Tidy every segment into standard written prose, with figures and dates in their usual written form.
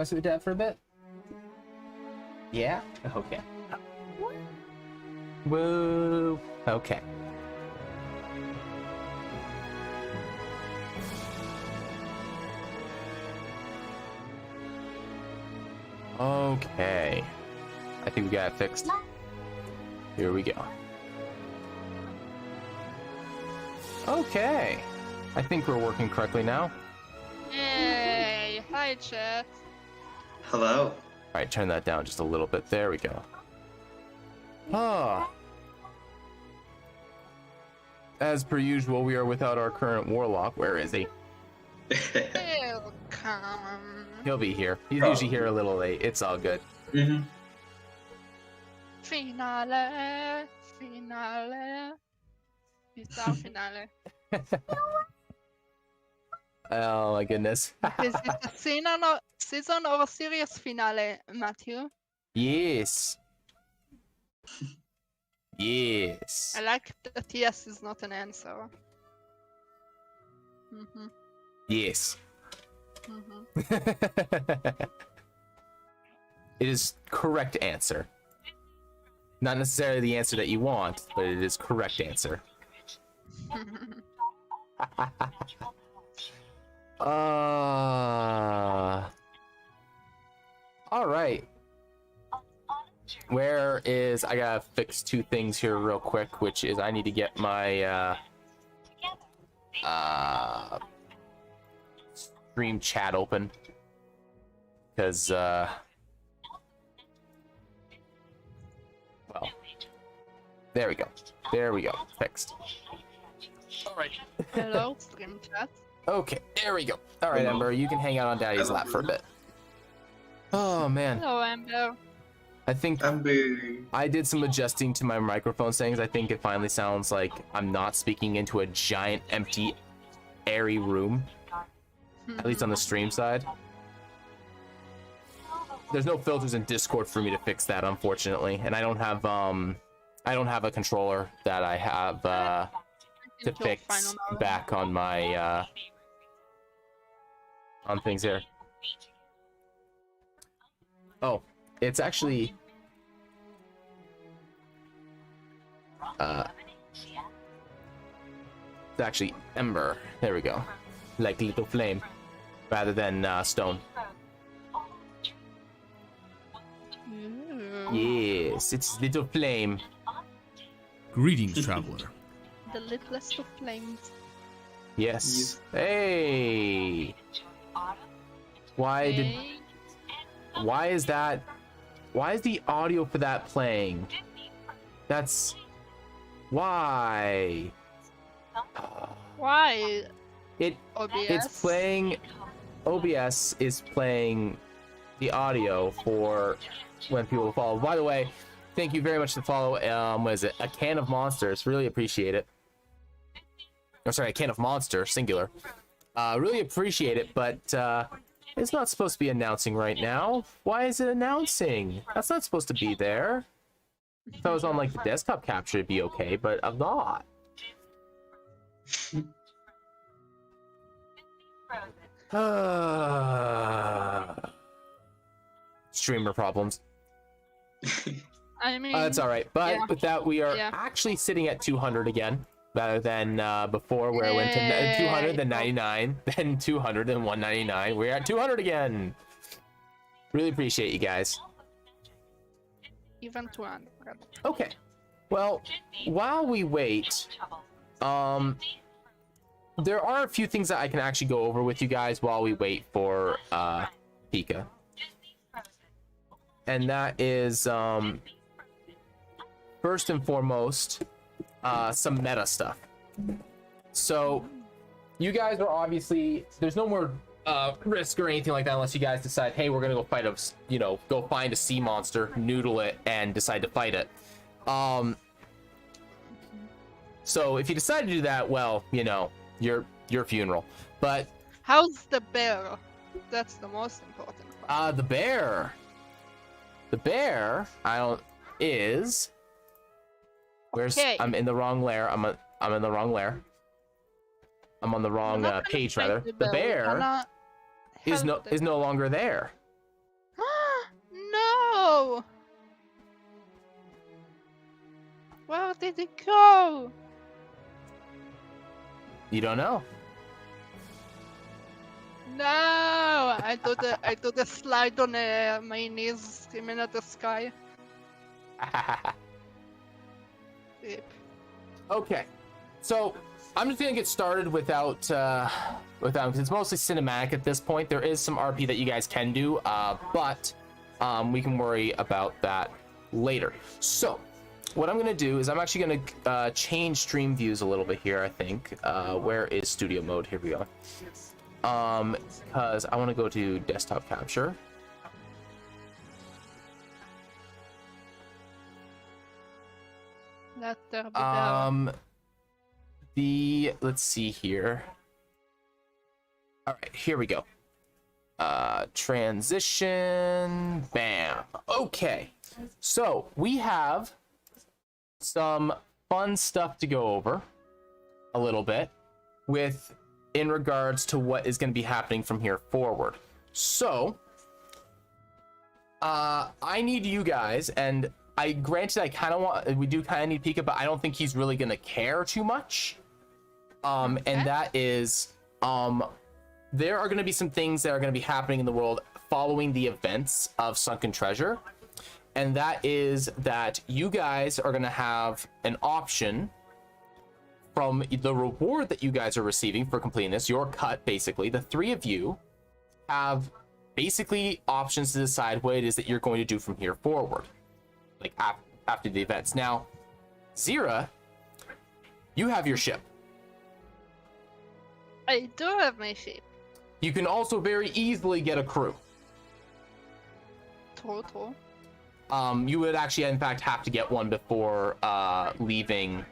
Want to sit with Dad for a bit? Yeah? Okay. Whoa. Okay. Okay. I think we got it fixed. Here we go. Okay. I think we're working correctly now. Yay! Hi, chat. Hello. All right, turn that down just a little bit. There we go. Ah. As per usual, we are without our current warlock. Where is he? Welcome. He'll be here. He's usually here a little late. It's all good. Mm-hmm. Finale. Finale. Pizza finale. Oh my goodness. Is it a season or a series finale, Matthew? Yes. Yes. I like that yes is not an answer. Mm-hmm. Yes. Mm-hmm. It is correct answer. Not necessarily the answer that you want, but it is correct answer. All right. Where is, I gotta fix two things here real quick, which is I need to get my stream chat open, because well, there we go, fixed. All right. Hello, stream chat. Okay, there we go. All right, Ember, you can hang out on Daddy's lap for a bit. Oh man. Hello, Amber. I think I did some adjusting to my microphone settings. I think it finally sounds like I'm not speaking into a giant, empty, airy room. At least on the stream side. There's no filters in Discord for me to fix that, unfortunately, and I don't have a controller that I have to fix back on my on things here. Oh, it's actually Ember. There we go, like little flame, rather than stone. Yes, it's little flame. Greetings, traveler. The littlest of flames. Yes. Hey. Why is that? Why is the audio for that playing? That's why. Why? It's OBS? playing. OBS is playing the audio for when people follow. By the way, thank you very much to follow. What is it? A Can of Monsters. Really appreciate it. Oh, sorry, a Can of Monster, singular. Really appreciate it, but it's not supposed to be announcing right now. Why is it announcing? That's not supposed to be there. If I was on like the desktop capture, it'd be okay, but I'm not. Streamer problems. I mean, It's all right, but yeah. with that, we are actually sitting at 200 again, rather than before where I went to 200, then 99, then 200, then 199. We're at 200 again. Really appreciate you guys. Even 200. Okay. Well, while we wait, there are a few things that I can actually go over with you guys while we wait for Pika. And that is first and foremost some meta stuff. So you guys are obviously, there's no more risk or anything like that unless you guys decide, hey, we're gonna go fight go find a sea monster, noodle it, and decide to fight it. So if you decide to do that, well, your funeral. But how's the bear? That's the most important part. the bear, is where's Okay. I'm in the wrong layer. I'm in the wrong layer. I'm on the wrong page rather. The bear is no longer there. did it go? You don't know. No, I do the slide on my knees, screaming at the sky. Rip. Okay, so I'm just gonna get started without because it's mostly cinematic at this point. There is some RP that you guys can do, but we can worry about that later. So what I'm gonna do is I'm actually gonna change stream views a little bit here. I think where is studio mode? Here we go. Because I want to go to desktop capture. Let there be there. Let's see here. All right, here we go. Transition, bam. Okay, so we have some fun stuff to go over a little bit in regards to what is going to be happening from here forward. So I need you guys, and I granted we do kind of need Pika, but I don't think he's really going to care too much. And that is there are going to be some things that are going to be happening in the world following the events of Sunken Treasure, and that is that you guys are going to have an option from the reward that you guys are receiving for completing this, your cut. Basically, the three of you have basically options to decide what it is that you're going to do from here forward, like after the events. Now, Zira, you have your ship. I do have my ship. You can also very easily get a crew. Total. You would actually, in fact, have to get one before leaving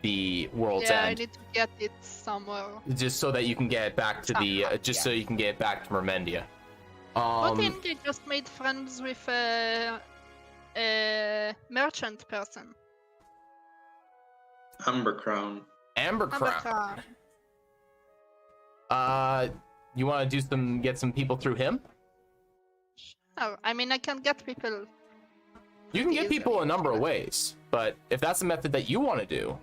the world's Yeah, I end. need to get it somewhere. Just so that you can get it back to the, so you can get it back to Mermendia. I think I just made friends with a merchant person. Amber Crown. Amber Crown. You want to get some people through him? Oh, I mean, I can get people. You can get people a number of ways, but if that's the method that you want to do.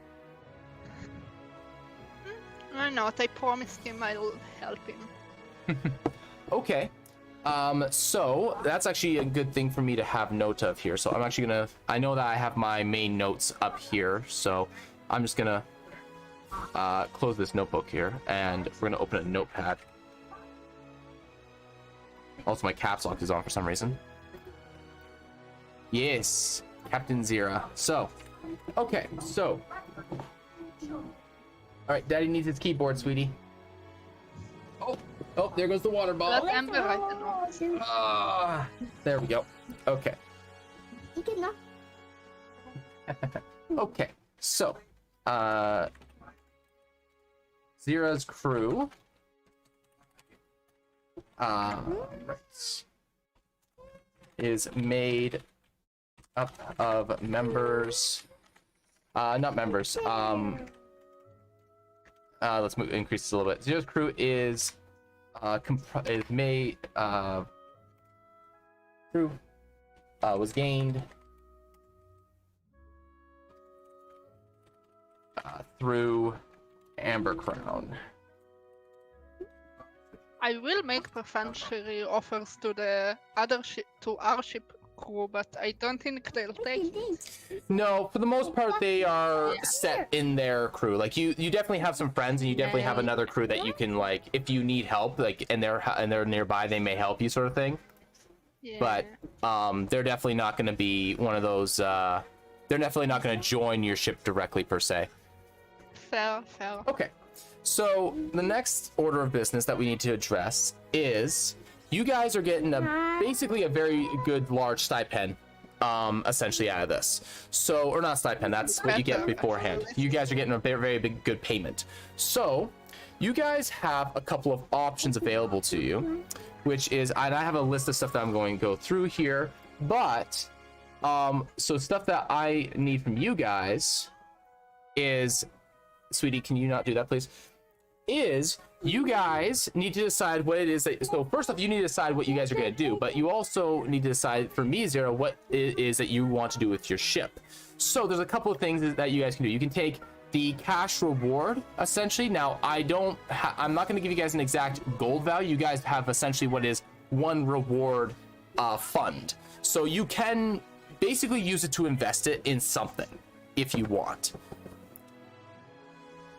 Why not? I promised him I'll help him. Okay. So that's actually a good thing for me to have note of here. So I'm actually I know that I have my main notes up here, so I'm just gonna close this notebook here, and we're gonna open a notepad. Also, my caps lock is on for some reason. Yes, Captain Zira. So, okay, so. All right, Daddy needs his keyboard, sweetie. Oh, there goes the water bottle. Let Amber write the notes. There we go. Okay. Okay, so, Zira's crew. Is made up of members. Not members. Let's increase this a little bit. Zira's crew is made. Crew was gained through Amber Crown. I will make preferential offers to the other ship, to our ship crew, but I don't think they'll take it. No, for the most part, they are set in their crew. Like you definitely have some friends, and you definitely have another crew that you can, like, if you need help, like, and they're nearby, they may help you, sort of thing. Yeah. But they're definitely not going to be one of those. They're definitely not going to join your ship directly per se. Fair. Okay. So the next order of business that we need to address is you guys are getting basically a very good large stipend, essentially, out of this. So, or not stipend, that's what you get beforehand. You guys are getting a very, very big, good payment. So you guys have a couple of options available to you, which is, and I have a list of stuff that I'm going to go through here, but so stuff that I need from you guys is, sweetie, can you not do that, please? is you guys need to decide what it is that, so first off, you need to decide what you guys are going to do, but you also need to decide for me, Zero, what it is that you want to do with your ship. So there's a couple of things that you guys can do. You can take the cash reward, essentially. Now, I'm not going to give you guys an exact gold value. You guys have essentially what is one reward fund. So you can basically use it to invest it in something if you want.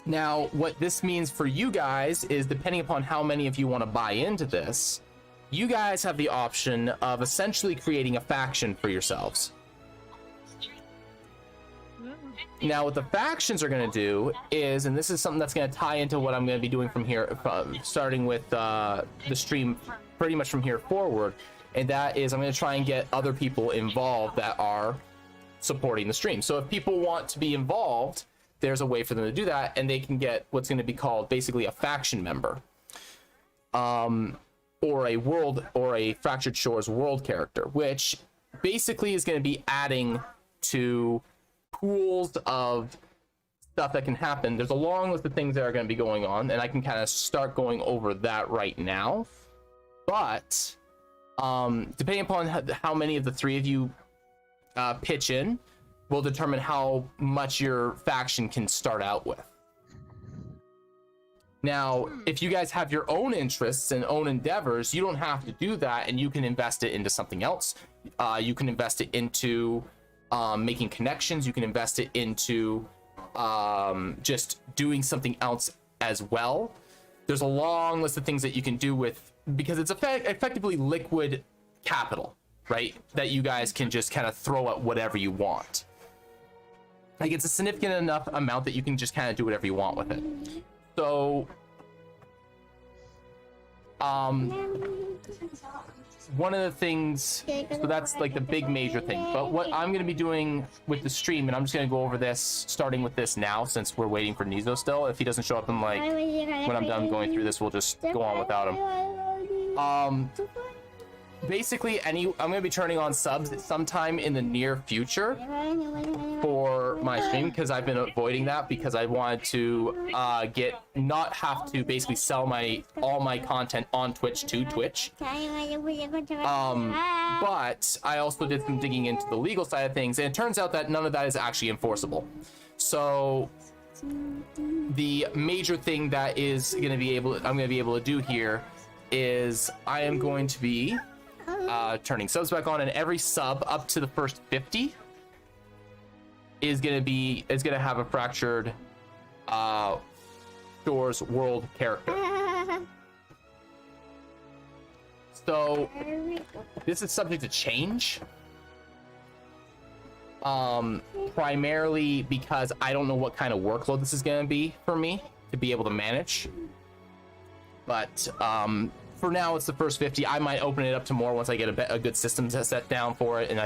Now, what this means for you guys is, depending upon how many of you want to buy into this, you guys have the option of essentially creating a faction for yourselves. Now, what the factions are going to do is, and this is something that's going to tie into what I'm going to be doing from here, starting with the stream pretty much from here forward, and that is I'm going to try and get other people involved that are supporting the stream. So if people want to be involved, there's a way for them to do that, and they can get what's going to be called basically a faction member, or a Fractured Shores world character, which basically is going to be adding to pools of stuff that can happen. There's a long list of things that are going to be going on, and I can kind of start going over that right now. But depending upon how many of the three of you pitch in, will determine how much your faction can start out with. Now, if you guys have your own interests and own endeavors, you don't have to do that, and you can invest it into something else. You can invest it into making connections. You can invest it into just doing something else as well. There's a long list of things that you can do with, because it's effectively liquid capital, right? That you guys can just kind of throw at whatever you want. Like, it's a significant enough amount that you can just kind of do whatever you want with it. So, one of the things, so that's like the big major thing. But what I'm going to be doing with the stream, and I'm just going to go over this, starting with this now, since we're waiting for Nizo still. If he doesn't show up, in like, when I'm done going through this, we'll just go on without him. Basically, I'm going to be turning on subs sometime in the near future for my stream, because I've been avoiding that because I wanted to not have to basically sell all my content on Twitch to Twitch. But I also did some digging into the legal side of things, and it turns out that none of that is actually enforceable. So the major thing that I'm going to be able to do here is I am going to be turning subs back on, and every sub up to the first 50 is gonna have a Fractured Shores world character. So this is subject to change, primarily because I don't know what kind of workload this is gonna be for me to be able to manage. But for now, it's the first 50. I might open it up to more once I get a good system set down for it, and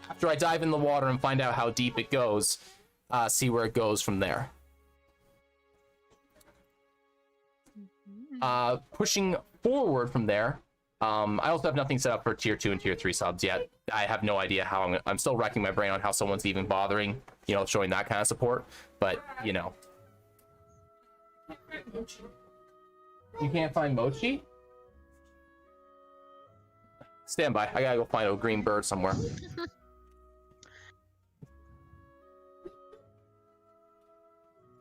after I dive in the water and find out how deep it goes, see where it goes from there. Pushing forward from there, I also have nothing set up for tier 2 and tier 3 subs yet. I have no idea how I'm still racking my brain on how someone's even bothering, showing that kind of support. But, You can't find Mochi? Stand by. I gotta go find a green bird somewhere.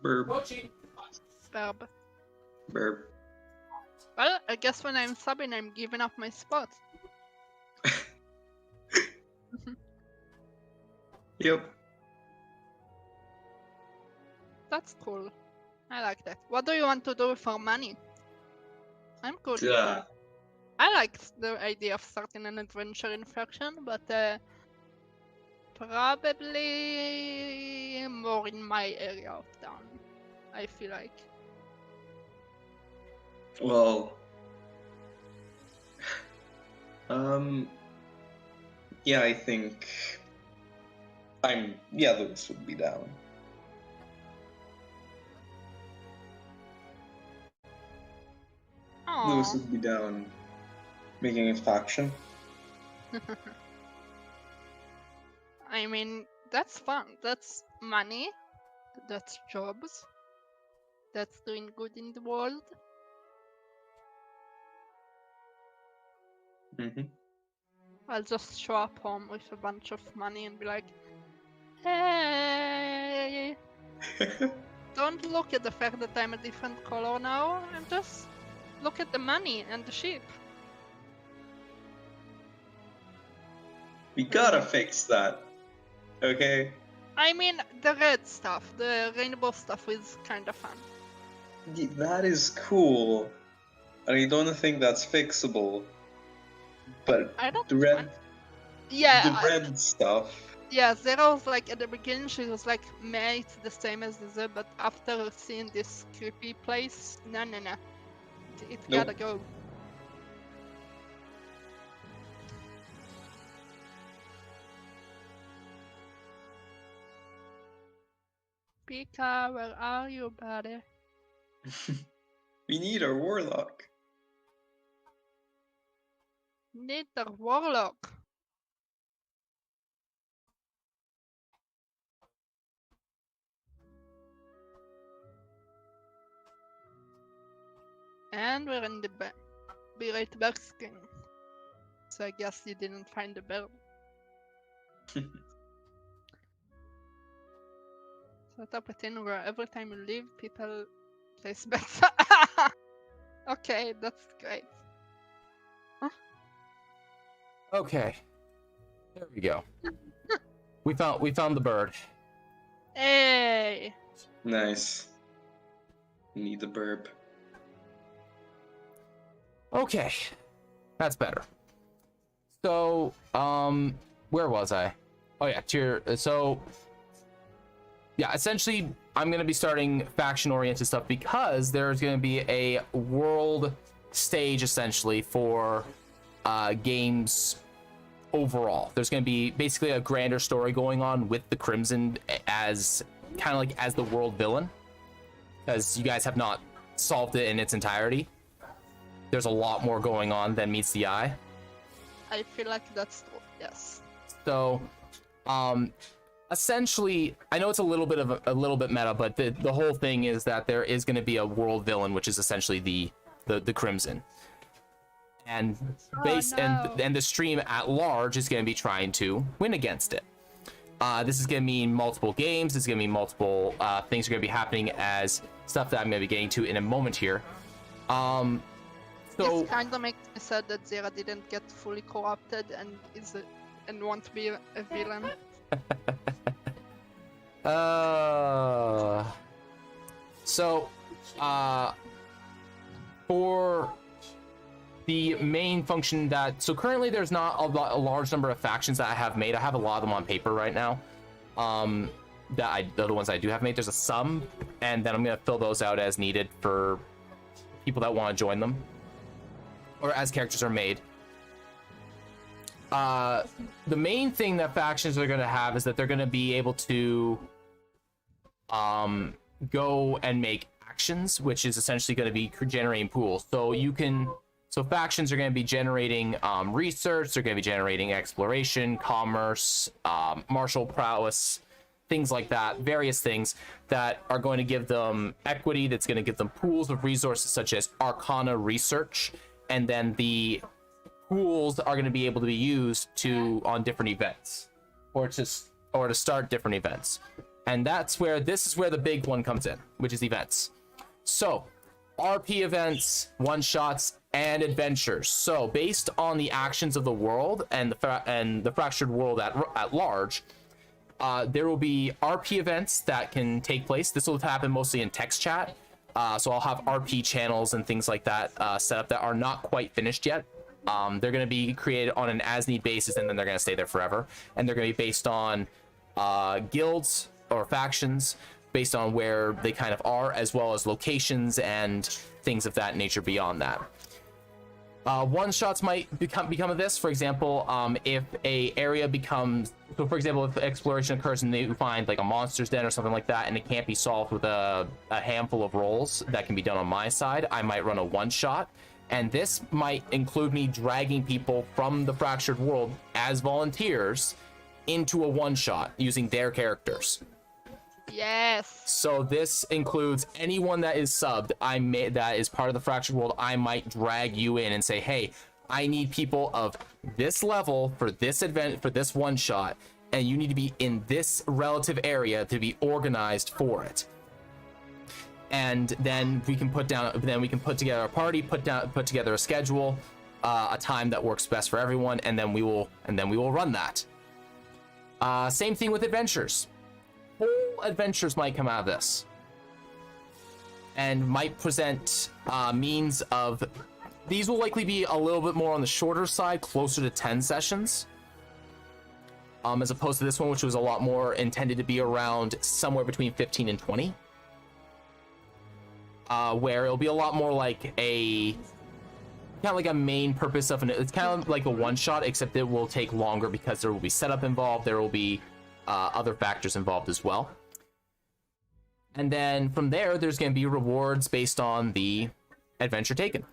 Burb. Mochi! Burb. Burb. Well, I guess when I'm subbing, I'm giving up my spot. Yep. That's cool. I like that. What do you want to do for money? I'm cool. Yeah. I like the idea of starting an adventure in faction, but probably more in my area of town, I feel like. Well, yeah, I think Lewis would be down. Lewis would be down making a faction. I mean, that's fun. That's money. That's jobs. that's doing good in the world. Mm-hmm. I'll just show up home with a bunch of money and be like, hey, don't look at the fact that I'm a different color now, and just look at the money and the sheep. We gotta fix that. Okay? I mean, the red stuff, the rainbow stuff is kind of fun. That is cool. And I don't think that's fixable. But I don't the mind. red, Yeah, the red stuff. yeah, Zero was like, at the beginning she was like, meh, it's the same as the Z, but after seeing this creepy place, no. It Nope. gotta go. Pika, where are you, buddy? We need our warlock. Need the warlock. And we're in the Berate Buckskin. So I guess you didn't find the bird. Set up a thing where every time you leave, people place bets. Okay, that's great. Okay. There we go. We found the bird. Hey! Nice. We need the burb. Okay. That's better. So, where was I? Oh yeah, yeah, essentially I'm going to be starting faction-oriented stuff because there's going to be a world stage essentially for games overall. There's going to be basically a grander story going on with the Crimson as kind of like as the world villain, because you guys have not solved it in its entirety. There's a lot more going on than meets the eye. I feel like that's true, yes. So, essentially, I know it's a little bit meta, but the whole thing is that there is going to be a world villain, which is essentially the Crimson, and and the stream at large is going to be trying to win against it. This is going to mean multiple games. This is going to mean multiple things are going to be happening as stuff that I'm going to be getting to in a moment here. So This kind of makes me sad that Zera didn't get fully corrupted and want to be a villain. For the main function so currently there's not a large number of factions that I have made. I have a lot of them on paper right now. The ones I do have made, there's some, and then I'm gonna fill those out as needed for people that want to join them, or as characters are made. The main thing that factions are going to have is that they're going to be able to go and make actions, which is essentially going to be generating pools. So factions are going to be generating research, they're going to be generating exploration, commerce, martial prowess, things like that, various things that are going to give them equity, that's going to give them pools of resources such as arcana research, and then the pools are going to be able to be used on different events or to start different events. And this is where the big one comes in, which is events. So RP events, one-shots, and adventures. So based on the actions of the world and the fractured world at large, there will be RP events that can take place. This will happen mostly in text chat. So I'll have RP channels and things like that set up that are not quite finished yet. They're going to be created on an as-need basis, and then they're going to stay there forever. And they're going to be based on guilds or factions, based on where they kind of are, as well as locations and things of that nature beyond that. One-shots might become of this. For example, if a area becomes... So, for example, if exploration occurs and they find like a monster's den or something like that, and it can't be solved with a handful of rolls that can be done on my side, I might run a one-shot. And this might include me dragging people from the fractured world as volunteers into a one-shot using their characters. Yes. So this includes anyone that is subbed. That is part of the Fractured World. I might drag you in and say, hey, I need people of this level for this event, for this one shot, and you need to be in this relative area to be organized for it. And then we can put together a party, put together a schedule, a time that works best for everyone, and then we will run that. Same thing with adventures. Whole adventures might come out of this, and might present means of. These will likely be a little bit more on the shorter side, closer to 10 sessions, as opposed to this one, which was a lot more intended to be around somewhere between 15 and 20, where it'll be a lot more like kind of like a main purpose of it's kind of like a one-shot, except it will take longer because there will be setup involved. There will be other factors involved as well. And then from there's going to be rewards based on the adventure taken.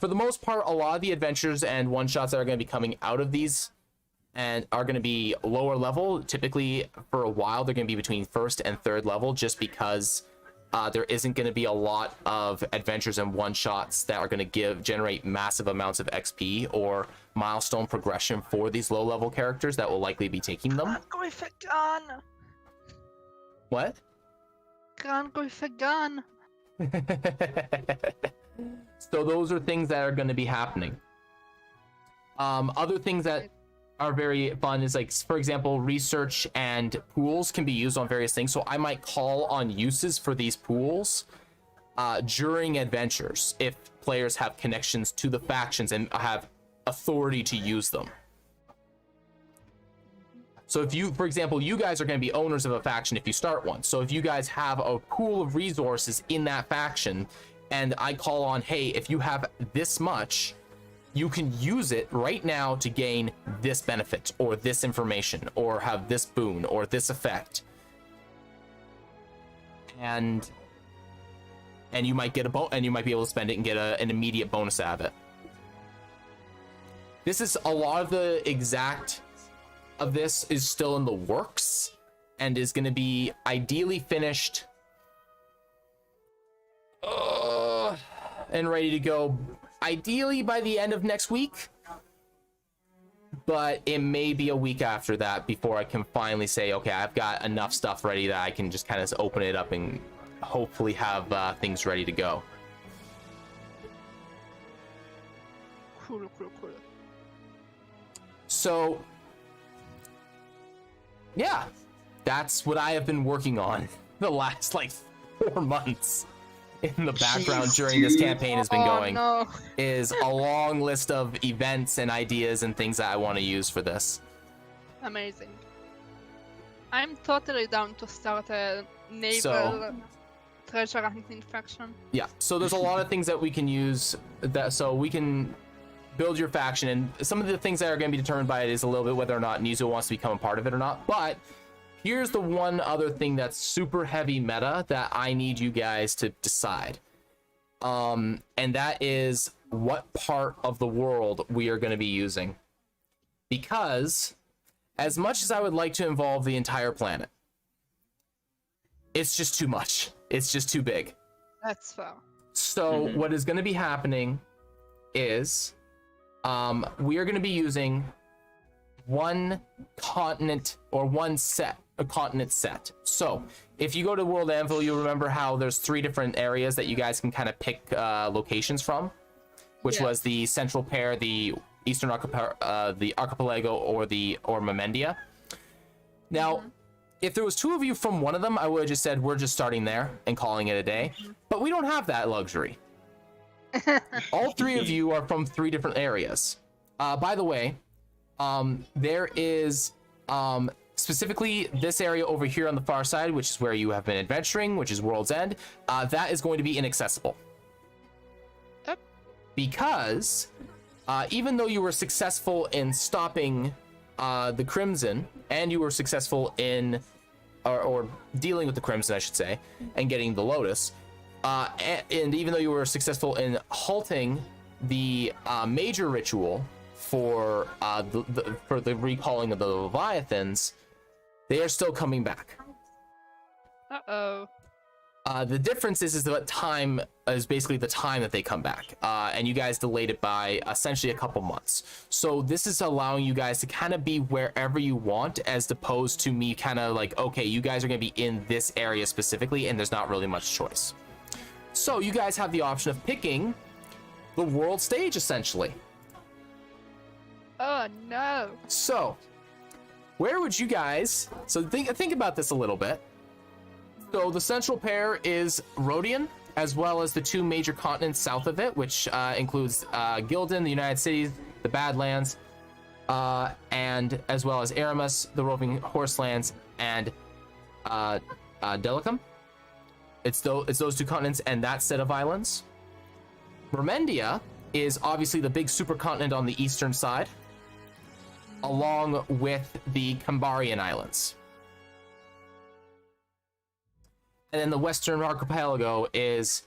For the most part, a lot of the adventures and one-shots that are going to be coming out of these and are going to be lower level. Typically, for a while, they're going to be between first and third level, just because there isn't going to be a lot of adventures and one-shots that are going to generate massive amounts of XP or milestone progression for these low-level characters that will likely be taking them. Can't go with a gun. What? Can't go with a gun. So those are things that are going to be happening. Other things that are very fun is, like, for example, research and pools can be used on various things. So I might call on uses for these pools during adventures if players have connections to the factions and have authority to use them. So if you, for example, you guys are going to be owners of a faction if you start one. So if you guys have a pool of resources in that faction, and I call on, hey, if you have this much, you can use it right now to gain this benefit or this information or have this boon or this effect. And you might get and you might be able to spend it and get an immediate bonus out of it. This is a lot of the exact of this is still in the works and is going to be ideally finished and ready to go ideally by the end of next week, but it may be a week after that before I can finally say, okay, I've got enough stuff ready that I can just kind of open it up and hopefully have things ready to go. Cool. So yeah, that's what I have been working on the last 4 months in the background during this campaign has been going. No. Is a long list of events and ideas and things that I want to use for this. Amazing. I'm totally down to start a naval treasure hunting faction. Yeah, so there's a lot of things that we can use so we can build your faction, and some of the things that are going to be determined by it is a little bit whether or not Nizu wants to become a part of it or not. But here's the one other thing that's super heavy meta that I need you guys to decide. And that is what part of the world we are going to be using. Because as much as I would like to involve the entire planet, it's just too much. It's just too big. That's fair. So what is going to be happening is we are going to be using one continent or a continent set. So if you go to World Anvil, you'll remember how there's 3 different areas that you guys can kind of pick locations from, which was the Central Pair, the Eastern the Archipelago, or Momendia. Now, if there was 2 of you from one of them, I would have just said we're just starting there and calling it a day. But we don't have that luxury. All 3 of you are from 3 different areas. By the way, there is specifically this area over here on the far side, which is where you have been adventuring, which is World's End. That is going to be inaccessible. Yep. Because even though you were successful in stopping the Crimson, and you were successful in or dealing with the Crimson, I should say, and getting the Lotus, and even though you were successful in halting the major ritual for the recalling of the Leviathans, they are still coming back. Uh-oh. The difference is that time is basically the time that they come back, and you guys delayed it by essentially a couple months. So this is allowing you guys to kind of be wherever you want, as opposed to me kind of like, okay, you guys are going to be in this area specifically, and there's not really much choice. So you guys have the option of picking the world stage, essentially. Oh no. So where would you guys? So think about this a little bit. So the central pair is Rhodian, as well as the two major continents south of it, which includes Gildan, the United Cities, the Badlands, and as well as Aramis, the roving horselands, and Delicum. It's those two continents and that set of islands. Mermendia is obviously the big supercontinent on the eastern side, along with the Cambarian Islands. And then the Western Archipelago is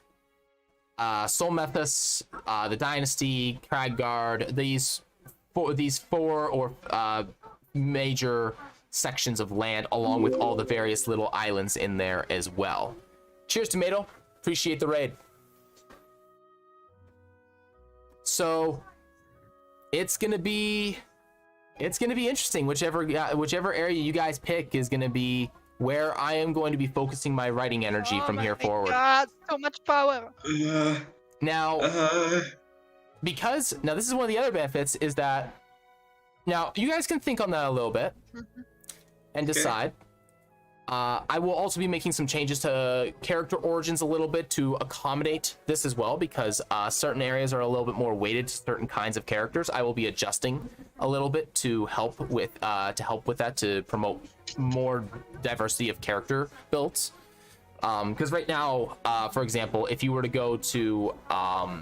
Solmethus, the Dynasty, Kragard, these four major sections of land, along with all the various little islands in there as well. Cheers, Tomato. Appreciate the raid. So it's gonna be interesting. Whichever area you guys pick is gonna be where I am going to be focusing my writing energy from here forward. God, so much power. Now, because now this is one of the other benefits is that now you guys can think on that a little bit and decide. I will also be making some changes to character origins a little bit to accommodate this as well, because certain areas are a little bit more weighted to certain kinds of characters. I will be adjusting a little bit to help with that, to promote more diversity of character builds. Because right now, for example, if you were to go to I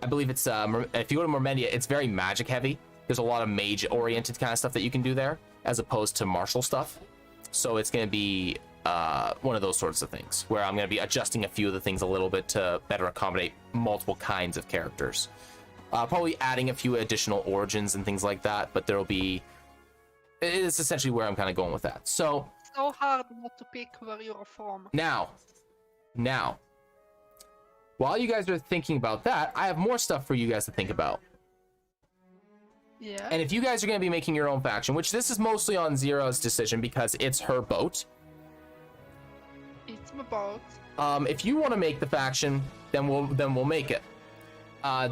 believe it's if you go to Mermendia, it's very magic heavy. There's a lot of mage oriented kind of stuff that you can do there, as opposed to martial stuff. So it's going to be one of those sorts of things where I'm going to be adjusting a few of the things a little bit to better accommodate multiple kinds of characters. Probably adding a few additional origins and things like that, but it's essentially where I'm kind of going with that. So hard not to pick where you're from. Now, while you guys are thinking about that, I have more stuff for you guys to think about. Yeah. And if you guys are going to be making your own faction, which this is mostly on Zera's decision because it's her boat. It's my boat. If you want to make the faction, then we'll make it.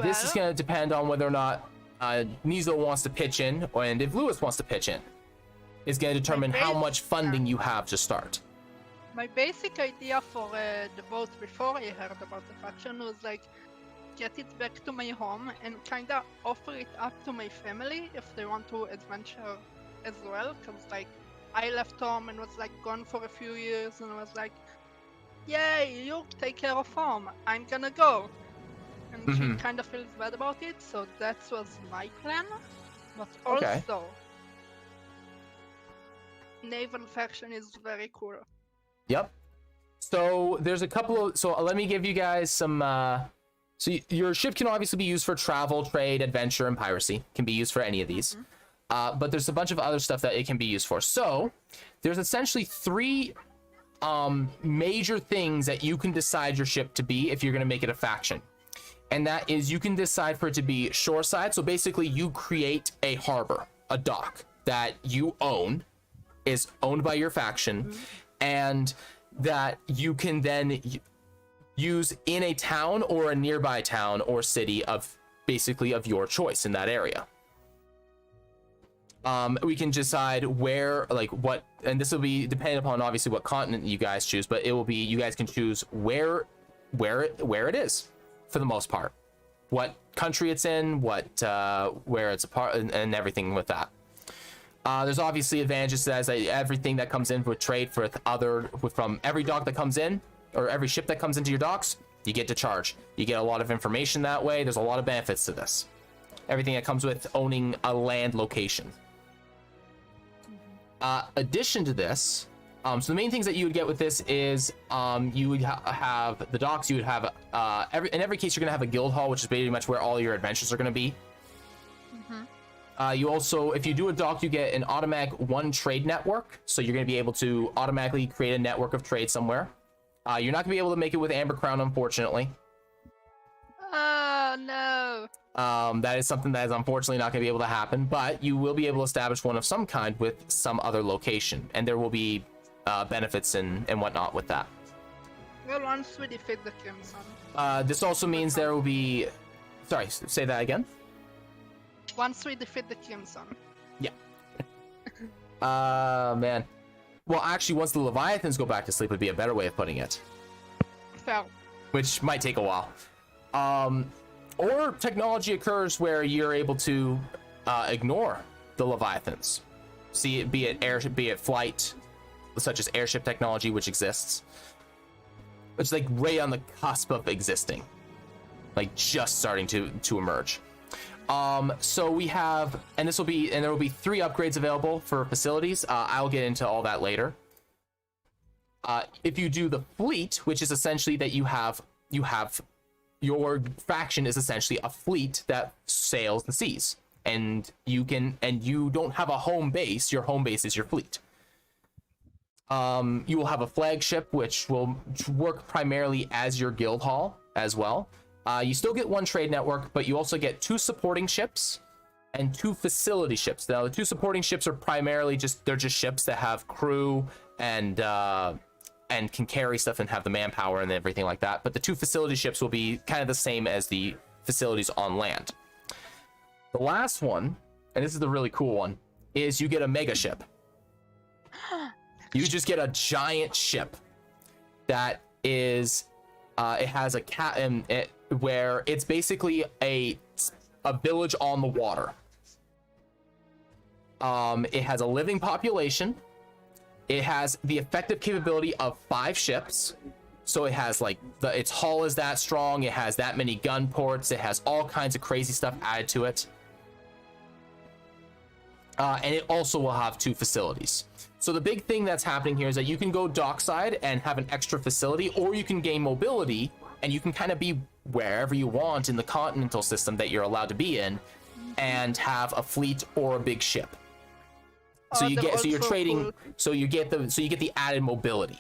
This is going to depend on whether or not Nizo wants to pitch in, and if Lewis wants to pitch in. Is going to determine how much funding you have to start. My basic idea for the boat before I heard about the faction was like, get it back to my home and kinda offer it up to my family if they want to adventure as well, because like I left home and was like gone for a few years and was like, yay, you take care of home, I'm gonna go. And she kind of feels bad about it, so that was my plan. But also, naval faction is very cool. Yep. So there's a couple of, so let me give you guys some, so your ship can obviously be used for travel, trade, adventure, and piracy. Can be used for any of these. But there's a bunch of other stuff that it can be used for. So there's essentially three major things that you can decide your ship to be if you're going to make it a faction. And that is, you can decide for it to be shoreside. So basically you create a harbor, a dock that you own, is owned by your faction, and that you can then use in a town or a nearby town or city of basically of your choice in that area. We can decide where, like what, and this will be dependent upon obviously what continent you guys choose, but it will be, you guys can choose where it is for the most part, what country it's in, what where it's a part, and everything with that. There's obviously advantages as everything that comes in with trade from every dock that comes in, or every ship that comes into your docks, you get to charge. You get a lot of information that way. There's a lot of benefits to this. Everything that comes with owning a land location. Addition to this, so the main things that you would get with this is you would have the docks. You would have in every case you're going to have a guild hall, which is pretty much where all your adventures are going to be. You also, if you do adopt, you get an automatic 1 trade network. So you're going to be able to automatically create a network of trade somewhere. You're not going to be able to make it with Amber Crown, unfortunately. Oh, no. That is something that is unfortunately not going to be able to happen, but you will be able to establish one of some kind with some other location, and there will be benefits and whatnot with that. Well, once we defeat the Crimson. This also means there will be... Sorry, say that again? Once we defeat the Crimson. Yeah. Man. Well, actually, once the Leviathans go back to sleep would be a better way of putting it. Fair. Which might take a while. Or technology occurs where you're able to ignore the Leviathans. See it, be it flight, such as airship technology, which exists. It's like right on the cusp of existing. Like just starting to emerge. So we have, and there will be 3 upgrades available for facilities. I'll get into all that later. If you do the fleet, which is essentially that you have your faction is essentially a fleet that sails the seas, and you don't have a home base. Your home base is your fleet. You will have a flagship, which will work primarily as your guild hall as well. You still get 1 trade network, but you also get 2 supporting ships and 2 facility ships. Now, the 2 supporting ships are primarily just ships that have crew and can carry stuff and have the manpower and everything like that. But the 2 facility ships will be kind of the same as the facilities on land. The last one, and this is the really cool one, is you get a mega ship. You just get a giant ship that is, it has a where it's basically a village on the water. It has a living population. It has the effective capability of 5 ships. So it has like its hull is that strong. It has that many gun ports. It has all kinds of crazy stuff added to it. And it also will have 2 facilities. So the big thing that's happening here is that you can go dockside and have an extra facility, or you can gain mobility and you can kind of be wherever you want in the continental system that you're allowed to be in, and have a fleet or a big ship. So you get, so you're trading, cool. so you get the added mobility.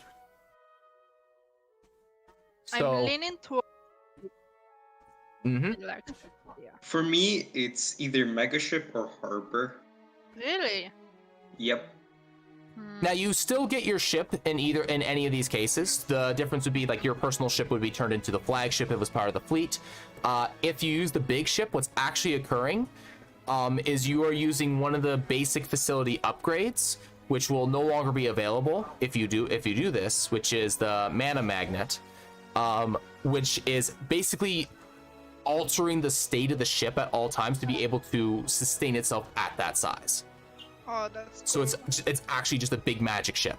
So, I'm leaning to. Yeah. For me, it's either megaship or harbor. Really? Yep. Now you still get your ship in any of these cases. The difference would be like your personal ship would be turned into the flagship if it was part of the fleet. If you use the big ship, what's actually occurring is you are using one of the basic facility upgrades, which will no longer be available if you do this, which is the mana magnet, which is basically altering the state of the ship at all times to be able to sustain itself at that size. Oh, that's cool. So it's actually just a big magic ship.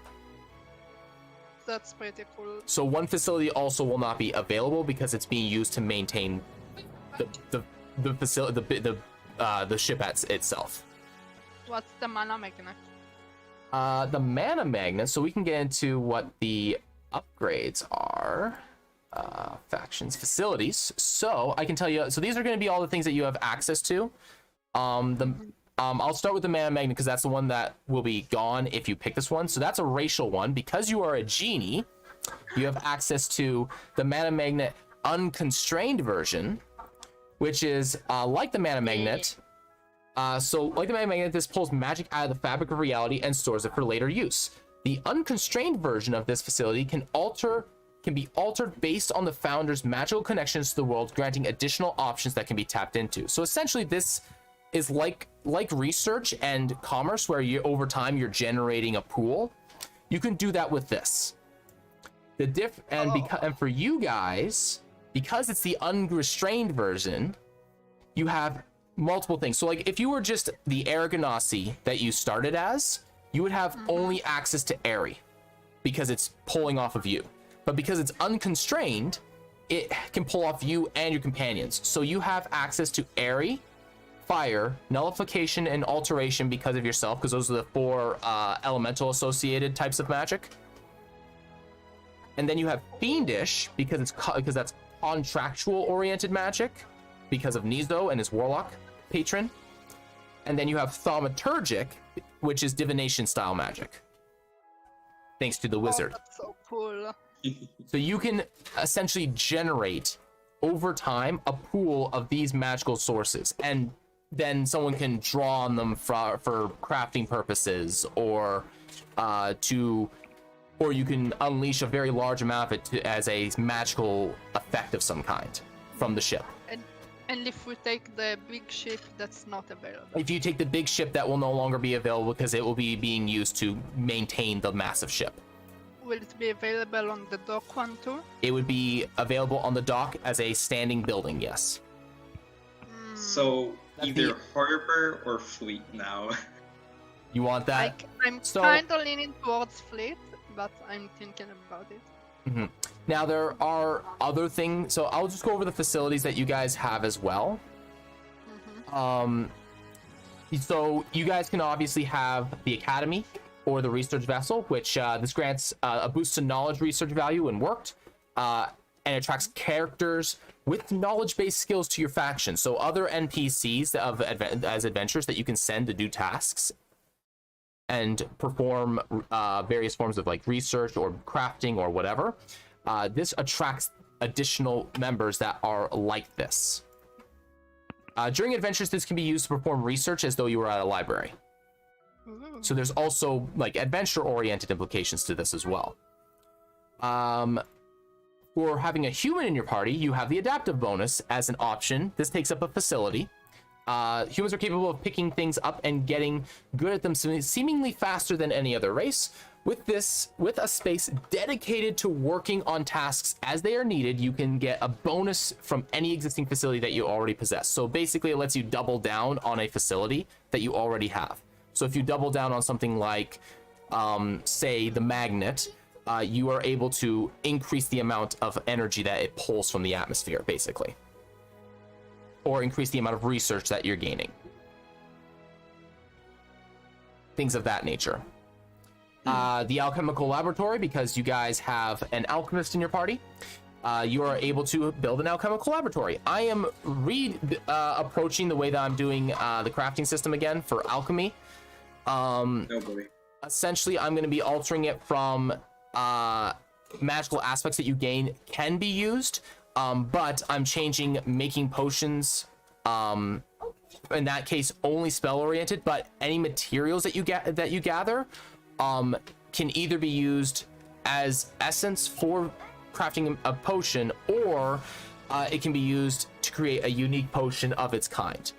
That's pretty cool. So one facility also will not be available because it's being used to maintain the facility, the ship itself. What's the mana magnet? The mana magnet. So we can get into what the upgrades are. Factions, facilities. So I can tell you. So these are going to be all the things that you have access to. I'll start with the mana magnet because that's the one that will be gone if you pick this one. So that's a racial one. Because you are a genie, you have access to the mana magnet unconstrained version, which is like the mana magnet. So like the mana magnet, this pulls magic out of the fabric of reality and stores it for later use. The unconstrained version of this facility can be altered based on the founder's magical connections to the world, granting additional options that can be tapped into. So essentially this is like research and commerce, where you over time you're generating a pool. You can do that with this. And for you guys, because it's the unrestrained version, you have multiple things. So like if you were just the Aragonasi that you started as, you would have only access to Airy because it's pulling off of you. But because it's unconstrained, it can pull off you and your companions. So you have access to Airy, Fire, Nullification, and Alteration because of yourself, because those are the 4 elemental associated types of magic. And then you have Fiendish because that's contractual oriented magic because of Nizo and his Warlock patron. And then you have thaumaturgic, which is divination style magic, thanks to the wizard. Oh, that's so cool. So you can essentially generate over time a pool of these magical sources, and then someone can draw on them for crafting purposes, or or you can unleash a very large amount of it as a magical effect of some kind from the ship. And if we take the big ship, that's not available. If you take the big ship, that will no longer be available because it will be being used to maintain the massive ship. Will it be available on the dock one too? It would be available on the dock as a standing building, yes. So That's either the- harbor or fleet now. You want that? I'm So- kind of leaning towards fleet, but I'm thinking about it. Now there are other things, so I'll just go over the facilities that you guys have as well. So you guys can obviously have the academy or the research vessel, which this grants a boost to knowledge research value when worked, and attracts characters with knowledge-based skills to your faction. So other NPCs as adventurers that you can send to do tasks and perform various forms of like research or crafting or whatever. This attracts additional members that are like this. During adventures, this can be used to perform research as though you were at a library. So there's also like adventure-oriented implications to this as well. For having a human in your party, you have the adaptive bonus as an option. This takes up a facility. Humans are capable of picking things up and getting good at them seemingly faster than any other race. With a space dedicated to working on tasks as they are needed, you can get a bonus from any existing facility that you already possess. So basically it lets you double down on a facility that you already have. So if you double down on something like, say, the magnet, you are able to increase the amount of energy that it pulls from the atmosphere, basically. Or increase the amount of research that you're gaining. Things of that nature. The alchemical laboratory, because you guys have an alchemist in your party, you are able to build an alchemical laboratory. I am approaching the way that I'm doing the crafting system again for alchemy. Nobody. Essentially, I'm going to be altering it from magical aspects that you gain can be used, but I'm changing making potions, in that case, only spell oriented, but any materials that you gather can either be used as essence for crafting a potion, or it can be used to create a unique potion of its kind.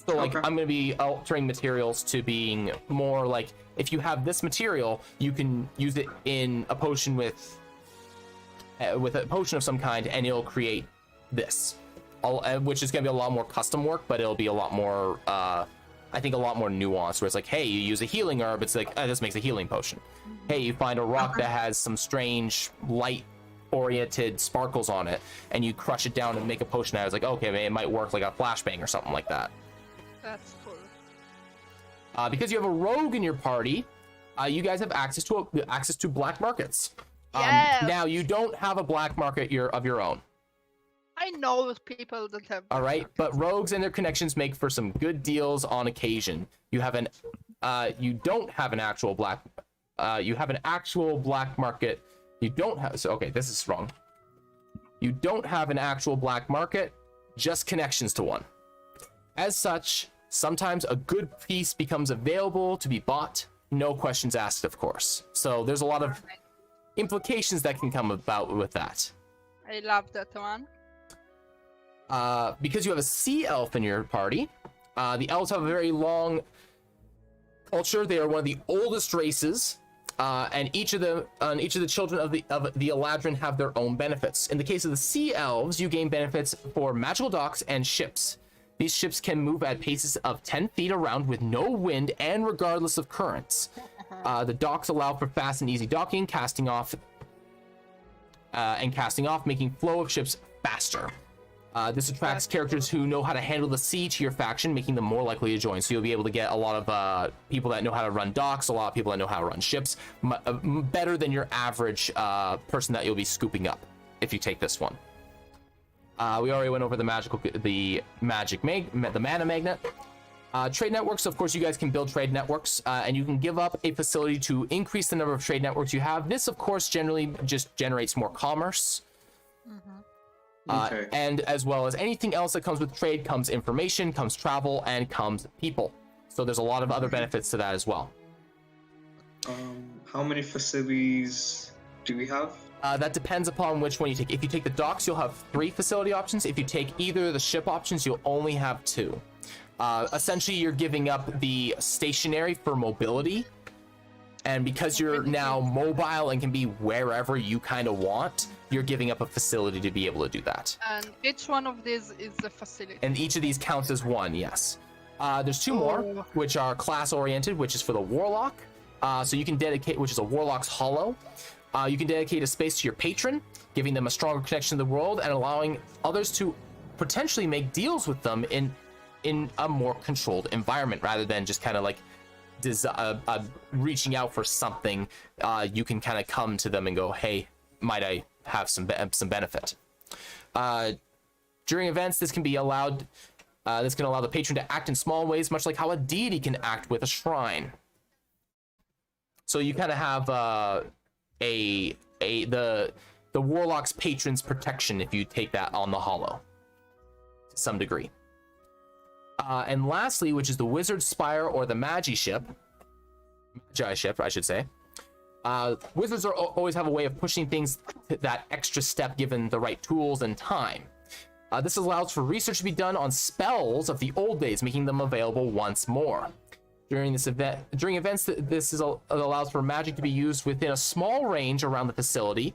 So like, Okay. I'm going to be altering materials to being more like, if you have this material, you can use it in a potion with a potion of some kind, and it'll create this, which is going to be a lot more custom work, but it'll be a lot more, I think, a lot more nuanced, where it's like, hey, you use a healing herb, it's like, this makes a healing potion. Hey, you find a rock that has some strange light-oriented sparkles on it, and you crush it down and make a potion out. It's like, okay, it might work like a flashbang or something like that. That's cool. Because you have a rogue in your party, you guys have access to black markets. Yes. Now, you don't have a black market of your own. I know people that have. All right, but rogues and their connections make for some good deals on occasion. You have you don't have an actual black. You have an actual black market. You don't have. So okay, this is wrong. You don't have an actual black market, just connections to one. As such, sometimes a good piece becomes available to be bought. No questions asked, of course. So there's a lot of implications that can come about with that. I love that one. Because you have a sea elf in your party, the elves have a very long culture. They are one of the oldest races, and each of the children of the Eladrin have their own benefits. In the case of the sea elves, you gain benefits for magical docks and ships. These ships can move at paces of 10 feet around with no wind and regardless of currents. The docks allow for fast and easy docking, casting off, making flow of ships faster. This attracts characters who know how to handle the sea to your faction, making them more likely to join. So you'll be able to get a lot of people that know how to run docks, a lot of people that know how to run ships, better than your average person that you'll be scooping up if you take this one. We already went over the mana magnet. Trade networks, of course, you guys can build trade networks, and you can give up a facility to increase the number of trade networks you have. This, of course, generally just generates more commerce. Okay. And as well as anything else that comes with trade comes information, comes travel, and comes people. So there's a lot of other benefits to that as well. How many facilities do we have? That depends upon which one you take. If you take the docks, you'll have 3 facility options. If you take either of the ship options, you'll only have 2. Essentially, you're giving up the stationary for mobility. And because you're now mobile and can be wherever you kind of want, you're giving up a facility to be able to do that. And each one of these is a facility. And each of these counts as 1, yes. There's 2 more, which are class-oriented, which is for the Warlock. So you can dedicate, which is a Warlock's Hollow. You can dedicate a space to your patron, giving them a stronger connection to the world and allowing others to potentially make deals with them in a more controlled environment rather than just kind of like reaching out for something. You can kind of come to them and go, hey, might I have some benefit? During events, this can be allowed. This can allow the patron to act in small ways, much like how a deity can act with a shrine. So you kind of have the Warlock's patron's protection if you take that on the Hollow to some degree. And lastly, which is the Wizard's Spire or the Magi ship, I should say. Wizards always have a way of pushing things that extra step given the right tools and time. This allows for research to be done on spells of the old days, making them available once more. During events, this allows for magic to be used within a small range around the facility,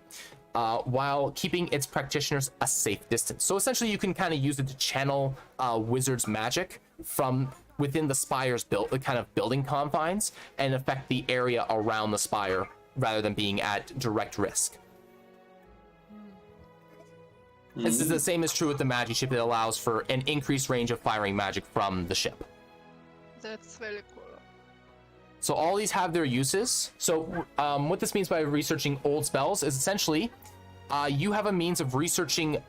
while keeping its practitioners a safe distance. So essentially, you can kind of use it to channel wizard's magic from within the spire's kind of building confines and affect the area around the spire rather than being at direct risk. This is the same as true with the magic ship. It allows for an increased range of firing magic from the ship. That's really cool. So all these have their uses. So what this means by researching old spells is essentially you have a means of researching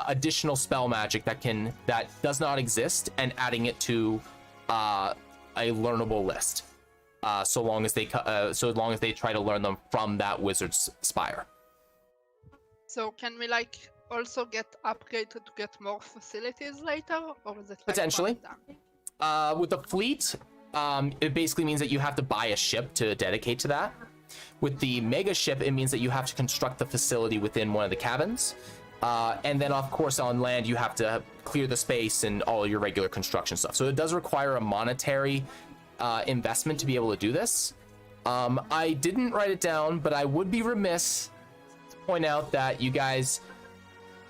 additional spell magic that does not exist and adding it to a learnable list. So long as they try to learn them from that wizard's spire. So can we like also get upgraded to get more facilities later, or is it like Potentially. done? With the fleet, it basically means that you have to buy a ship to dedicate to that. With the mega ship, it means that you have to construct the facility within one of the cabins. And then, of course, on land, you have to clear the space and all your regular construction stuff. So it does require a monetary investment to be able to do this. I didn't write it down, but I would be remiss to point out that you guys,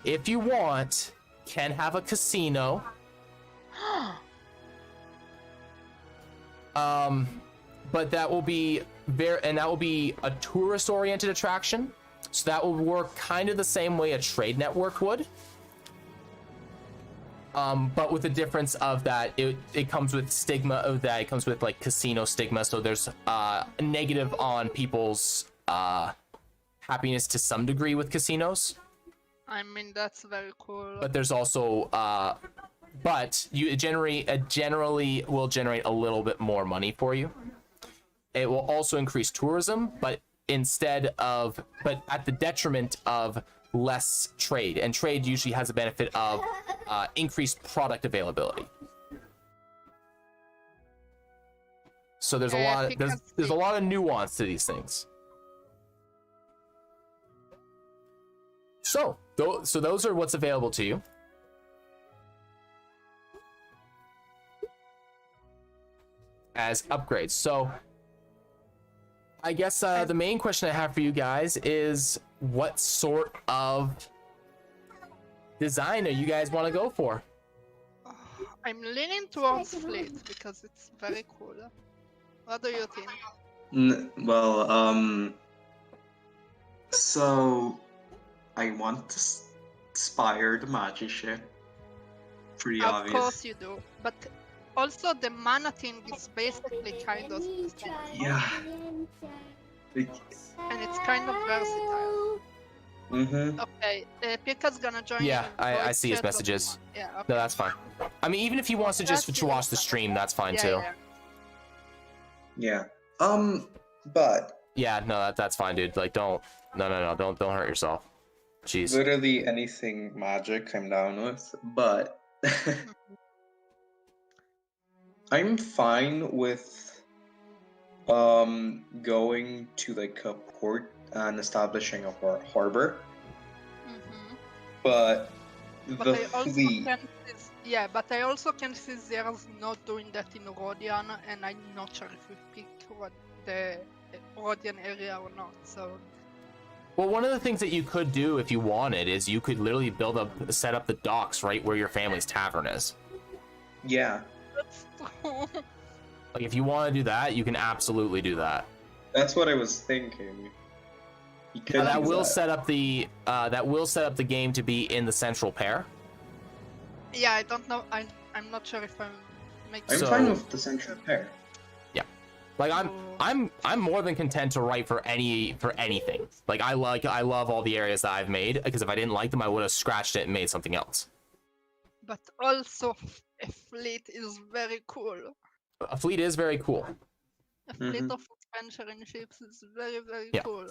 if you want, can have a casino. But that will be a tourist-oriented attraction. So that will work kind of the same way a trade network would. But with the difference of that, it comes with stigma of that. It comes with like casino stigma. So there's a negative on people's happiness to some degree with casinos. I mean, that's very cool. But there's also but it generally will generate a little bit more money for you. It will also increase tourism, but at the detriment of less trade. And trade usually has a benefit of increased product availability. So there's a lot of nuance to these things. So those are what's available to you. As upgrades. So I guess the main question I have for you guys is what sort of design are you guys want to go for? I'm leaning towards fleet because it's very cool. What do you think? So I want to spire the magic ship. Pretty obvious. Of course you do, but also the mana thing is basically kind of specific. Yeah. And it's kind of versatile. Mm-hmm. Okay, Pika's gonna join. Yeah, in I voice see his chat or messages. someone. Yeah. Okay. No, that's fine. I mean, even if he wants to just That's to watch the awesome. stream, that's fine Yeah, too. yeah. Yeah. But Yeah, no, that's fine, dude. Like, don't don't hurt yourself. Jeez. literally anything magic I'm down with. But I'm fine with going to like a port and establishing a harbor. Mhm. But But the I also fleet. can see, yeah, but I also can see there's not doing that in Rodian, and I'm not sure if we pick the Rodian area or not. So Well, one of the things that you could do if you wanted is you could literally set up the docks right where your family's tavern is. Yeah. that's true. Like, if you want to do that, you can absolutely do that. That's what I was thinking. You could That use will set up the game to be in the central pair. Yeah, I don't know. I'm not sure if I'm making. I'm So- fine with the central pair. Like, I'm more than content to write for anything. Like, I love all the areas that I've made, because if I didn't like them, I would have scratched it and made something else. But also, a fleet is very cool. A fleet is very cool. A fleet Mhm. of adventuring ships is very, very Yeah. cool.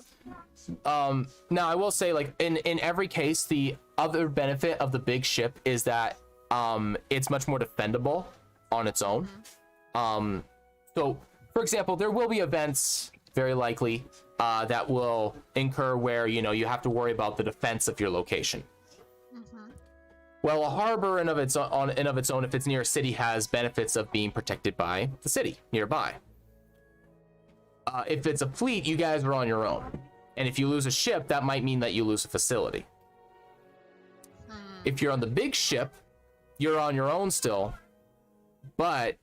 Now I will say, like, in every case, the other benefit of the big ship is that it's much more defendable on its own. So for example, there will be events, very likely, that will incur where, you know, you have to worry about the defense of your location. Well, a harbor in of its own, if it's near a city, has benefits of being protected by the city nearby. If it's a fleet, you guys are on your own. And if you lose a ship, that might mean that you lose a facility. If you're on the big ship, you're on your own still, but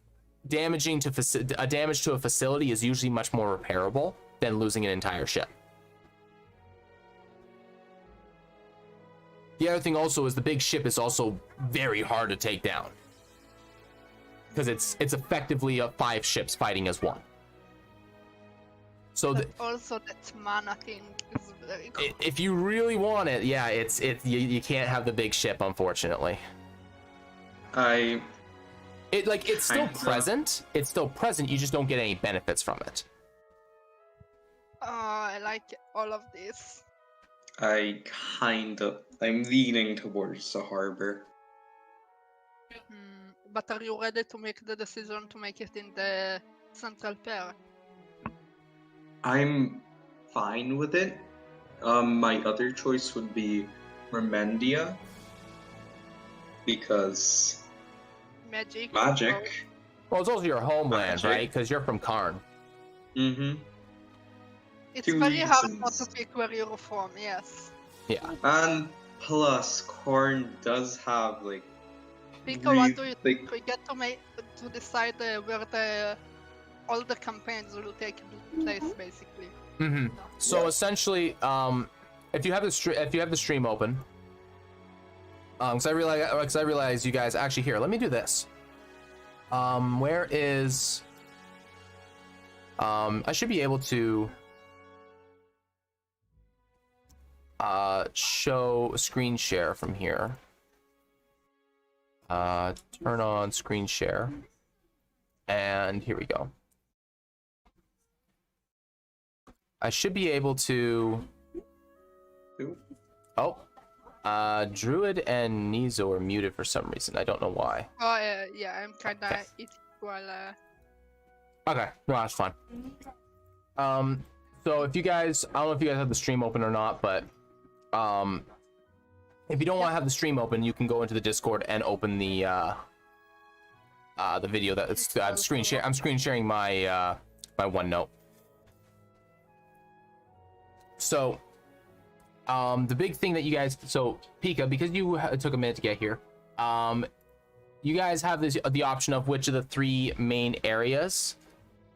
damage to a facility is usually much more repairable than losing an entire ship. The other thing also is the big ship is also very hard to take down, because it's effectively 5 ships fighting as one. So But also that mana thing is very cool. if you really want it, yeah, you can't have the big ship, unfortunately. It's still present. It's still present. You just don't get any benefits from it. I like all of this. I'm leaning towards the harbor. But are you ready to make the decision to make it in the central pair? I'm fine with it. My other choice would be Mermendia, because Magic. magic. Well, it's also your homeland, Magic. right? Because you're from Karn. Mm-hmm. It's Two very hard not reasons. to pick where you're from, yes. Yeah. And plus, Korn does have like. Pika, what do you like, think? We get to decide where all the campaigns will take place, basically. Mm-hmm. So Yeah. essentially, if you have the stream open, because I realize you guys actually here. Let me do this. Where is? I should be able to show screen share from here. Turn on screen share, and here we go. I should be able to. Who? Oh, Druid and Nizo are muted for some reason. I don't know why. Oh, yeah, I'm kinda Okay. eating while. Okay, no, that's fine. So if you guys, I don't know if you guys have the stream open or not, but if you don't want to have the stream open, you can go into the Discord and open the video that it's screen share. I'm screen sharing my my OneNote. So the big thing that you guys, so Pika, because you took a minute to get here, you guys have the option of which of the 3 main areas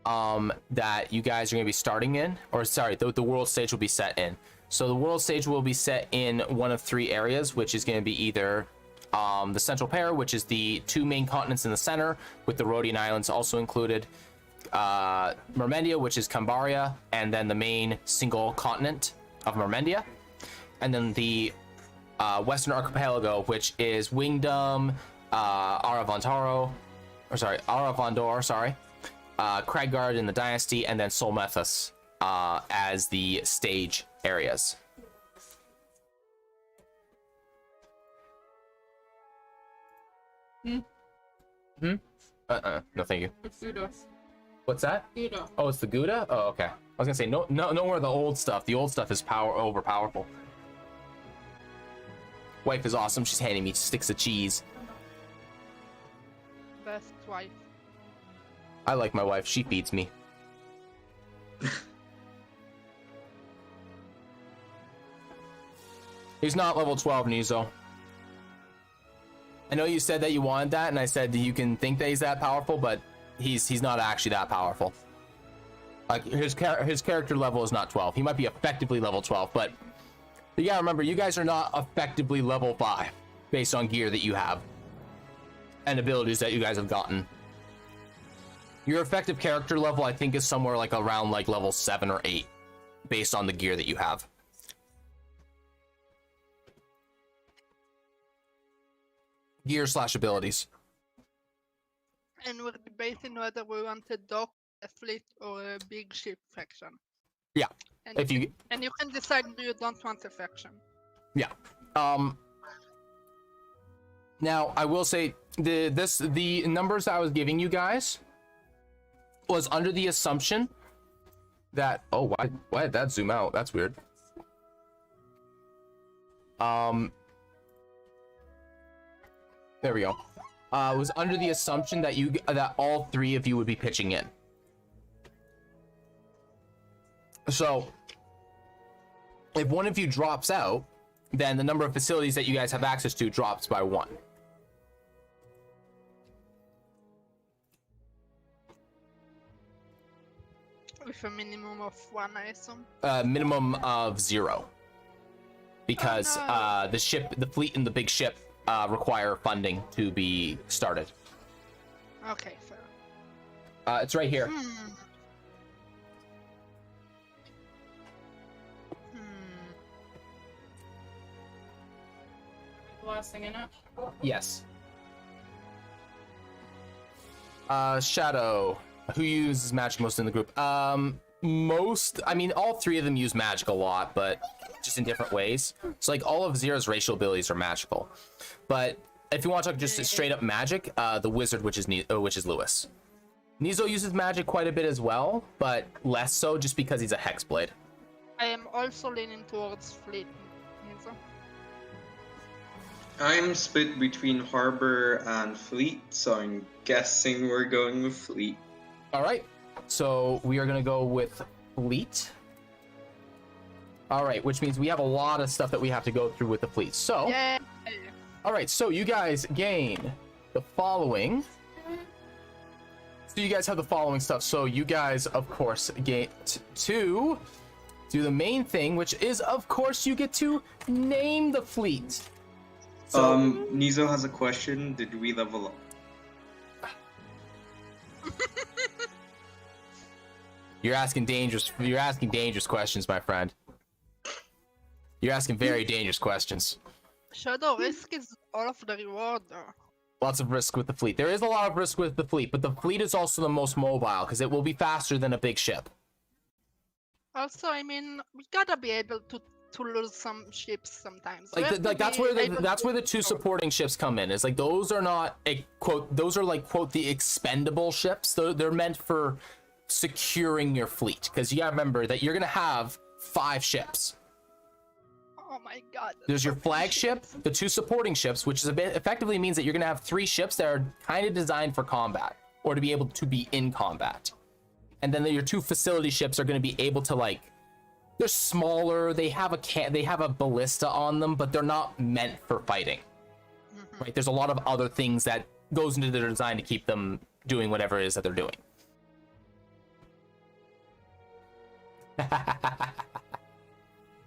that you guys are going to be starting in, or sorry, the world stage will be set in. So the world stage will be set in one of 3 areas, which is going to be either the central pair, which is the 2 main continents in the center, with the Rhodian Islands also included, Mermendia, which is Cambaria, and then the main single continent of Mermendia. and then the Western Archipelago, which is Wingdom, Aravondor, Cragguard in the Dynasty, and then Solmethus as the stage areas. No, thank you. What's that? Gouda. Oh, it's the Gouda? Oh, okay. I was gonna say no more of the old stuff. The old stuff is overpowerful. Wife is awesome. She's handing me sticks of cheese. Best wife. I like my wife. She feeds me. He's not level 12, Nizo. I know you said that you wanted that, and I said that you can think that he's that powerful, but he's not actually that powerful. Like, his character level is not 12. He might be effectively level 12, but you gotta remember, you guys are not effectively level 5 based on gear that you have and abilities that you guys have gotten. Your effective character level, I think, is somewhere like around like level 7 or 8 based on the gear that you have. Gear / abilities. And we're debating whether we want a dock, a fleet, or a big ship faction. Yeah. And If you and you can decide you don't want a faction. Yeah. Now I will say the numbers that I was giving you guys was under the assumption that why did that zoom out? That's weird. There we go. Was under the assumption that all 3 of you would be pitching in. So if one of you drops out, then the number of facilities that you guys have access to drops by 1. With a minimum of 1, I assume. Minimum of 0. Because Oh, no. the fleet and the big ship require funding to be started. Okay, fair. It's right here. The last thing in it. Yes. Shadow. Who uses magic most in the group? I mean, all 3 of them use magic a lot, but just in different ways. So like all of Zero's racial abilities are magical. But if you want to talk just straight up magic, the wizard, which is Lewis. Nizo uses magic quite a bit as well, but less so just because he's a hexblade. I am also leaning towards fleet. Nizo. I'm split between harbor and fleet, so I'm guessing we're going with fleet. All right, so we are gonna go with fleet. All right, which means we have a lot of stuff that we have to go through with the fleet. So, Yeah. all right, so you guys gain the following. So you guys have the following stuff. So you guys, of course, get to do the main thing, which is, of course, you get to name the fleet. So, Nizo has a question. Did we level up? You're asking dangerous questions, my friend. You're asking very dangerous questions. Shadow risk is all of the reward, though. Lots of risk with the fleet. There is a lot of risk with the fleet, but the fleet is also the most mobile because it will be faster than a big ship. Also, I mean, we gotta be able to lose some ships sometimes. We Like, have to that's be where able the to- 2 supporting ships come in. It's like those are not those are like quote the expendable ships. They're meant for securing your fleet because you gotta remember that you're gonna have 5 ships. Oh my god. There's your flagship, the 2 supporting ships, which is effectively means that you're gonna have 3 ships that are kind of designed for combat or to be able to be in combat, and then your 2 facility ships are gonna be able to like. They're smaller. They have a ballista on them, but they're not meant for fighting. Right? There's a lot of other things that goes into their design to keep them doing whatever it is that they're doing.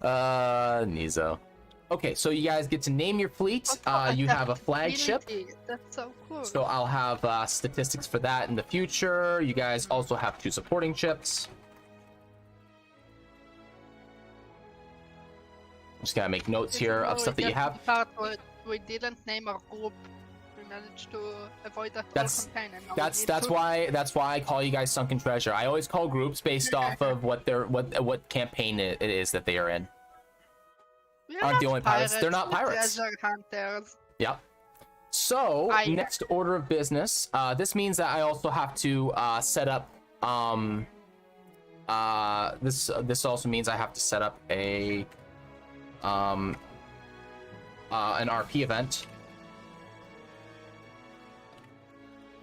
Nizo. Okay, so you guys get to name your fleet. You have a flagship. That's so cool. So I'll have statistics for that in the future. You guys also have 2 supporting ships. Just gotta make notes This here is of where stuff we that you get to have. the part where we didn't name our group. We managed to avoid that whole campaign. And now we need That's why I call you guys Sunken Treasure. I always call groups based off of what campaign it is that they are in. We aren't the only pirates. They're not we're pirates. Treasure hunters. Yep. So next order of business. This means that I also have to set up. This also means I have to set up a an RP event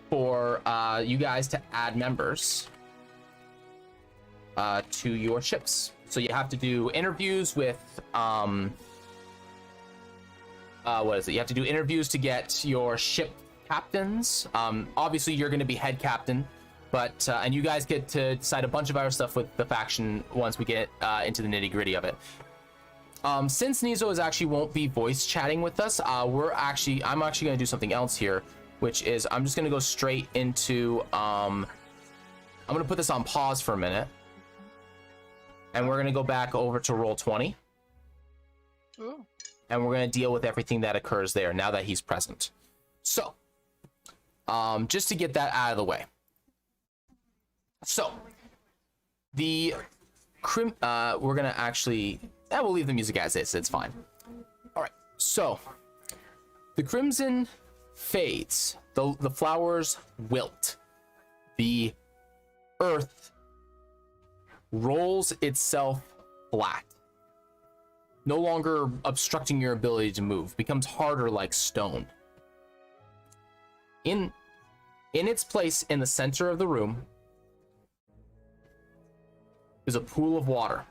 for you guys to add members to your ships. So you have to do interviews with what is it? You have to do interviews to get your ship captains. Obviously you're going to be head captain, but and you guys get to decide a bunch of other stuff with the faction once we get into the nitty gritty of it. Since Nizo is actually won't be voice chatting with us, I'm actually going to do something else here, which is I'm just going to go straight into I'm going to put this on pause for a minute, and we're going to go back over to Roll20. Ooh. And we're going to deal with everything that occurs there now that he's present. So, just to get that out of the way. So, we're going to actually, we'll leave the music as is, it's fine. All right, so, the crimson fades, the flowers wilt, the earth rolls itself flat. No longer obstructing your ability to move, becomes harder like stone. In its place in the center of the room is a pool of water.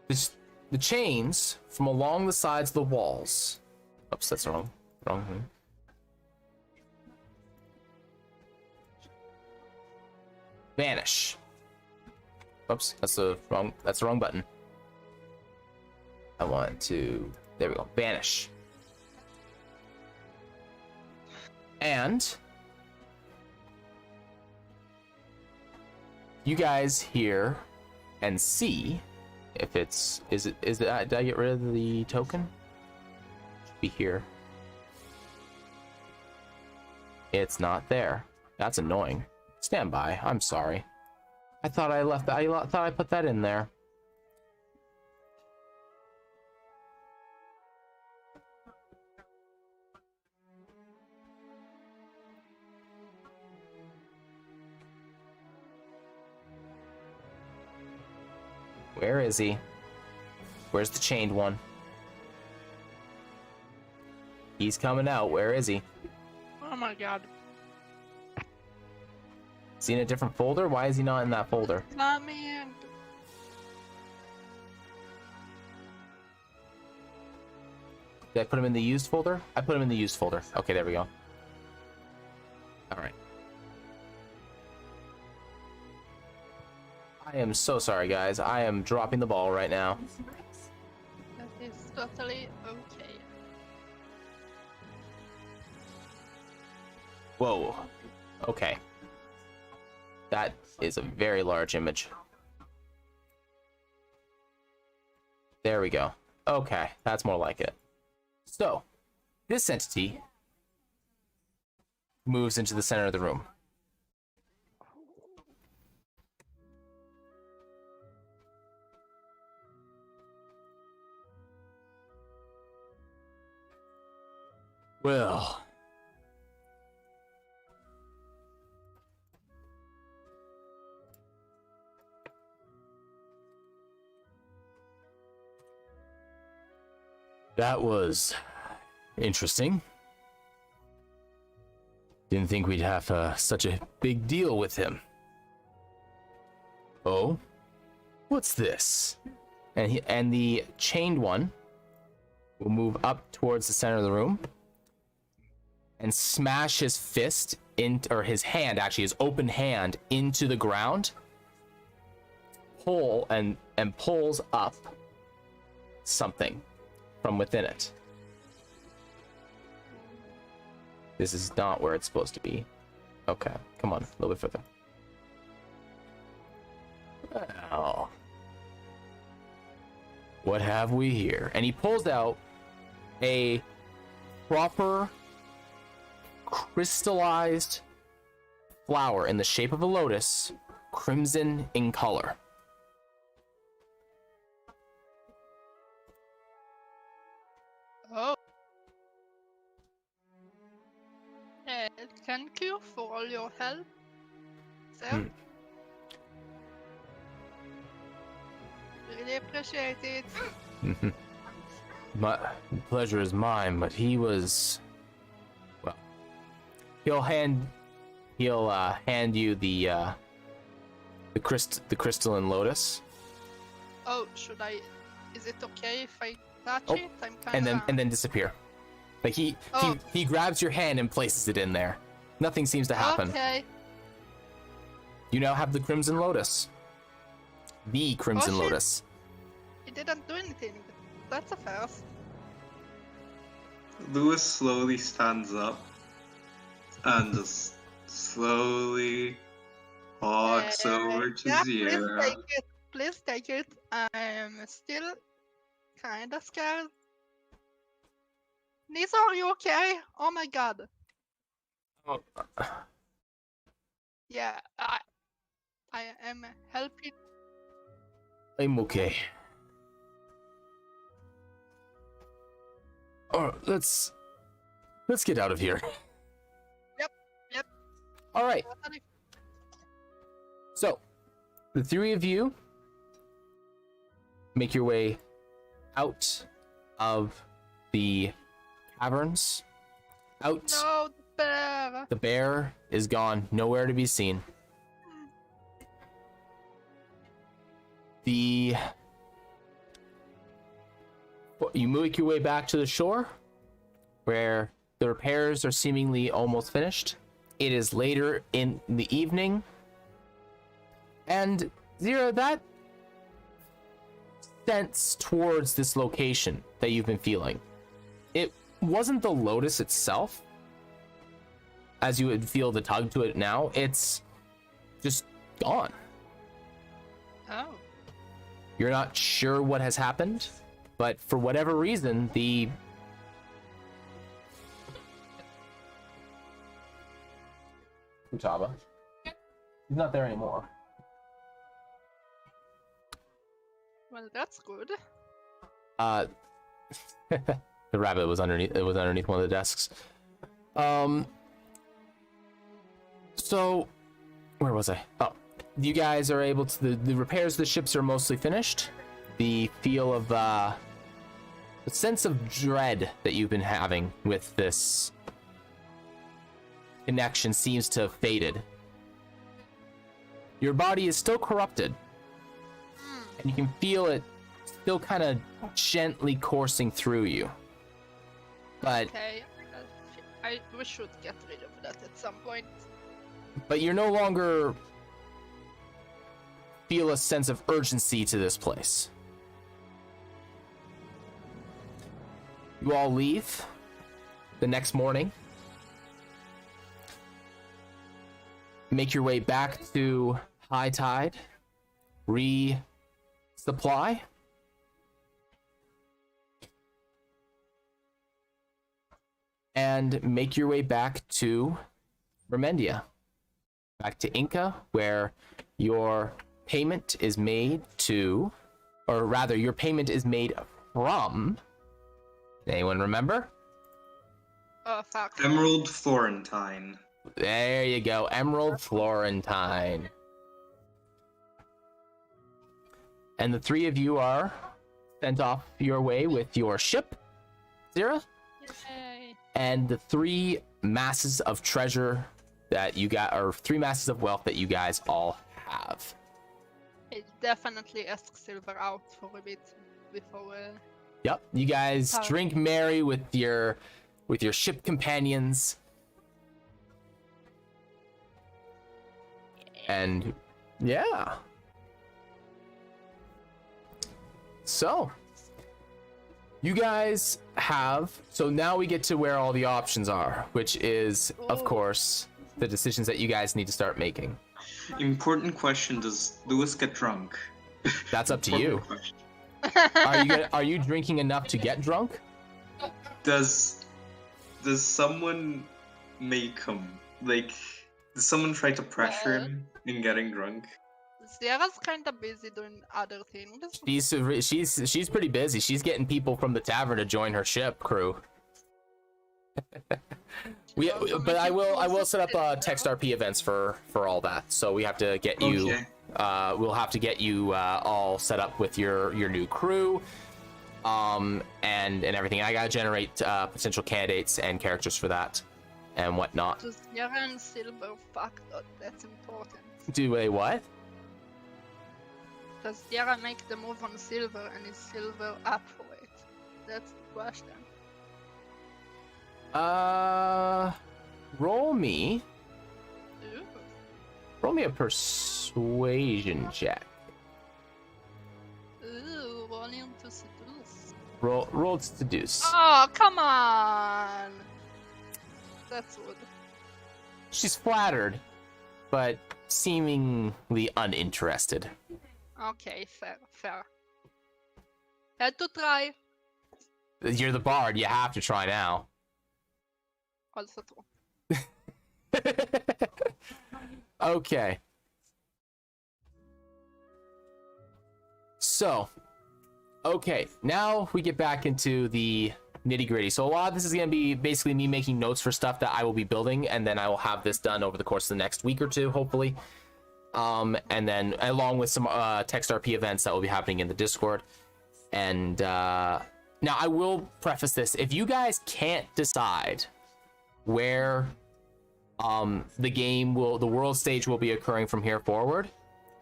The chains from along the sides of the walls. Oops, that's wrong thing. Vanish. Oops, that's the wrong button. I want to, there we go, vanish. And you guys hear and see if it's, did I get rid of the token? Should be here. It's not there. That's annoying. Stand by, I'm sorry. I thought I left that. I thought I put that in there. Where is he? Where's the chained one? He's coming out. Where is he? Oh my god. Is he in a different folder? Why is he not in that folder? Not me. Did I put him in the used folder? I put him in the used folder. Okay, there we go. All right. I am so sorry, guys. I am dropping the ball right now. That is totally okay. Whoa. Okay. That is a very large image. There we go. Okay, that's more like it. So, this entity moves into the center of the room. Well, that was interesting. Didn't think we'd have such a big deal with him. Oh, what's this? And the chained one will move up towards the center of the room and smash his fist or his hand, actually his open hand, into the ground. Pull and pulls up something from within it. This is not where it's supposed to be. Okay, come on, a little bit further. Well, what have we here? And he pulls out a proper crystallized flower in the shape of a lotus, crimson in color. Oh. Thank you for all your help, sir. Really appreciate it. My pleasure is mine, but he was, well, he'll hand you the crystalline lotus. Oh, should I? Is it okay if I touch Oh, it? I'm kinda... and then disappear. Like he grabs your hand and places it in there. Nothing seems to happen. Okay. You now have the crimson lotus. The crimson Oh, shit. lotus. It didn't do anything. That's a first. Lewis slowly stands up and just slowly walks over to Yeah, Zira. Please take it. I'm still kinda scared. Nisa, are you okay? Oh my god. Oh, Yeah, I am helping. I'm okay. Oh, let's get out of here. Yep. All right. So, the three of you make your way out of the caverns. Out. No, the bear. The bear is gone, nowhere to be seen. You make your way back to the shore, where the repairs are seemingly almost finished. It is later in the evening, and Zira, that sense towards this location that you've been feeling, it wasn't the lotus itself, as you would feel the tug to it now. It's just gone. Oh. You're not sure what has happened, but for whatever reason, the Futaba, he's not there anymore. Well, that's good. The rabbit was underneath. It was underneath one of the desks. So, where was I? Oh, you guys are able to. The repairs of the ships are mostly finished. The feel of the sense of dread that you've been having with this connection seems to have faded. Your body is still corrupted, and you can feel it still kind of gently coursing through you. But Okay. We should get rid of that at some point. but you're no longer feel a sense of urgency to this place. You all leave the next morning. Make your way back to High Tide. Resupply. And make your way back to Remendia. Back to Inca, where your payment is made to, or rather, your payment is made from. Anyone remember? Oh, fuck. Emerald Florentine. There you go, Emerald Florentine. And the three of you are sent off your way with your ship, Zira, Yay. and the three masses of treasure that you got, or three masses of wealth that you guys all have. I definitely ask Silver out for a bit before. Yep, you guys Oh. drink merry with your ship companions. And yeah. So you guys have, so now we get to where all the options are, which is of Ooh. course the decisions that you guys need to start making. Important question: does Lewis get drunk? That's up to you. Important question. Are you drinking enough to get drunk? Does someone make him like? Does someone try to pressure him in getting drunk? Sierra's kind of busy doing other things. She's pretty busy. She's getting people from the tavern to join her ship crew. But I will set up text RP events for all that. So we have to get you. Okay. We'll have to get you all set up with your new crew, and everything. I gotta generate potential candidates and characters for that, and whatnot. Does Sierra and Silver fuck? That's important. Do a what? Does Sierra make the move on Silver, and is Silver up for it? That's the question. Roll me Ooh. a persuasion check. Ooh, rolling to seduce. Roll to seduce. Oh, come on! That's good. She's flattered, but seemingly uninterested. Okay, fair. Had to try. You're the bard. You have to try now. Also true. Okay. So, okay, now we get back into the nitty gritty. So a lot of this is going to be basically me making notes for stuff that I will be building, and then I will have this done over the course of the next week or two, hopefully. And then along with some text RP events that will be happening in the Discord. And now I will preface this: if you guys can't decide where the world stage will be occurring from here forward,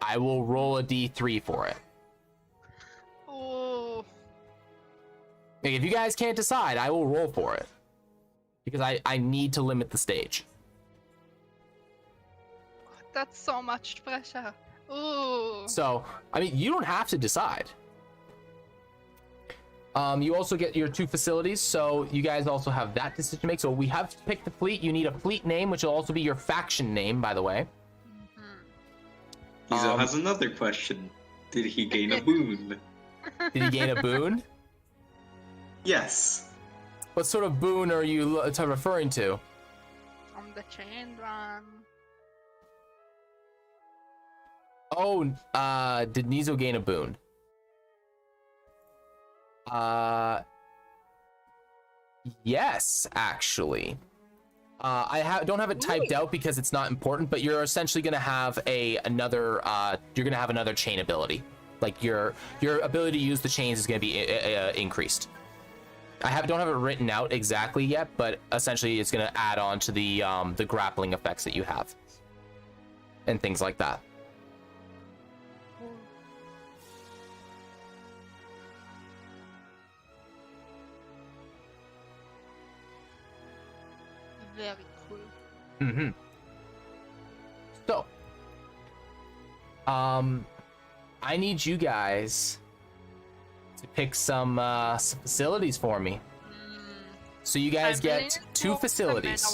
I will roll a d3 for it. Oh, Like, if you guys can't decide, I will roll for it, because I need to limit the stage. that's so much pressure. Ooh. So, I mean, you don't have to decide. You also get your 2 facilities, so you guys also have that decision to make. So we have to pick the fleet. You need a fleet name, which will also be your faction name, by the way. Izo has another question. Did he gain a boon? Did he gain a boon? Yes. What sort of boon are you referring to? From the chain run. Oh, did Nizo gain a boon? Yes, actually. I don't have it typed out because it's not important, but you're essentially gonna have another chain ability. Like your ability to use the chains is gonna be increased. Don't have it written out exactly yet, but essentially it's gonna add on to the grappling effects that you have and things like that. Very cool. Mm-hmm. So, I need you guys to pick some facilities for me. So you guys get 2 facilities.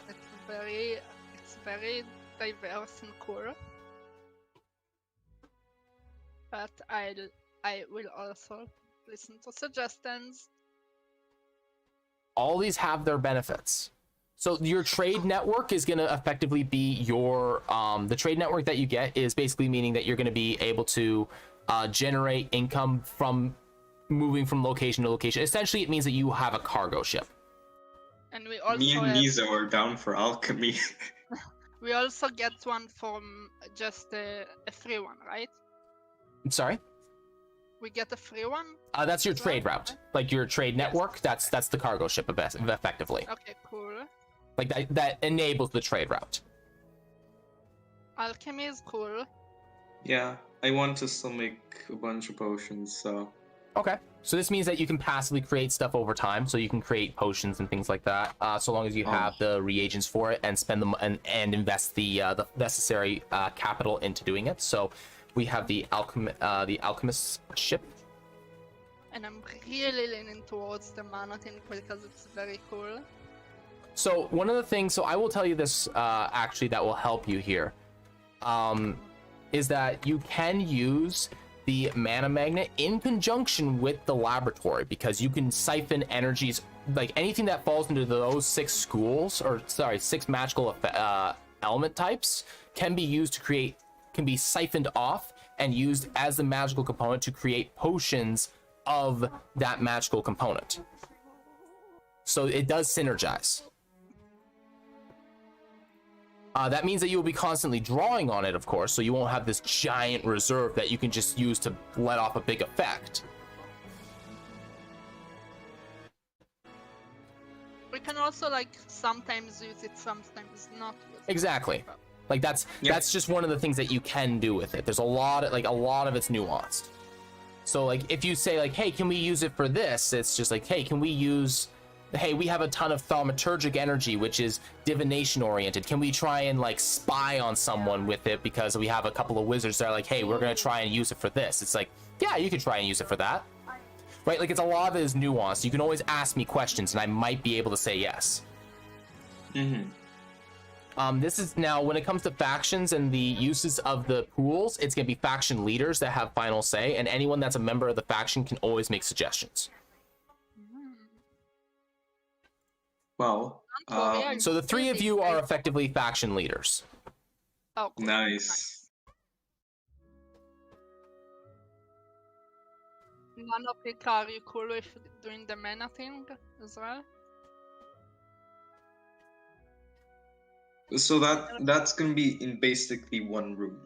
It's very diverse and cool. But I will also listen to suggestions. All these have their benefits. So your trade network is going to effectively be your the trade network that you get is basically meaning that you're going to be able to generate income from moving from location to location. Essentially, it means that you have a cargo ship. And we also Me and Nizo are down for alchemy. we also get one from just a free one, right? I'm sorry? We get a free one? That's your trade route. Like your trade network, that's the cargo ship effectively. Okay, cool. Like that enables the trade route. Alchemy is cool. Yeah, I want to still make a bunch of potions, so... Okay, so this means that you can passively create stuff over time, so you can create potions and things like that, so long as you have the reagents for it and spend them and invest the necessary capital into doing it. So we have the alchemist ship. And I'm really leaning towards the mana thing because it's very cool. So one of the things, so I will tell you this actually that will help you here, is that you can use the mana magnet in conjunction with the laboratory, because you can siphon energies, like anything that falls into those 6 schools, or sorry, 6 magical element types can be used to create, can be siphoned off and used as the magical component to create potions of that magical component. So it does synergize. That means that you will be constantly drawing on it, of course, so you won't have this giant reserve that you can just use to let off a big effect. We can also like sometimes use it, sometimes not use it. Exactly. Like that's just one of the things that you can do with it. There's a lot of it's nuanced. So like if you say like, hey, can we use it for this? It's just like, hey, we have a ton of thaumaturgic energy, which is divination oriented. Can we try and like spy on someone with it, because we have a couple of wizards that are like, hey, we're gonna try and use it for this. It's like, yeah, you can try and use it for that, right? Like it's a lot of it is nuanced. You can always ask me questions and I might be able to say yes. This is now, when it comes to factions and the uses of the pools, it's gonna be faction leaders that have final say, and anyone that's a member of the faction can always make suggestions. Well, so the 3 of you are effectively faction leaders. Oh, cool. nice. Nanotrixe, are you cool with doing the mana thing as well? So that's gonna be in basically one room.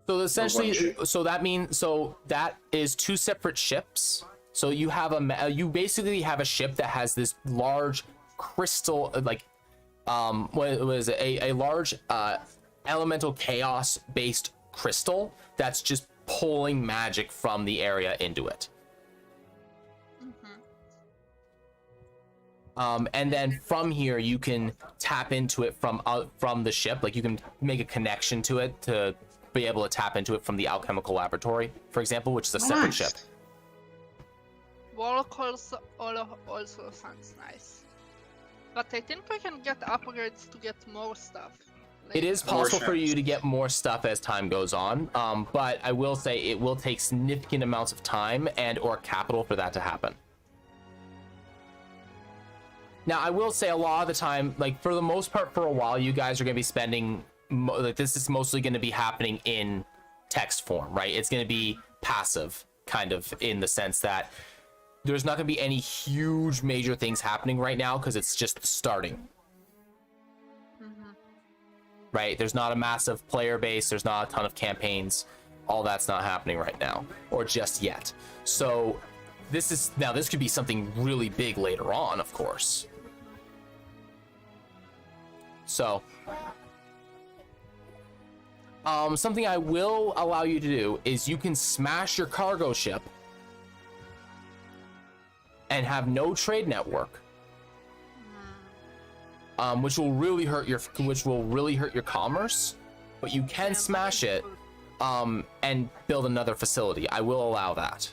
So essentially, ship. so that is 2 separate ships. So you have you basically have a ship that has this large crystal, like what was it, a large elemental chaos based crystal that's just pulling magic from the area into it. And then from here you can tap into it from the ship. Like you can make a connection to it to be able to tap into it from the alchemical laboratory, for example, which is a separate ship. Wall calls also sounds nice. But I think we can get upgrades to get more stuff. It is possible for you to get more stuff as time goes on, but I will say it will take significant amounts of time and or capital for that to happen. Now, I will say a lot of the time, like for the most part, for a while, you guys are going to be spending, like this is mostly going to be happening in text form, right? It's going to be passive, kind of, in the sense that there's not going to be any huge major things happening right now because it's just starting. Right? There's not a massive player base. There's not a ton of campaigns. All that's not happening right now, or just yet. So this could be something really big later on, of course. So something I will allow you to do is you can smash your cargo ship and have no trade network, which will really hurt your commerce. But you can smash it and build another facility. I will allow that.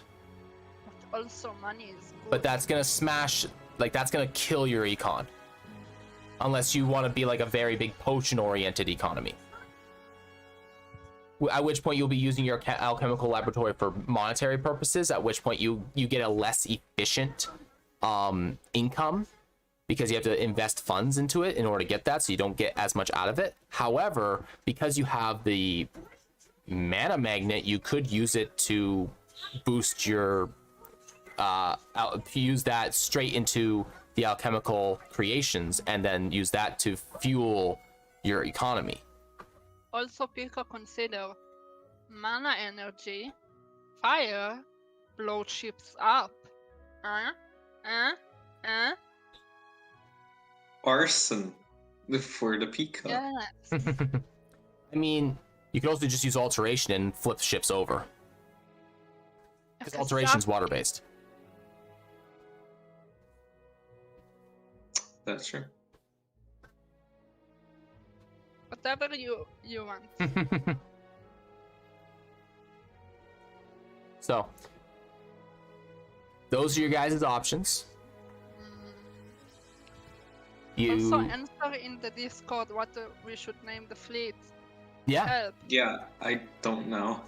But also money is good. But that's gonna smash, like that's gonna kill your econ, unless you want to be like a very big potion oriented economy, at which point you'll be using your alchemical laboratory for monetary purposes, at which point you get a less efficient income because you have to invest funds into it in order to get that, so you don't get as much out of it. However, because you have the mana magnet, you could use it to boost your use that straight into the alchemical creations and then use that to fuel your economy. Also, people consider mana energy, fire, blow ships up. Arson for the Pika. Yes. I mean, you could also just use alteration and flip ships over, because alteration's water-based. That's true. Whatever you want. So, those are your guys' options. Also, answer in the Discord what we should name the fleet. Yeah. Help. Yeah, I don't know.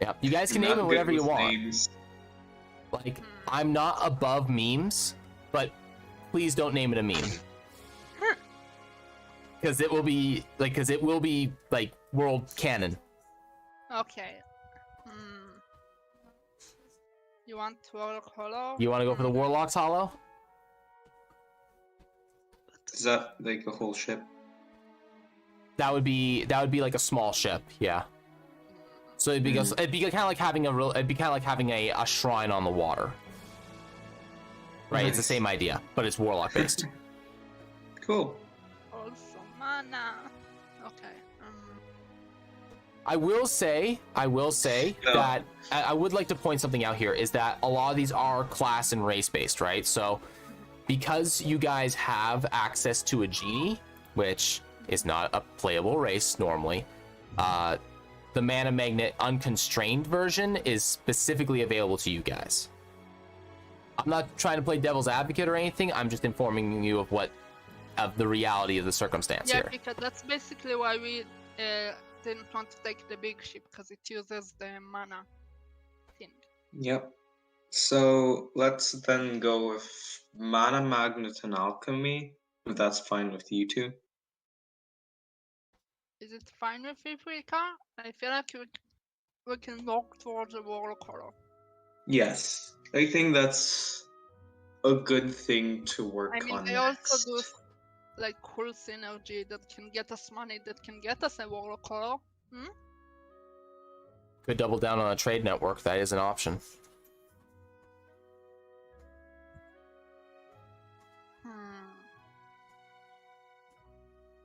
Yeah, you guys can Not name it good whatever you with want. names. Like, I'm not above memes, but please don't name it a meme. Because it will be like world canon. Okay. You want Warlock Hollow? You want to go for the Warlock's Hollow? Is that like a whole ship? That would be like a small ship, yeah. So it'd be kind of like having a shrine on the water. Right, it's the Nice. same idea, but it's warlock based. Cool. Also mana. Okay. I will say Yeah. that I would like to point something out here is that a lot of these are class and race based, right? So because you guys have access to a genie, which is not a playable race normally, the Mana Magnet unconstrained version is specifically available to you guys. I'm not trying to play devil's advocate or anything. I'm just informing you of the reality of the circumstance Yeah, here. because that's basically why we didn't want to take the big ship, because it uses the mana thing. Yep. So let's then go with Mana Magnet and Alchemy, if that's fine with you two. Is it fine with you, Rika? I feel like we can walk towards the Warlock Hollow. Yes. I think that's a good thing to work I mean, on they next. also do like cool synergy that can get us money, that can get us a Warlock Hollow. Could double down on a trade network. That is an option.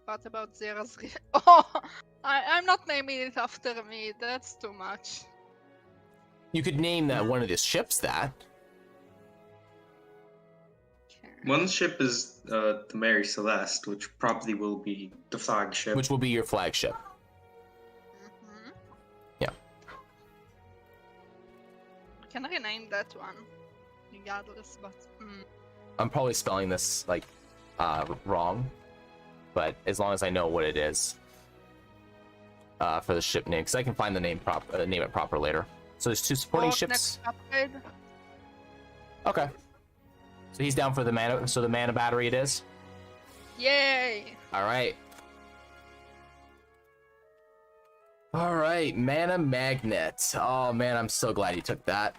What about Zera's? Oh, I'm not naming it after me. That's too much. You could name that one of the ships that. Okay. One ship is the Mary Celeste, which probably will be the flagship. Which will be your flagship. Mhm. Yeah. We can rename that one, regardless. But I'm probably spelling this like wrong, but as long as I know what it is for the ship name, because I can find the name it proper later. So there's two supporting Warlock ships. next upgrade. Okay. So he's down for the mana. So the mana battery it is. Yay! All right. All right, Mana Magnet. Oh man, I'm so glad you took that.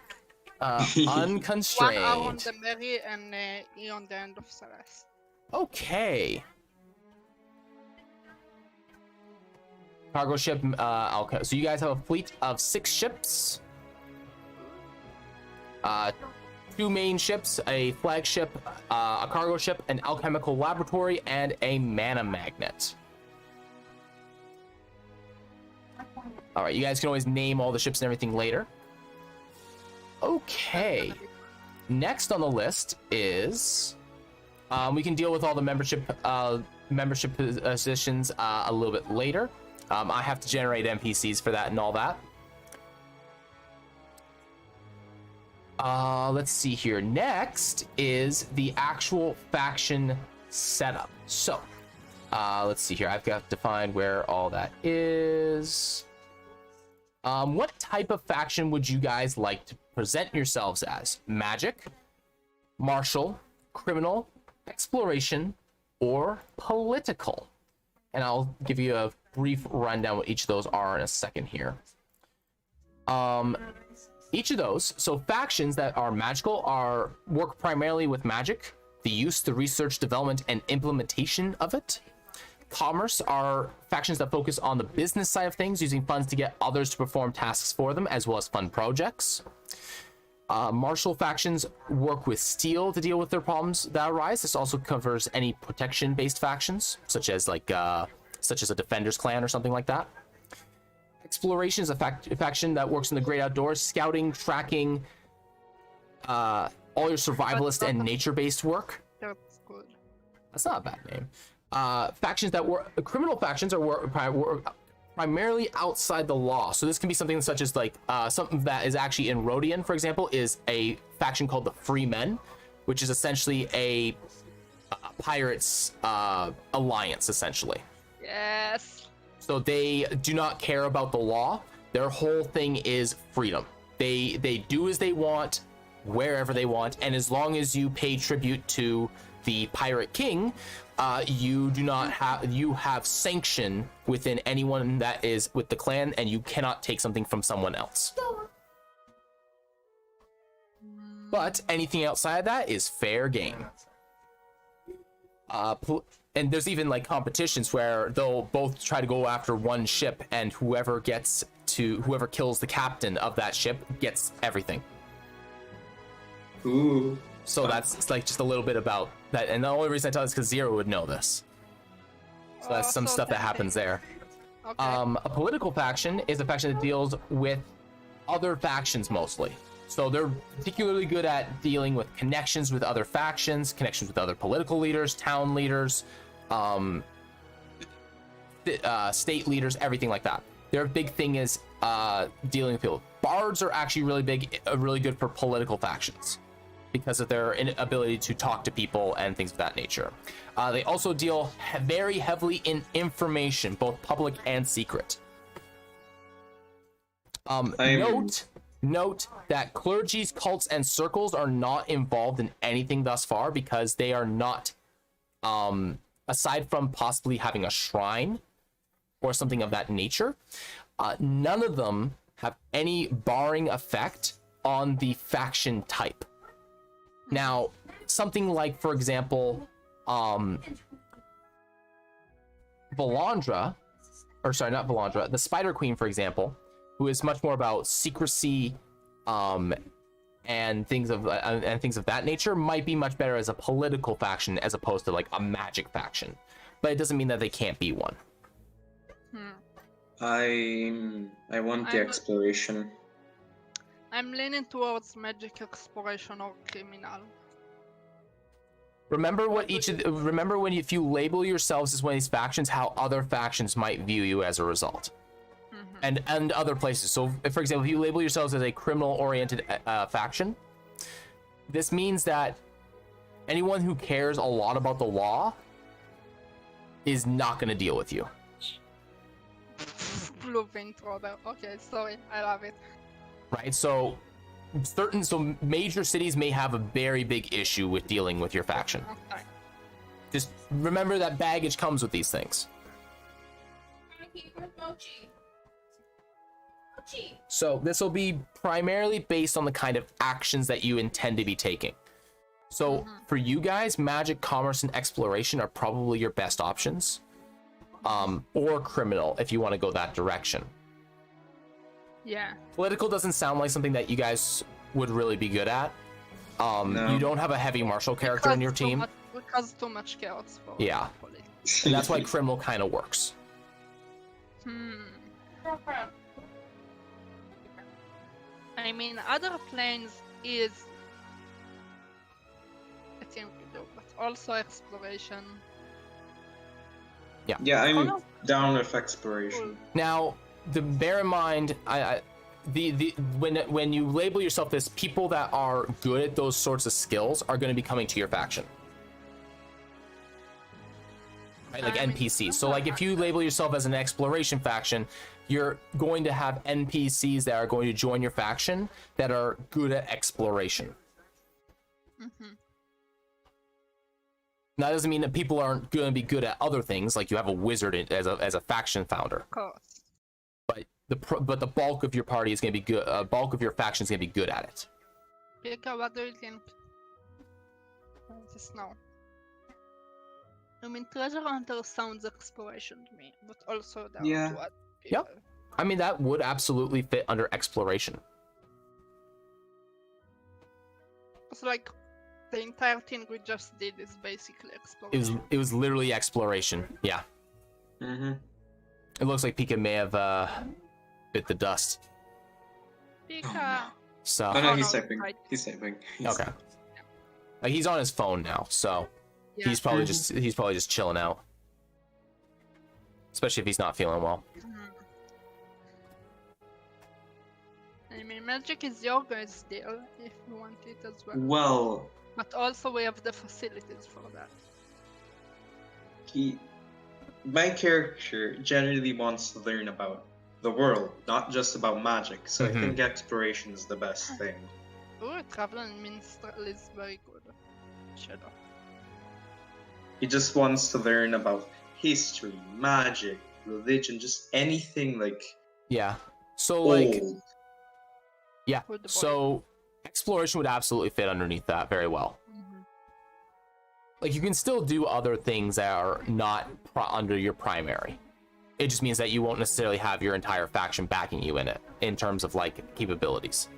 1 hour on Unconstrained. the Mary and E on the end of Celeste. Okay. Cargo ship. Okay. So you guys have a fleet of 6 ships. 2 main ships, a flagship, a cargo ship, an alchemical laboratory, and a mana magnet. All right, you guys can always name all the ships and everything later. Okay. Next on the list is we can deal with all the membership positions a little bit later. I have to generate NPCs for that and all that. Let's see here. Next is the actual faction setup. So, let's see here. I've got to find where all that is. What type of faction would you guys like to present yourselves as? Magic, martial, criminal, exploration, or political? And I'll give you a brief rundown what each of those are in a second here. Each of those, so factions that are magical work primarily with magic, the use, the research, development, and implementation of it. Commerce are factions that focus on the business side of things, using funds to get others to perform tasks for them, as well as fund projects. Martial factions work with steel to deal with their problems that arise. This also covers any protection-based factions, such as a Defender's Clan or something like that. Exploration is a faction that works in the great outdoors, scouting, tracking, all your survivalist and nature-based work. That's good. That's not a bad name. Factions that work, criminal factions work primarily outside the law. So this can be something such as something that is actually in Rhodian, for example, is a faction called the Free Men, which is essentially a pirates alliance, essentially. Yes. So they do not care about the law. Their whole thing is freedom. They do as they want, wherever they want, and as long as you pay tribute to the Pirate King, you have sanction within anyone that is with the clan, and you cannot take something from someone else. But anything outside of that is fair game. And there's even like competitions where they'll both try to go after one ship, and whoever kills the captain of that ship gets everything. Ooh. So that's like just a little bit about that, and the only reason I tell you is because Zero would know this. So that's some stuff that happens there. Okay. A political faction is a faction that deals with other factions mostly. So they're particularly good at dealing with connections with other factions, connections with other political leaders, town leaders, state leaders, everything like that. Their big thing is dealing with people. Bards are actually really good for political factions because of their ability to talk to people and things of that nature. They also deal very heavily in information, both public and secret. Note that clergies, cults, and circles are not involved in anything thus far because they are not, aside from possibly having a shrine or something of that nature, none of them have any barring effect on the faction type. Now, something like, for example, Valandra, the Spider Queen, for example, who is much more about secrecy and things of that nature, might be much better as a political faction as opposed to like a magic faction. But it doesn't mean that they can't be one. I want the exploration. I'm leaning towards magic exploration or criminal. Remember when if you label yourselves as one of these factions, how other factions might view you as a result. And other places. So, for example, if you label yourselves as a criminal-oriented faction, this means that anyone who cares a lot about the law is not going to deal with you. Blue intro there. Okay, sorry, I love it. Right? So major cities may have a very big issue with dealing with your faction. Okay. Just remember that baggage comes with these things. So this will be primarily based on the kind of actions that you intend to be taking. So for you guys, magic, commerce, and exploration are probably your best options. Or criminal, if you want to go that direction. Yeah. Political doesn't sound like something that you guys would really be good at. No. You don't have a heavy martial character in your team. Because too much chaos for yeah. And that's why criminal kind of works. I mean, other planes is, I think we do, but also exploration. Yeah. Yeah, I'm down with exploration. Cool. Now, bear in mind, when you label yourself as people that are good at those sorts of skills are going to be coming to your faction. Right? Like NPCs. So like if you label yourself as an exploration faction, you're going to have NPCs that are going to join your faction that are good at exploration. Now, that doesn't mean that people aren't going to be good at other things, like you have a wizard as a faction founder. Of course. But the bulk of your party is going to be good. Bulk of your faction is going to be good at it. Pika, what do you think? Just now. I mean, treasure hunter sounds exploration to me, but also down to what people. Yep. I mean, that would absolutely fit under exploration. It's like the entire thing we just did is basically exploration. It was literally exploration. Yeah. Mm-hmm. It looks like Pika may have bit the dust. Pika. So. Oh no, he's typing. He's typing. Okay. Like he's on his phone now, so he's probably just chilling out. Especially if he's not feeling well. I mean, magic is your guys' deal if you want it as well. Well. But also we have the facilities for that. My character generally wants to learn about the world, not just about magic. So Mhm. I think exploration is the best thing. Ooh, travel and minstrel is very good. Shadow. He just wants to learn about history, magic, religion, just anything like Yeah. So like, old. yeah. Good boy. So exploration would absolutely fit underneath that very well. Like you can still do other things that are not under your primary. It just means that you won't necessarily have your entire faction backing you in it in terms of like capabilities.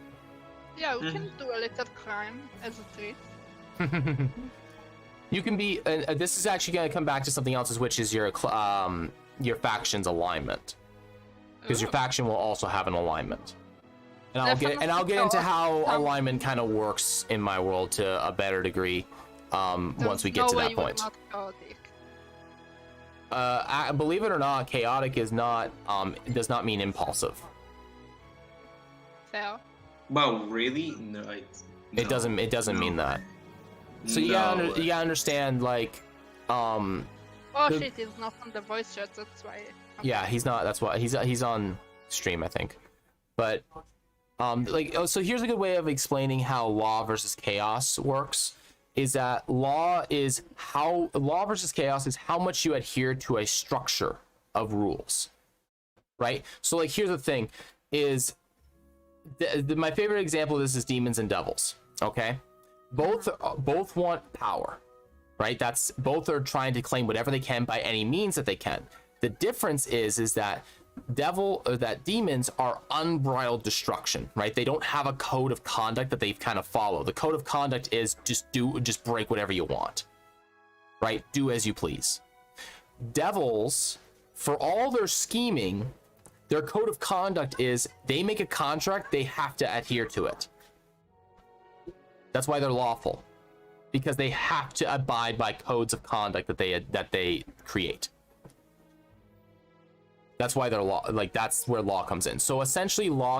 Yeah, we can do a little crime as a treat. You can be. This is actually going to come back to something else, which is your faction's alignment, because your Ooh. faction will also have an alignment. And I'll Definitely get into so. how alignment kind of works in my world to a better degree once we get to that point. Not chaotic. Believe it or not, chaotic is not does not mean impulsive. Fair. Wow, really? No, It doesn't mean that. So you gotta understand, like, Oh shit, he's not on the voice chat, that's why. yeah, he's not. That's why he's on stream, I think. But so here's a good way of explaining how law versus chaos works. Is that law versus chaos is how much you adhere to a structure of rules, right? So like here's the thing, is my favorite example of this is demons and devils. Okay, both want power, right? That's both are trying to claim whatever they can by any means that they can. The difference is that demons are unbridled destruction, right? They don't have a code of conduct that they kind of follow. The code of conduct is just break whatever you want, right? Do as you please. Devils, for all their scheming, their code of conduct is they make a contract, they have to adhere to it. That's why they're lawful, because they have to abide by codes of conduct that they create. That's why they're law. Like that's where law comes in. So essentially, law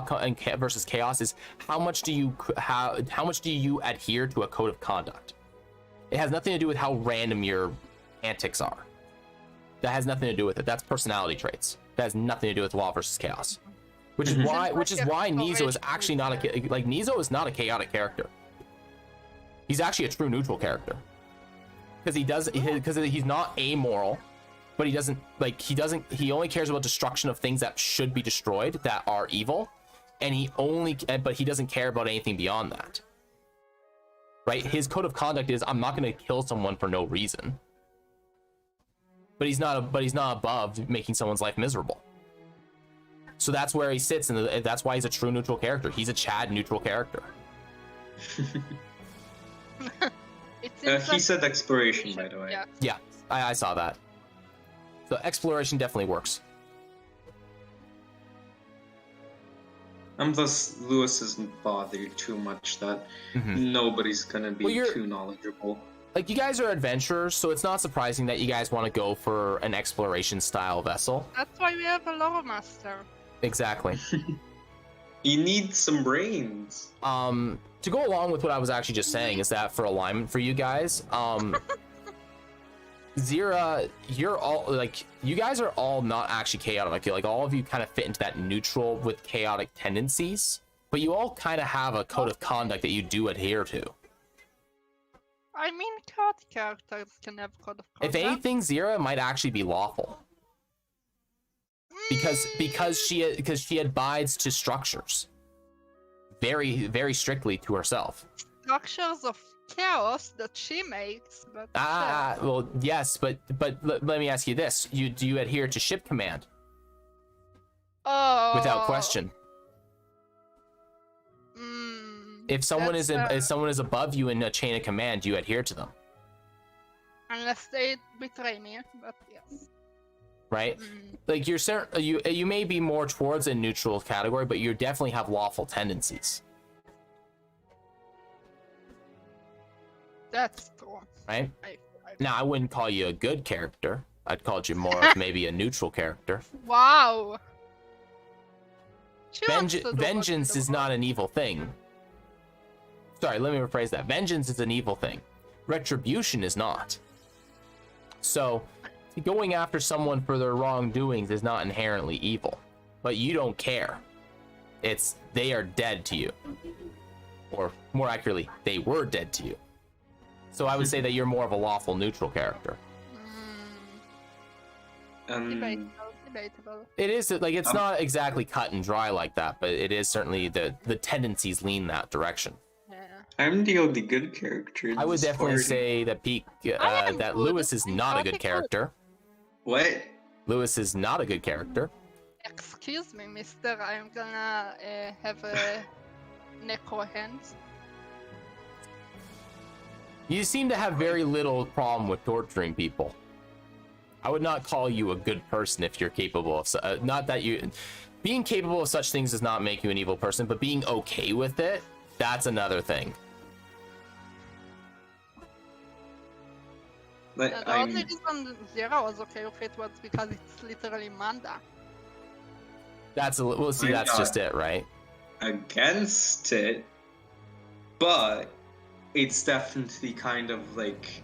versus chaos is how much do you adhere to a code of conduct? It has nothing to do with how random your antics are. That has nothing to do with it. That's personality traits. That has nothing to do with law versus chaos. Which is why Nizo is actually not Nizo is not a chaotic character. He's actually a true neutral character. Because he's not amoral. But he only cares about destruction of things that should be destroyed, that are evil, but he doesn't care about anything beyond that. Right? His code of conduct is, I'm not going to kill someone for no reason. But he's not above making someone's life miserable. So that's where he sits, and that's why he's a true neutral character. He's a Chad neutral character. He said exploration, by the way. Yeah, I saw that. So exploration definitely works. And thus Lewis isn't bothered too much that nobody's gonna be too knowledgeable. Like, you guys are adventurers, so it's not surprising that you guys want to go for an exploration style vessel. That's why we have a lore master. Exactly. You need some brains. To go along with what I was actually just saying is that for alignment for you guys, Zira, you guys are all not actually chaotic. Like all of you kind of fit into that neutral with chaotic tendencies, but you all kind of have a code of conduct that you do adhere to. I mean, chaotic characters can have code of conduct. If anything, Zira might actually be lawful. Because she abides to structures. Very, very strictly to herself. Structures of chaos that she makes, but well, yes, but let me ask you this: do you adhere to ship command? Without question. If someone is above you in a chain of command, you adhere to them. Unless they betray me, but yes. Right? Like you may be more towards a neutral category, but you definitely have lawful tendencies. That's true. Right? Now, I wouldn't call you a good character. I'd call you more of maybe a neutral character. Wow. Vengeance is not an evil thing. Sorry, let me rephrase that. Vengeance is an evil thing. Retribution is not. So, going after someone for their wrongdoings is not inherently evil. but you don't care. They are dead to you. Or more accurately, they were dead to you. So I would say that you're more of a lawful neutral character. Debatable. It is like it's not exactly cut and dry like that, but it is certainly the tendencies lean that direction. Yeah. I'm the only good character. In I would this definitely party. say that that good. Lewis is I'm not a good pretty good. character. What? Lewis is not a good character. Excuse me, mister, I'm gonna have a necro hands. You seem to have very little problem with torturing people. I would not call you a good person if you're capable of not that you being capable of such things does not make you an evil person, but being okay with it, that's another thing. Like, The only reason Zero was okay with it was because it's literally Manda. Well, see, I'm that's not just it, right? against it, but it's definitely kind of like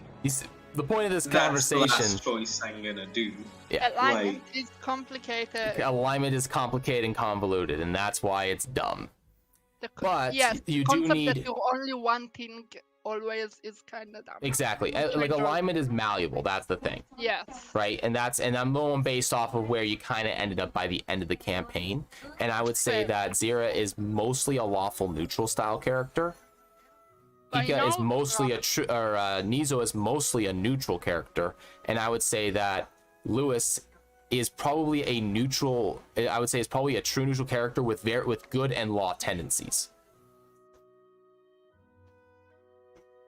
The point of this that's the conversation, last choice I'm gonna do. Alignment is complicated. alignment is complicated and convoluted, and that's why it's dumb. But yes, you the do concept need that you're only one thing always is kind of dumb. exactly Which I like don't- alignment is malleable. That's the thing. Yes. Right, and I'm going based off of where you kind of ended up by the end of the campaign, and I would say Fair. that Zira is mostly a lawful neutral style character. But Pika is no, mostly Nizo is mostly a neutral character, and I would say that Lewis is probably a neutral. I would say is probably a true neutral character with good and law tendencies.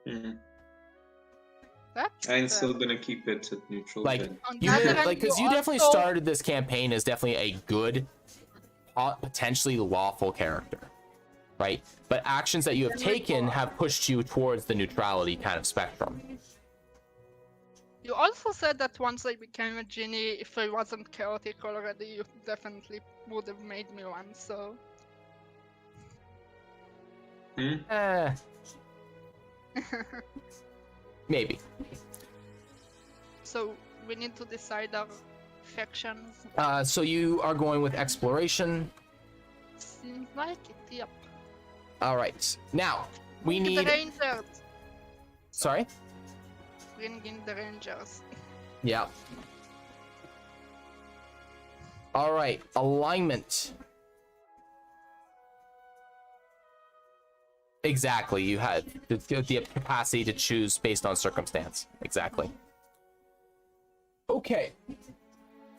Mhm. That's I'm still gonna keep it at neutral. Like then. On you the other did, hand, like because you definitely also- started this campaign as definitely a good, potentially lawful character, right? But actions that you have taken have pushed you towards the neutrality kind of spectrum. You also said that once I became a genie, if I wasn't chaotic already, you definitely would have made me one, so... Maybe. So, we need to decide our factions. So you are going with exploration. Seems like it, yep. All right. Now we The need. Rangers! Sorry. Bring in the Rangers. Yeah. All right. Alignment. Exactly. You had the capacity to choose based on circumstance. Exactly. Okay.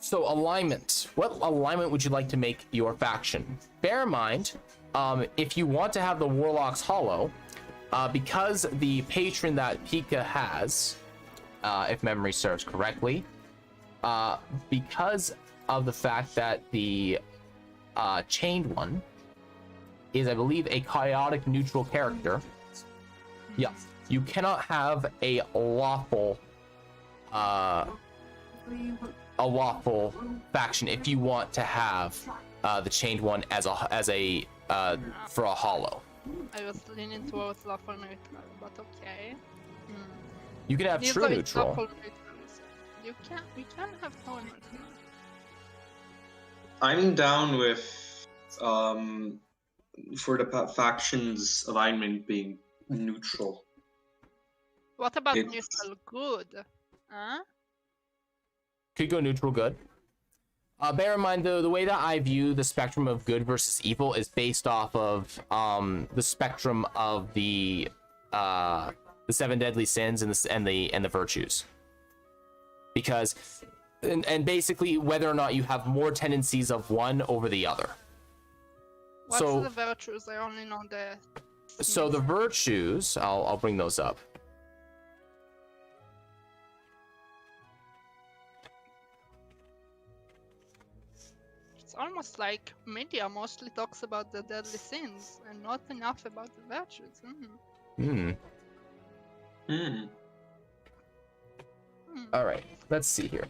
So alignment. What alignment would you like to make your faction? Bear in mind, if you want to have the Warlocks Hollow, because the patron that Pika has, if memory serves correctly, because of the fact that the Chained One is, I believe, a chaotic neutral character. Yeah, you cannot have a lawful faction if you want to have the Chained One as a for a hollow. I was leaning towards lawful neutral, but okay. You can have Neither true is neutral. lawful neutral, so we can have no neutral. I'm down with for the factions alignment being neutral. What about It's- neutral good? Huh? Could go neutral good. Bear in mind, though, the way that I view the spectrum of good versus evil is based off of the spectrum of the seven deadly sins and the virtues. Because and basically whether or not you have more tendencies of one over the other. What's So- the virtues? I only know the. So the virtues, I'll bring those up. It's almost like media mostly talks about the deadly sins and not enough about the virtues. All right, let's see here.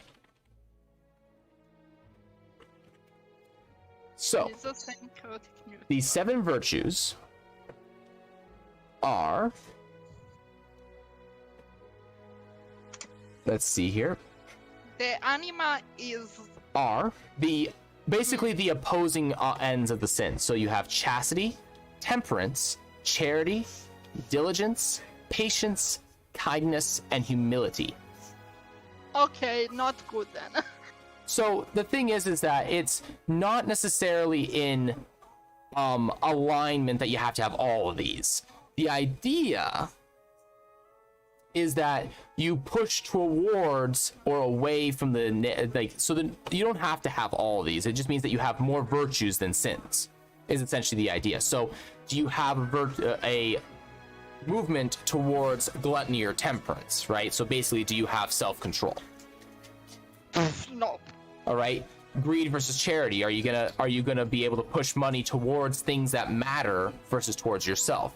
So It's the same chaotic neutral. the seven virtues are, let's see here, The anima is are the basically the opposing ends of the sin. So you have chastity, temperance, charity, diligence, patience, kindness, and humility. Okay, not good then. So the thing is that it's not necessarily in alignment that you have to have all of these. The idea is that you push towards or away from the so that you don't have to have all of these. It just means that you have more virtues than sins, is essentially the idea. So do you have a movement towards gluttony or temperance, right? So basically, do you have self-control? No. All right. Greed versus charity. Are you gonna be able to push money towards things that matter versus towards yourself?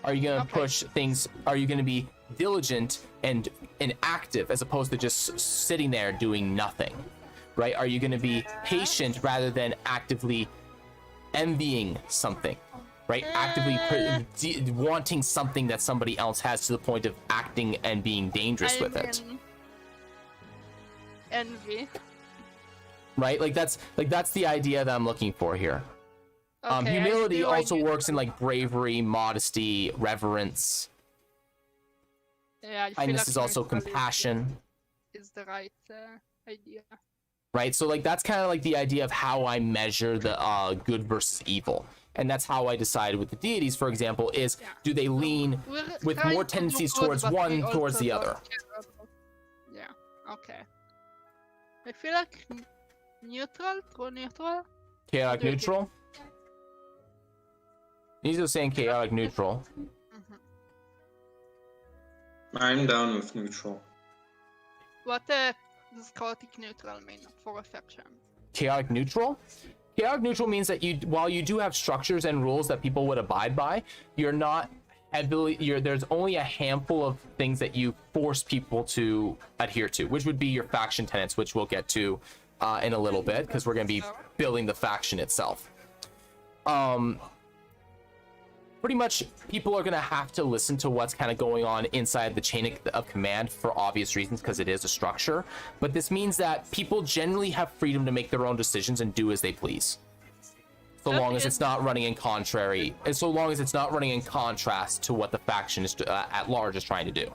Are you gonna push things? Are you gonna be diligent and active as opposed to just sitting there doing nothing? Right? Are you gonna be patient rather than actively envying something? Right? Actively wanting something that somebody else has to the point of acting and being dangerous with it. Envy. Right? Like that's the idea that I'm looking for here. Okay, humility also like works in like bravery, modesty, reverence. Yeah, I feel Kindness like is also neutrality compassion. is the right idea. Right? So like that's kind of like the idea of how I measure the good versus evil. And that's how I decide with the deities, for example, is do they lean We're with trying more to do tendencies good, towards but we one towards also the don't other? care about- Yeah, okay. I feel like neutral, true neutral. Chaotic do you neutral? He's just saying chaotic neutral. I'm down with neutral. What does chaotic neutral mean for affection? Chaotic neutral? Chaotic neutral means that while you do have structures and rules that people would abide by, you're not heavily, there's only a handful of things that you force people to adhere to, which would be your faction tenets, which we'll get to in a little bit, because we're going to be building the faction itself. Pretty much people are going to have to listen to what's kind of going on inside the chain of command for obvious reasons, because it is a structure. But this means that people generally have freedom to make their own decisions and do as they please. So long as it's not running in contrary, and so long as it's not running in contrast to what the faction is at large is trying to do.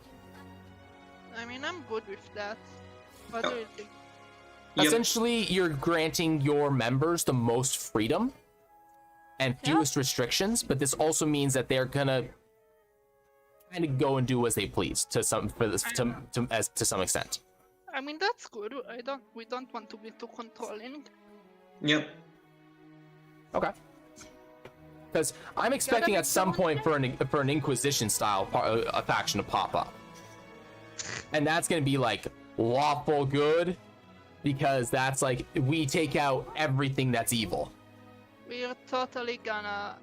I mean, I'm good with that. What do you think? Yep. Essentially, you're granting your members the most freedom and fewest restrictions, but this also means that they're gonna kind of go and do as they please to some extent. I mean, that's good. We don't want to be too controlling. Yep. Okay. Because I'm expecting at some point for an Inquisition style a faction to pop up, and that's gonna be like lawful good, because that's like we take out everything that's evil. We're totally gonna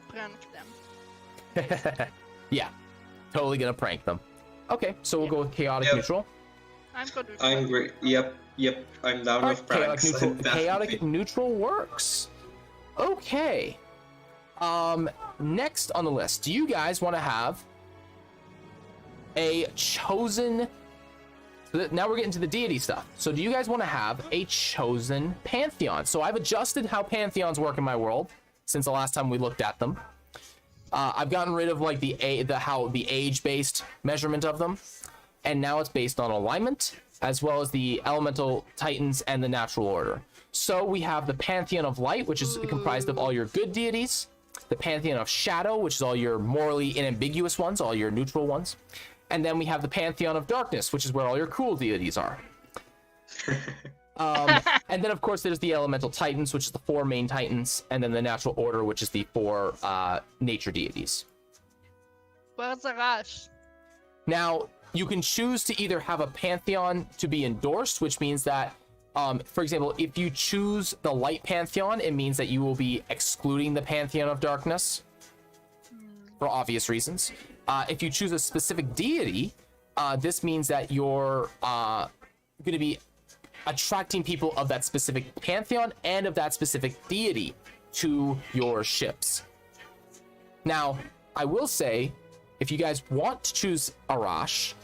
prank them. Yeah, totally gonna prank them. Okay, so we'll go with chaotic neutral. I'm good with I'm that. great. Yep. I'm down with pranks. Chaotic neutral works. Okay. Next on the list, do you guys want to have a chosen? Now we're getting to the deity stuff. So do you guys want to have a chosen pantheon? So I've adjusted how pantheons work in my world since the last time we looked at them. I've gotten rid of like the age-based measurement of them, and now it's based on alignment as well as the elemental titans and the natural order. So we have the pantheon of light, which is comprised of all your good deities, the pantheon of shadow, which is all your morally unambiguous ones, all your neutral ones. And then we have the pantheon of darkness, which is where all your cool deities are. And then, of course, there's the elemental titans, which is the 4 main titans, and then the natural order, which is the 4 nature deities. Where's the rush? Now, you can choose to either have a pantheon to be endorsed, which means that, for example, if you choose the light pantheon, it means that you will be excluding the pantheon of darkness for obvious reasons. If you choose a specific deity, this means that you're going to be attracting people of that specific pantheon and of that specific deity to your ships. Now, I will say, if you guys want to choose Arash,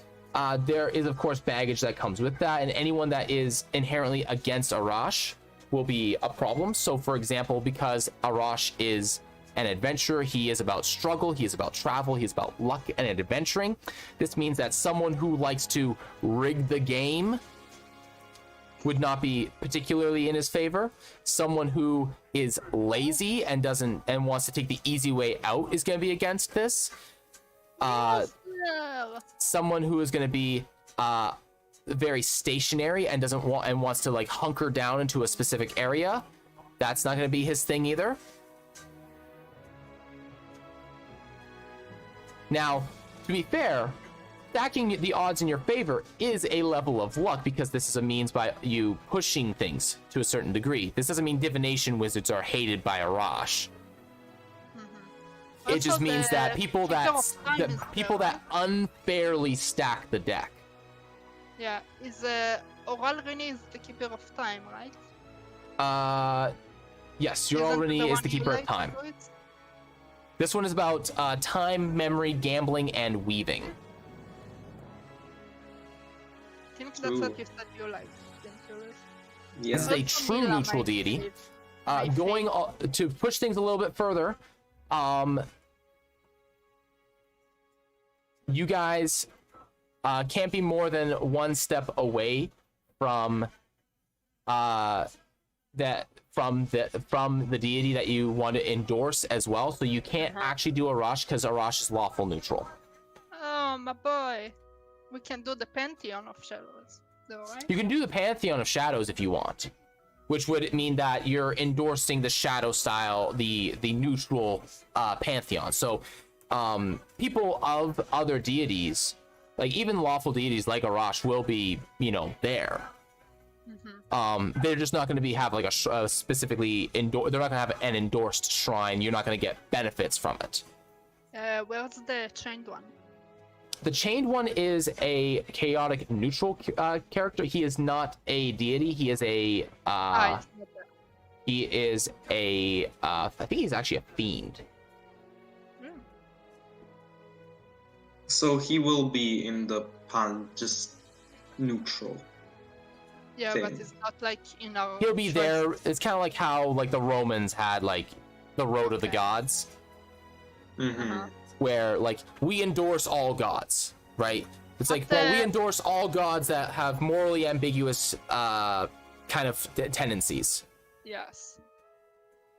there is, of course, baggage that comes with that, and anyone that is inherently against Arash will be a problem. So, for example, because Arash is an adventurer, he is about struggle, he is about travel, he is about luck and adventuring. This means that someone who likes to rig the game would not be particularly in his favor. Someone who is lazy and wants to take the easy way out is going to be against this. Someone who is going to be very stationary and wants to like hunker down into a specific area, that's not going to be his thing either. Now, to be fair, stacking the odds in your favor is a level of luck, because this is a means by you pushing things to a certain degree. This doesn't mean divination wizards are hated by Arash. It just means that people that unfairly stack the deck. Yeah, is Oral Rini is the keeper of time, right? Yes, your Rini is the keeper of time. This one is about time, memory, gambling, and weaving. I think that's what you said you like. Yeah. This is a true neutral deity. Going to push things a little bit further, you guys can't be more than one step away from from the deity that you want to endorse as well. So you can't actually do Arash, because Arash is lawful neutral. Oh my boy, we can do the Pantheon of Shadows, though, right? You can do the Pantheon of Shadows if you want, which would mean that you're endorsing the shadow style, the neutral Pantheon. So people of other deities, like even lawful deities like Arash, will be, there. They're just not going to have like a specifically they're not going to have an endorsed shrine. You're not going to get benefits from it. Where's the chained one? The chained one is a chaotic neutral character. He is not a deity. He is a I think he's actually a fiend. So he will be in the just neutral. Yeah, thing. but it's not like in our. He'll be there. It's kind of like how like the Romans had like the road of the gods, where like we endorse all gods, right? It's like, well, we endorse all gods that have morally ambiguous kind of tendencies. Yes.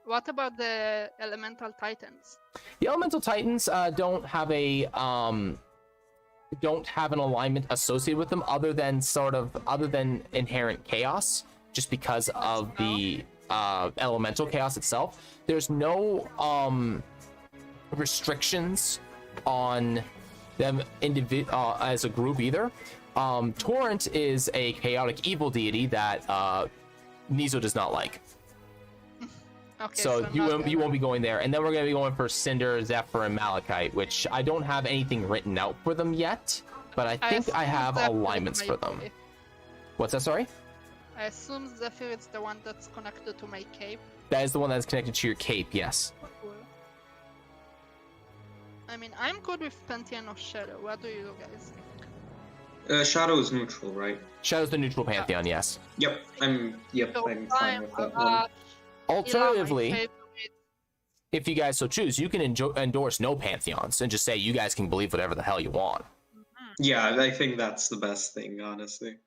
What about the elemental titans? The elemental titans don't have an alignment associated with them other than inherent chaos, just because of the elemental chaos itself. There's no restrictions on them as a group either. Torrent is a chaotic evil deity that Nizo does not like. Okay, so you won't be going there. And then we're going to be going for Cinder, Zephyr, and Malachite, which I don't have anything written out for them yet, but I think I have alignments for them. What's that, sorry? I assume Zephyr is the one that's connected to my cape. That is the one that's connected to your cape, yes. Cool. I mean, I'm good with Pantheon of Shadow. What do you guys think? Shadow is neutral, right? Shadow's the neutral Pantheon, yes. Yep, I'm fine with that one. Alternatively, if you guys so choose, you can endorse no Pantheons and just say you guys can believe whatever the hell you want. Yeah, I think that's the best thing, honestly.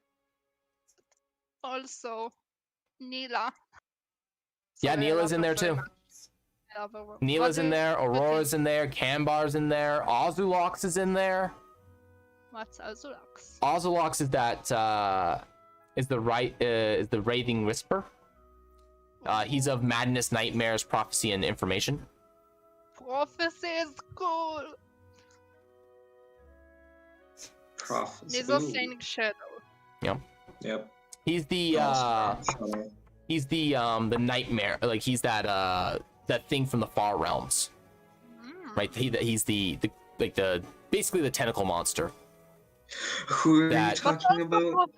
Also, Neela. Yeah, Neela's in there too. Neela's in there, Aurora's in there, Kambar's in there, Ozulox is in there. What's Ozulox? Ozulox is that is the Raving Whisper. He's of madness, nightmares, prophecy, and information. Prophecy is cool. Prophecy. Nizo saying Shadow. Yep. He's the nightmare. Like he's that thing from the far realms. Right? He's the basically the tentacle monster. Who are you talking about?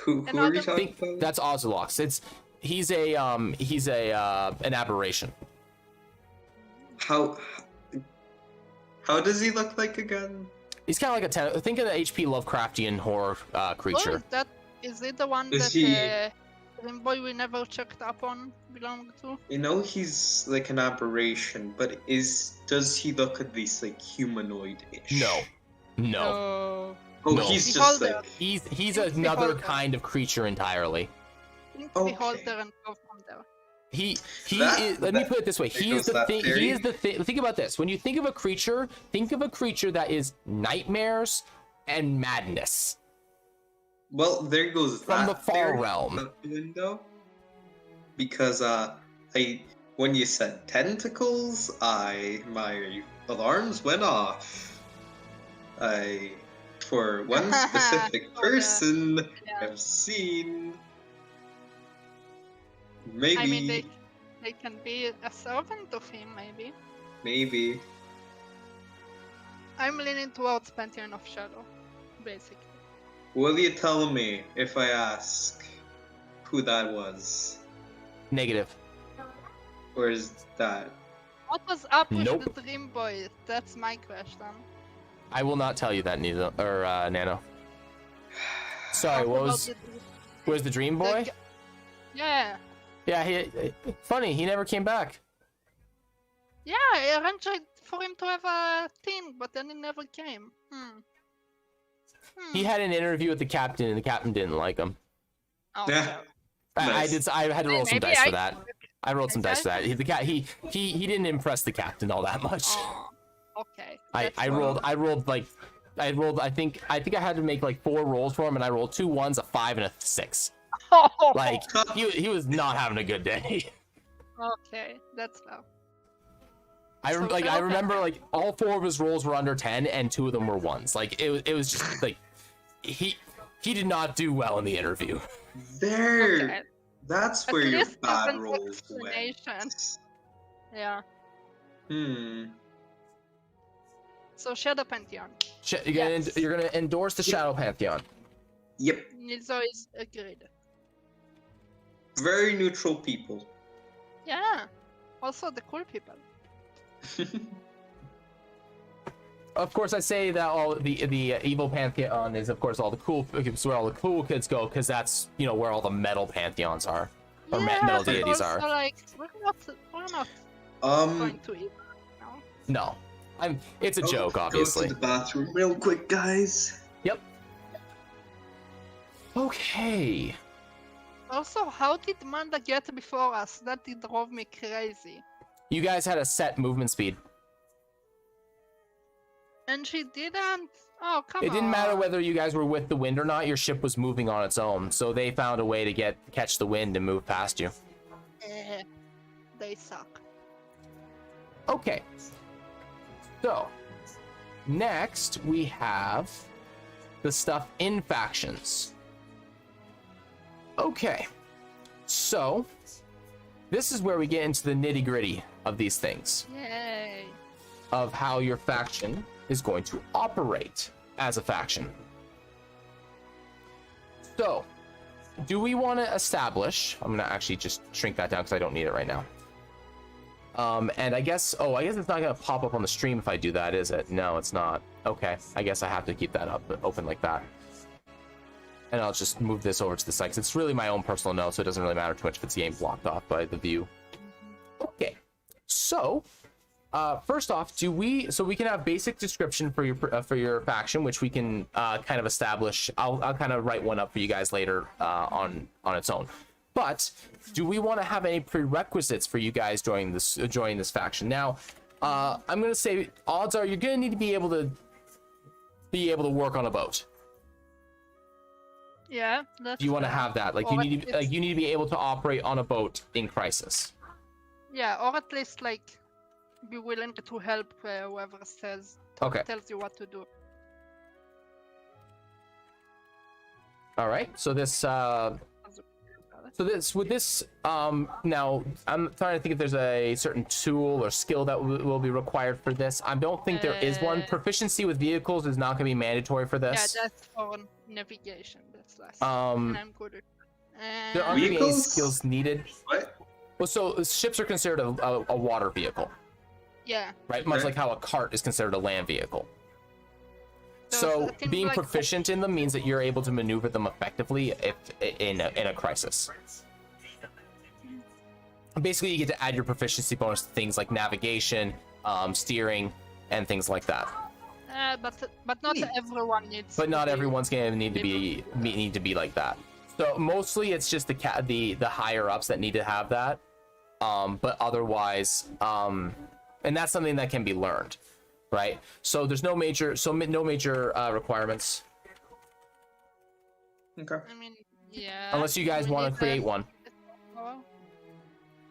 Who are you talking about? That's Ozulox. He's an aberration. How does he look like again? He's kind of like think of the HP Lovecraftian horror creature. Oh, is it the one Is that Dream Boy we never checked up on belong to? You know he's like an aberration, but does he look at least like humanoid-ish? No. No. Oh, No. he's just Beholder. like He's Think another Beholder. kind of creature entirely. Think Okay. Beholder and go from there. He That- is, let me that- put it this way. there He is goes the that thing. theory. He is the thing. Think about this. When you think of a creature, think of a creature that is nightmares and madness. well, there goes From that the far theory realm. out the window. Because when you said tentacles, my alarms went off. For one specific Oh, yeah. person, Yeah. have seen. Maybe, I mean, they can be a servant of him, maybe. maybe. I'm leaning towards Pantheon of Shadow, basically. Will you tell me if I ask who that was? Negative. Or is that? What was up with Nope. the Dream Boy? That's my question. I will not tell you that, Nino or Nano. Sorry, what About was the- the Dream Boy? the- Yeah. Yeah, funny. He never came back. Yeah, I arranged for him to have a team, but then he never came. He had an interview with the captain, and the captain didn't like him. Oh, Yeah. no. Nice. I had to roll some Maybe dice for I- that. I rolled some dice for that. He didn't impress the captain all that much. Oh, okay. I That's rolled I think I had to make like 4 rolls for him, and I rolled 2 1s, a 5, and a 6. Oh, Like he was not having a good day. okay, that's low. I So I Shadow remember Panther. like all 4 of his rolls were under 10, and 2 of them were 1s. Like it was just like he did not do well in the interview. There. Okay. That's At where your least there's bad an rolls explanation. went. Yeah. So Shadow Pantheon. Yes. You're gonna endorse the Shadow Pantheon. Yep. Nilzo is agreed. Very neutral people. Yeah. Also the cool people. Of course, I say that all the evil pantheon is, of course, all the cool. It's where all the cool kids go, because that's where all the metal pantheons are, or metal but deities also, are. like, we're not going to eat now. No, It's a joke, Go obviously. to the bathroom real quick, guys. Yep. Okay. Also, how did Manda get before us? That drove me crazy. You guys had a set movement speed. And she didn't? Oh, come on. It didn't matter whether you guys were with the wind or not. Your ship was moving on its own, so they found a way to catch the wind and move past you. They suck. Okay. So, next we have the stuff in factions. Okay. So, this is where we get into the nitty-gritty of these things. Yay. Of how your faction is going to operate as a faction. So, do we want to establish... I'm going to actually just shrink that down because I don't need it right now. And I guess it's not going to pop up on the stream if I do that, is it? No, it's not. Okay, I guess I have to keep that open like that. And I'll just move this over to the side, 'cause it's really my own personal note, so it doesn't really matter too much if it's the game blocked off by the view. Okay, so... first off, so we can have basic description for your faction, which we can kind of establish. I'll kind of write one up for you guys later on its own. But do we want to have any prerequisites for you guys joining this faction? Now, I'm gonna say odds are you're gonna need to be able to work on a boat. Yeah, that's Do you want to fair. have that? Like Or you need to at least- you need to be able to operate on a boat in crisis. Yeah, or at least, like, be willing to help whoever Okay. tells you what to do. All right. So this. Now I'm trying to think if there's a certain tool or skill that will be required for this. I don't think there is one. Proficiency with vehicles is not going to be mandatory for Yeah, this. that's for navigation. That's less. Um, And I'm good at There aren't going to be any Vehicles? skills needed. What? Well, so ships are considered a water vehicle, Yeah. right? Much Right. like how a cart is considered a land vehicle. So So things being like- proficient in them means that you're able to maneuver them effectively if in a crisis. basically you get to add your proficiency bonus to things like navigation, steering, and things like that. But not everyone needs. But not be everyone's gonna need able to be like that. So mostly it's just the higher ups that need to have that. But otherwise, and that's something that can be learned, right? So there's no major requirements. Okay. I mean, yeah. Unless you guys we want need to create one.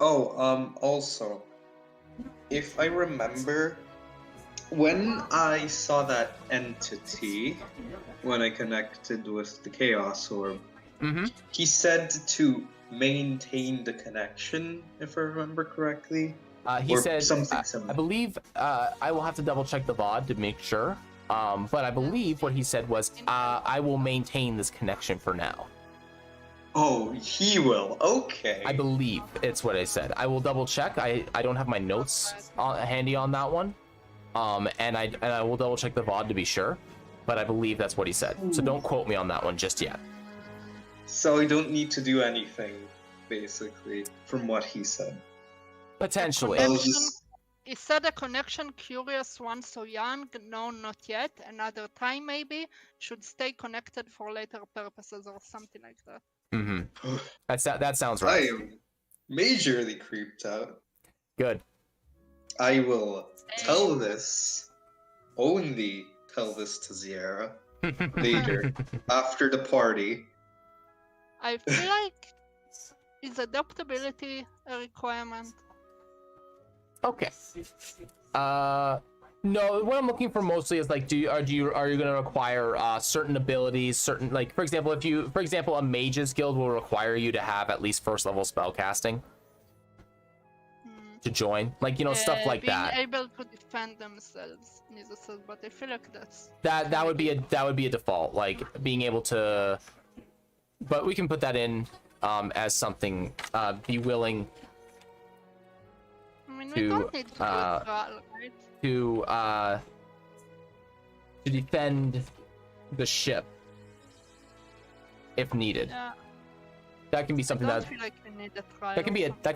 Oh, also, if I remember, when I saw that entity, when I connected with the Chaos Orb, he said to maintain the connection, if I remember correctly. He or said, something similar. I believe, I will have to double check the VOD to make sure. But I believe what he said was, I will maintain this connection for now. Oh, he will. Okay. I believe it's what I said. I will double check. I don't have my notes handy on that one. And I will double check the VOD to be sure. But I believe that's what he said. So don't quote me on that one just yet. So I don't need to do anything, basically, from what he said. Potentially. I'll just... He said a connection curious one so young, no, not yet. Another time maybe should stay connected for later purposes or something like that. That sounds I right. am majorly creeped out. Good. I will tell this, only tell this to Ziera later, after the party. I feel like is adaptability a requirement? Okay. No, what I'm looking for mostly is like, are you going to require certain abilities, certain, like, for example, a mage's guild will require you to have at least first level spell casting to join, like, you know, stuff like that. Being able to defend themselves, but I feel like that would be a default, like being able to, but we can put that in as something, be willing I mean, we don't need to do a trial, right? to defend the ship if needed. Yeah. That can be something I that don't feel like we need a trial. that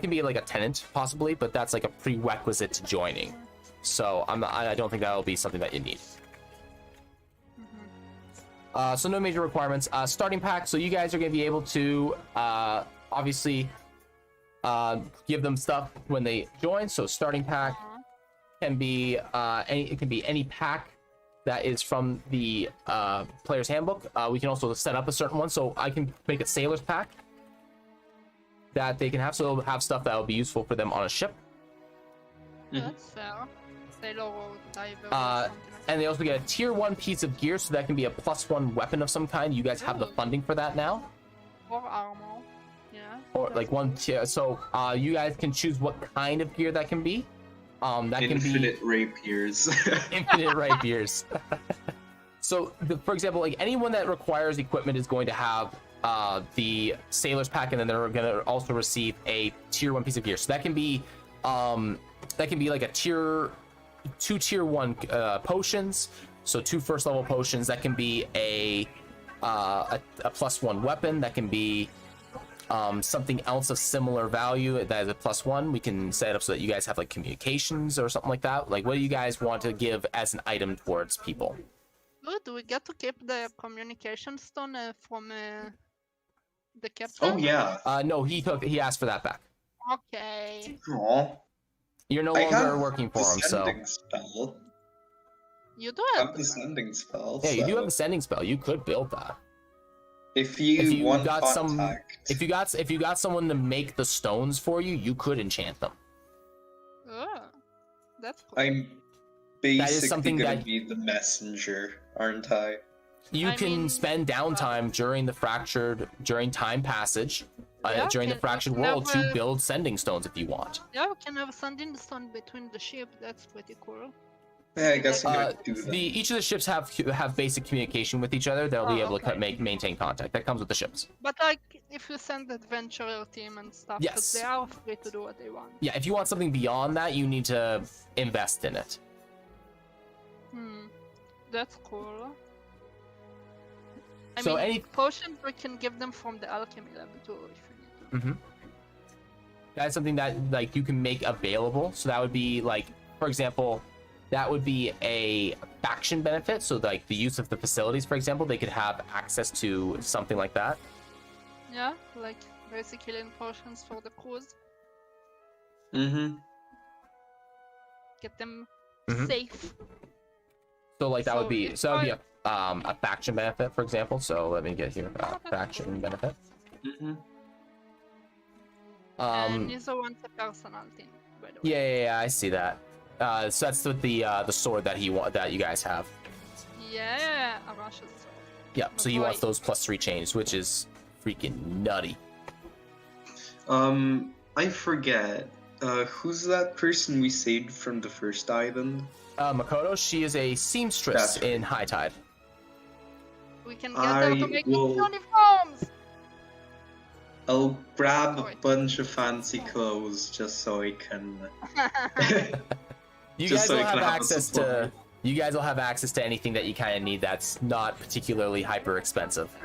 can be like a tenant possibly, but that's like a prerequisite to joining. So I don't think that'll be something that you need. So no major requirements. Starting pack. So you guys are going to be able to obviously give them stuff when they join. So starting pack can be any pack that is from the player's handbook. We can also set up a certain one. So I can make a sailor's pack that they can have. So they'll have stuff that will be useful for them on a ship. That's fair. Sailor or diver or something. And they also get a tier 1 piece of gear, so that can be a +1 weapon of some kind. You guys have the funding for that now. Or armor. Yeah. Or like one tier. So you guys can choose what kind of gear that can be. That can be infinite rapiers. infinite rapiers. So, for example, like anyone that requires equipment is going to have the sailor's pack, and then they're going to also receive a tier 1 piece of gear. So that can be like a two tier 1 potions. So 2 first level potions. That can be a +1 weapon. That can be something else of similar value that is a +1. We can set it up so that you guys have like communications or something like that. Like, what do you guys want to give as an item towards people? Oh, do we get to keep the communication stone from the captain? Oh yeah. No, he asked for that back. Okay. Aww. You're no I longer have working for him, so Sending spell. You do I have have the sending spell. yeah, you do so have the sending spell. You could build that. If you want got contact, if you got someone to make the stones for you, you could enchant them. Oh, that's cool. I'm basically something gonna that- be the messenger, aren't I? You I can mean, spend downtime during time passage, Yeah, during the can- fractured can world have to a- build sending stones if you want. Yeah, we can have a sending stone between the ship. That's pretty cool. Yeah, I guess I'm gonna do that. Each of the ships have basic communication with each other. They'll be Oh, able to okay. maintain contact. That comes with the ships. But like, if you send adventurer team and stuff, 'cause Yes. they are free to do what they want. Yeah, if you want something beyond that, you need to invest in it. That's cool. I So mean, any- potions we can give them from the alchemy lab too, if you need to. That's something that like you can make available. So that would be like, for example, that would be a faction benefit. So like the use of the facilities, for example, they could have access to something like that. Yeah, like basic healing potions for the crews. Mm-hmm. Get them Mhm. safe. So like that would So be if so that would be a faction benefit, for example. So let me get here faction benefit. Mm-hmm. And Nizo wants a personal thing, by the way. Yeah, I see that. So that's with the sword that that you guys have. Yeah, Arash's sword. Yeah, so he wants those +3 chains, which is freaking nutty. I forget. Who's that person we saved from the first island? Makoto, she is a seamstress in High Tide. We can get her to I make will- uniforms! I'll grab a Wait. bunch of fancy clothes just so I can. You Just guys so will you have can have a access supply. to. You guys will have access to anything that you kind of need that's not particularly hyper expensive.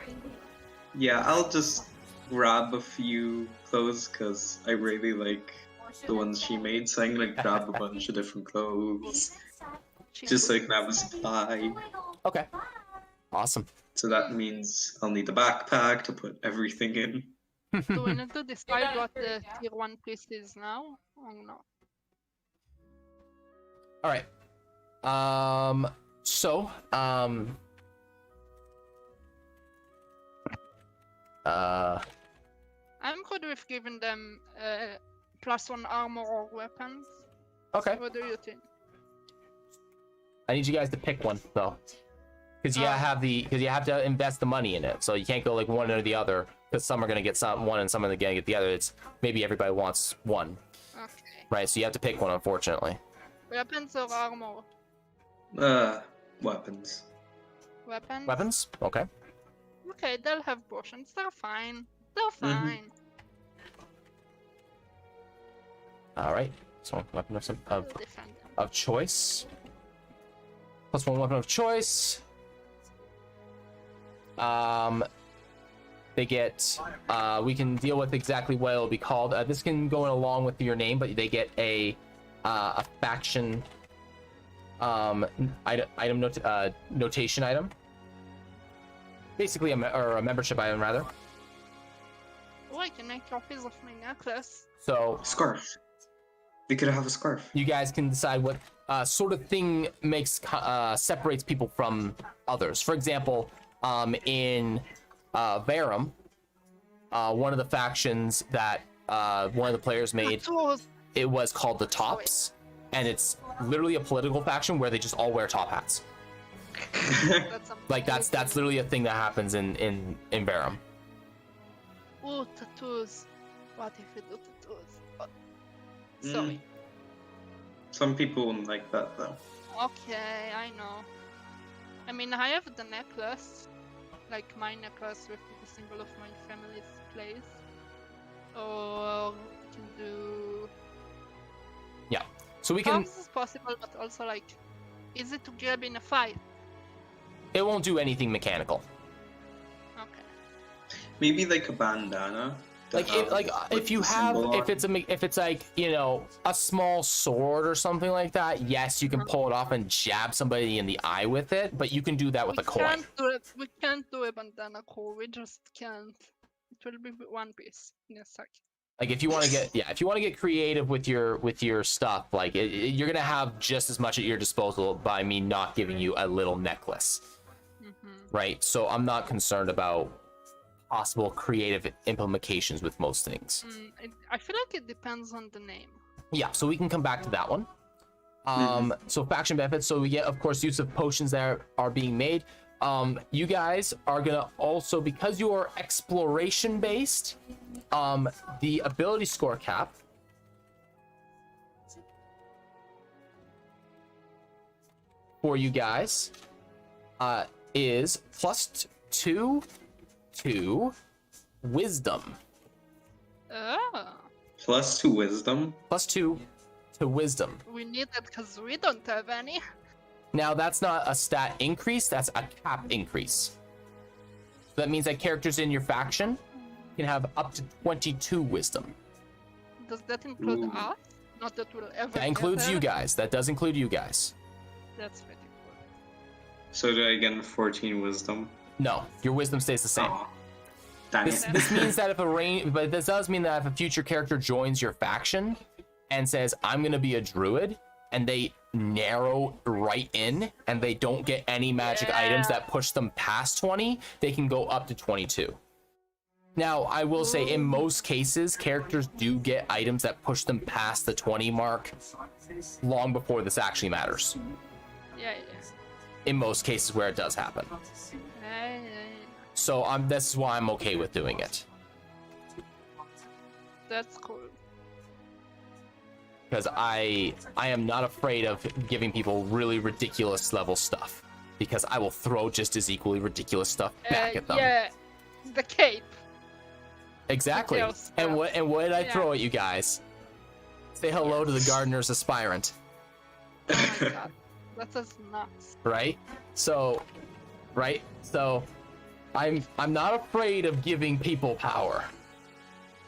Yeah, I'll just grab a few clothes because I really like the ones she made, so I'm gonna grab a bunch of different clothes just so I can have a supply. Okay. Awesome. So that means I'll need a backpack to put everything in. Do we need to decide what the tier 1 priest is now? Or no? All right. So, I'm good with giving them +1 armor or weapons. okay. What do you think? I need you guys to pick one though, because you have to invest the money in it. So you can't go like one or the other, because some are gonna get one and some are gonna get the other. It's maybe everybody wants one, Okay. right? So you have to pick one, unfortunately. Weapons or armor? Weapons. Weapons? Weapons? Okay. Okay, they'll have potions. They're fine. They're fine. All right. So weapon We'll defend them. of choice. +1 weapon of choice. They get. We can deal with exactly what it'll be called. This can go in along with your name, but they get a faction notation item. Basically, a membership item, rather. Oh, I can make copies of my necklace. So Scarf. We could have a scarf. you guys can decide what sort of thing separates people from others. For example, in Verum, one of the factions that one of the players made, Tattoos. it was called the Tops, and it's literally a political faction where they just all wear top hats. That's Like that's literally a thing that happens in Verum. Oh, tattoos. What if we do tattoos? Oh, sorry. Some people wouldn't like that though. Okay, I know. I mean, I have the necklace. Like my necklace with the symbol of my family's place. Or we can do... So we How can. this is possible, but also like, easy to grab in a fight. It won't do anything mechanical. Okay. Maybe like a bandana. to Like have if you the have symbol on. if it's like, you know, a small sword or something like that, yes, you can pull it off and jab somebody in the eye with it, but you can do that with a coin. We can't do a bandana core, we just can't. It will be one piece in a sec. Like if you want to get creative with your stuff, like you're gonna have just as much at your disposal by me not giving you a little necklace, right? So I'm not concerned about possible creative implications with most things. I feel like it depends on the name. Yeah, so we can come back to that one. So faction benefits. So we get, of course, use of potions that are being made. You guys are gonna also, because you are exploration based, the ability score cap for you guys is +2 to wisdom. Oh, +2 wisdom. +2 to wisdom. we need that because we don't have any. Now that's not a stat increase, that's a cap increase. So that means that characters in your faction can have up to 22 wisdom. does that include Ooh. us? Not that we'll ever. That get includes there. you guys. That does include you guys. That's pretty cool. So do I get 14 wisdom? No, your wisdom stays the same. Oh, dang This, it. this means that but this does mean that if a future character joins your faction and says, I'm gonna be a druid, and they narrow right in and they don't get any magic items that push them past 20, they can go up to 22. Now, I will say in most cases, characters do get items that push them past the 20 mark long before this actually matters. Yeah. In most cases where it does happen. Yeah. So this is why I'm okay with doing it. That's cool. Because I am not afraid of giving people really ridiculous level stuff, because I will throw just as equally ridiculous stuff back at them. Yeah, the cape. Exactly. Chaos And stuff. what did I Yeah. throw at you guys? Say hello to the gardener's aspirant, Oh my god, that is nuts. right? So I'm not afraid of giving people power.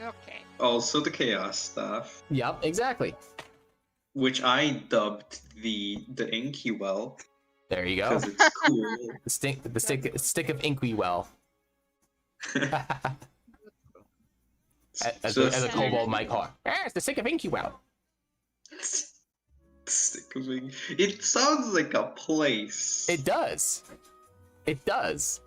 Okay. Also the chaos stuff, Yep, exactly. which I dubbed the Inky Well There you go. because it's cool. The stick of Inkwell. As a kobold might call it. It's the stick of Inkwell. Stick of Inky. It sounds like a place. It does. It does.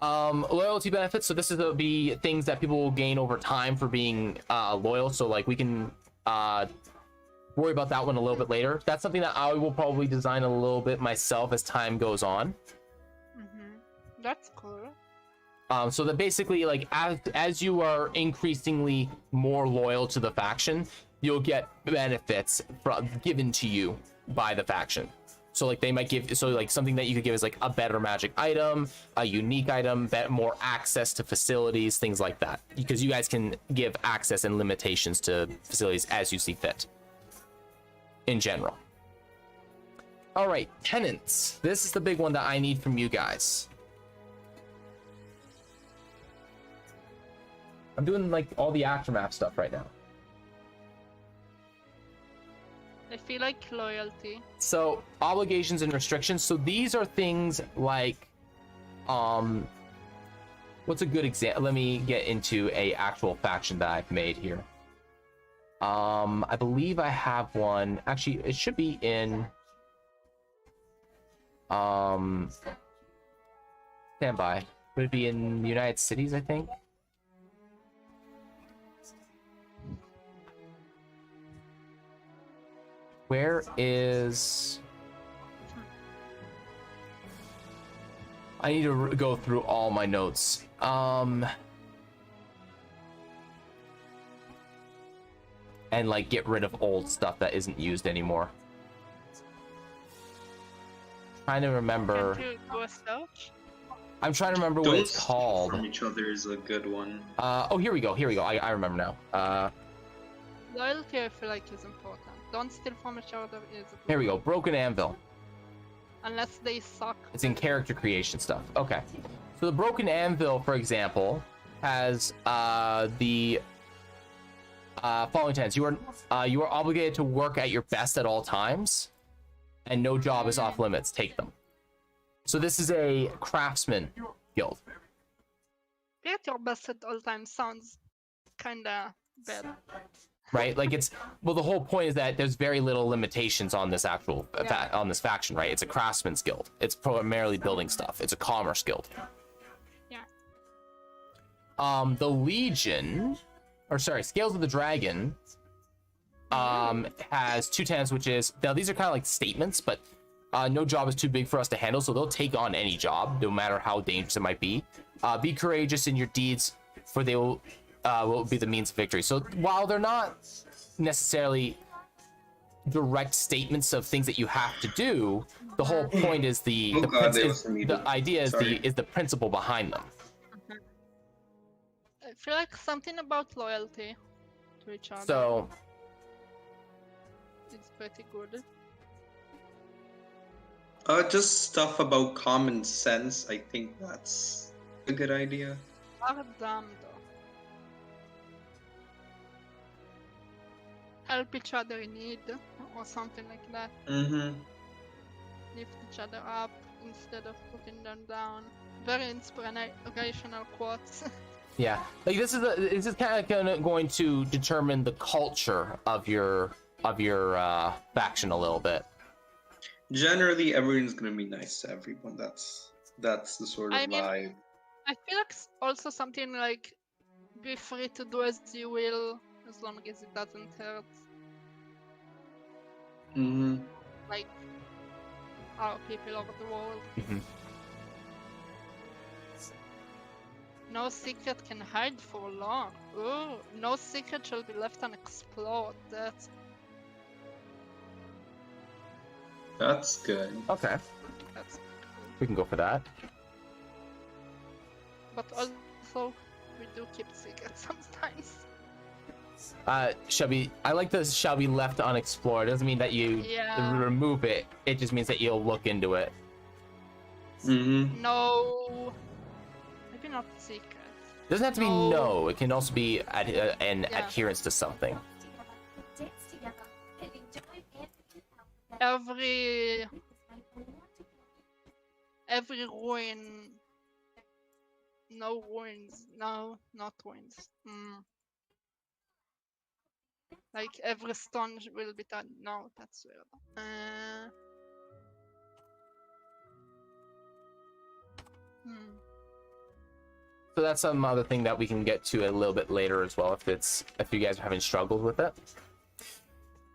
Loyalty benefits. So this is be things that people will gain over time for being loyal. So like we can worry about that one a little bit later. That's something that I will probably design a little bit myself as time goes on. That's cool. So that basically, like, as you are increasingly more loyal to the faction, you'll get benefits given to you by the faction. So like they might give, so like something that you could give is like a better magic item, a unique item, more access to facilities, things like that. Because you guys can give access and limitations to facilities as you see fit. In general. All right, tenants. This is the big one that I need from you guys. I'm doing like all the aftermath stuff right now. I feel like loyalty. So obligations and restrictions. So these are things like, what's a good example? Let me get into a actual faction that I've made here. I believe I have one. Actually, it should be in. Stand by. Would it be in the United Cities? I think. Where is... I need to go through all my notes. And like get rid of old stuff that isn't used anymore. Trying to remember. Can you do a search? I'm trying to remember what it's called. From each other is a good one. Oh, here we go. I remember now. Loyalty, I feel like, is important. Don't steal from each other is. Here we go. Broken Anvil. Unless they suck. It's in character creation stuff. Okay. So the Broken Anvil, for example, has the following tenets. You are obligated to work at your best at all times, and no job is off limits. Take them. So this is a craftsman guild. Be at your best at all times sounds kinda bad. Right? Like it's, well, the whole point is that there's very little limitations on this actual on this faction, right? It's a craftsman's guild. It's primarily building stuff. It's a commerce guild. Yeah. The Legion, or sorry, Scales of the Dragon, has two tenets, which is, now these are kind of like statements, but no job is too big for us to handle, so they'll take on any job, no matter how dangerous it might be. Be courageous in your deeds, for they will be the means of victory. So while they're not necessarily direct statements of things that you have to do, the whole point is the idea is the principle behind them. I feel like something about loyalty to each other. So It's pretty good. Just stuff about common sense. I think that's a good idea. Are dumb though. help each other in need or something like that. Mm-hmm. Lift each other up instead of putting them down. Very inspirational quotes. Yeah, like this is kind of going to determine the culture of your faction a little bit. Generally, everyone's gonna be nice to everyone. That's the sort of I mean, vibe. I feel like also something like be free to do as you will as long as it doesn't hurt Mm-hmm. like our people of the world. Mhm. No secret can hide for long. Ooh, no secret shall be left unexplored. That's good. Okay, That's we can go for that. but also we do keep secrets sometimes. Shall be. I like this. Shall be left unexplored. It doesn't mean that you Yeah. remove it. It just means that you'll look into it. Mm-hmm. No, maybe not secret. It doesn't have to be No. no. It can also be an Yeah. adherence to something. Every ruin. No ruins. No, not ruins. Like every stone will be done. No, that's weird. So that's some other thing that we can get to a little bit later as well, if you guys are having struggled with it.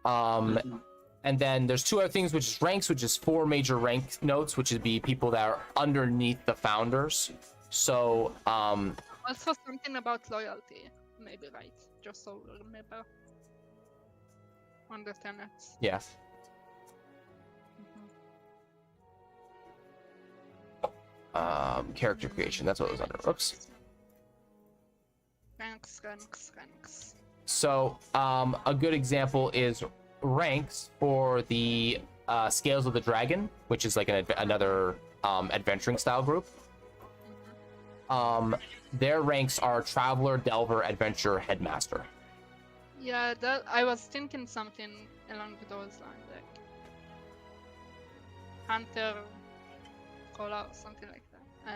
And then there's two other things, which is ranks, which is 4 major rank notes, which would be people that are underneath the founders. So Also something about loyalty, maybe, right? Just so we remember. On the tenets. yeah. Character creation, that's what it was under. Oops. Ranks. So a good example is ranks for the Scales of the Dragon, which is like another adventuring style group. Their ranks are Traveler, Delver, Adventurer, Headmaster. Yeah, that I was thinking something along those lines, like Hunter, Scholar, something like that.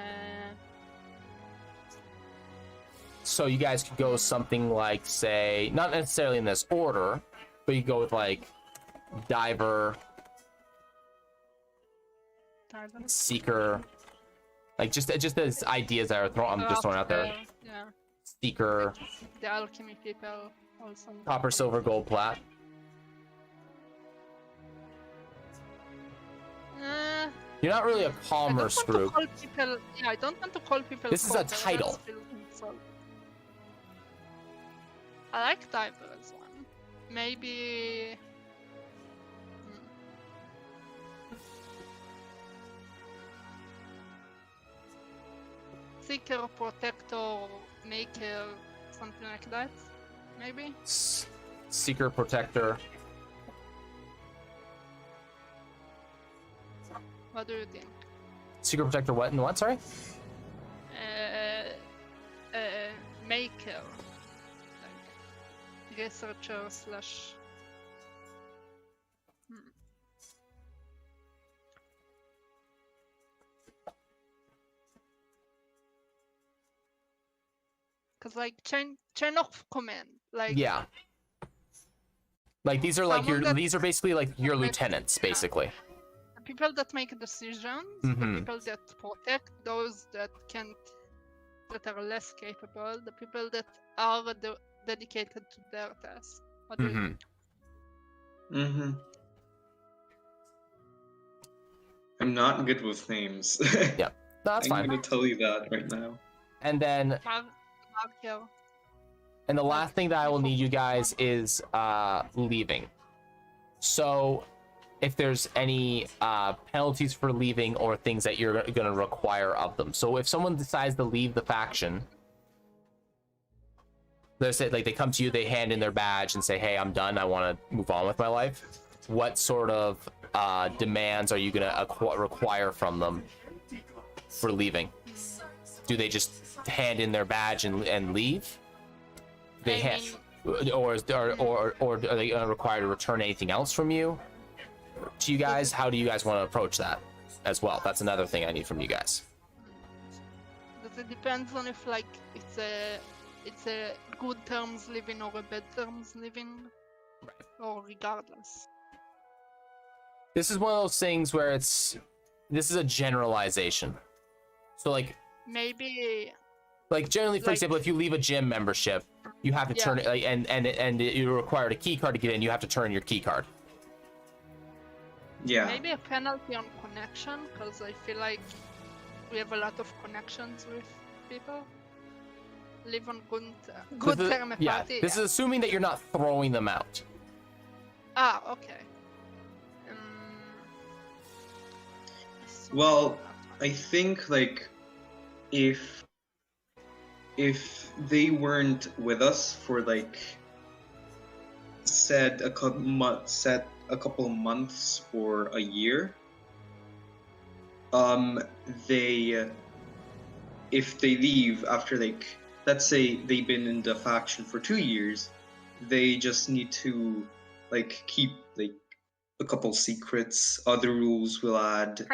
So you guys could go something like, say, not necessarily in this order, but you go with like Diver, Seeker, like just as ideas that are I'm just throwing out there. Yeah, Seeker, the alchemy people also. Copper, Silver, Gold, Plat. You're not really a commerce group. I don't want to call people. This is a copper, title. that's still insult. I like Diver as one. Maybe. Seeker, Protector, Maker, something like that. Maybe. Seeker, Protector. What do you think? Seeker, Protector, what and what? Sorry. Maker, like researcher slash. Cause like chain of command, like Yeah. Like these are like these are basically like your lieutenants, basically. the people that make decisions, Mhm. the people that protect those that can't, that are less capable, the people that are dedicated to their task. What do you think? Mm-hmm. I'm not good with names. Yep. No, that's I'm fine. gonna tell you that right now. And then Marker. and the last thing that I will need you guys is leaving. So if there's any penalties for leaving or things that you're going to require of them. So if someone decides to leave the faction, they say, like, they come to you, they hand in their badge and say, hey, I'm done, I want to move on with my life. What sort of demands are you going to require from them for leaving? Do they just hand in their badge and leave? or are they required to return anything else from you to you guys? How do you guys want to approach that as well? That's another thing I need from you guys. It depends on if like it's a good terms living or a bad terms living, or regardless. This is one of those things where this is a generalization. So like Maybe generally, for like- example, if you leave a gym membership, you have to turn it, like, and you're required a key card to get in. You have to turn your key card. Yeah. maybe a penalty on connection, because I feel like we have a lot of connections with people. Live on good term Yeah, party. this is assuming that you're not throwing them out. Ah, okay. Well, I think like if they weren't with us for like said a couple of months or a year, they if they leave after like, let's say they've been in the faction for 2 years, they just need to like keep like a couple secrets, other rules will add,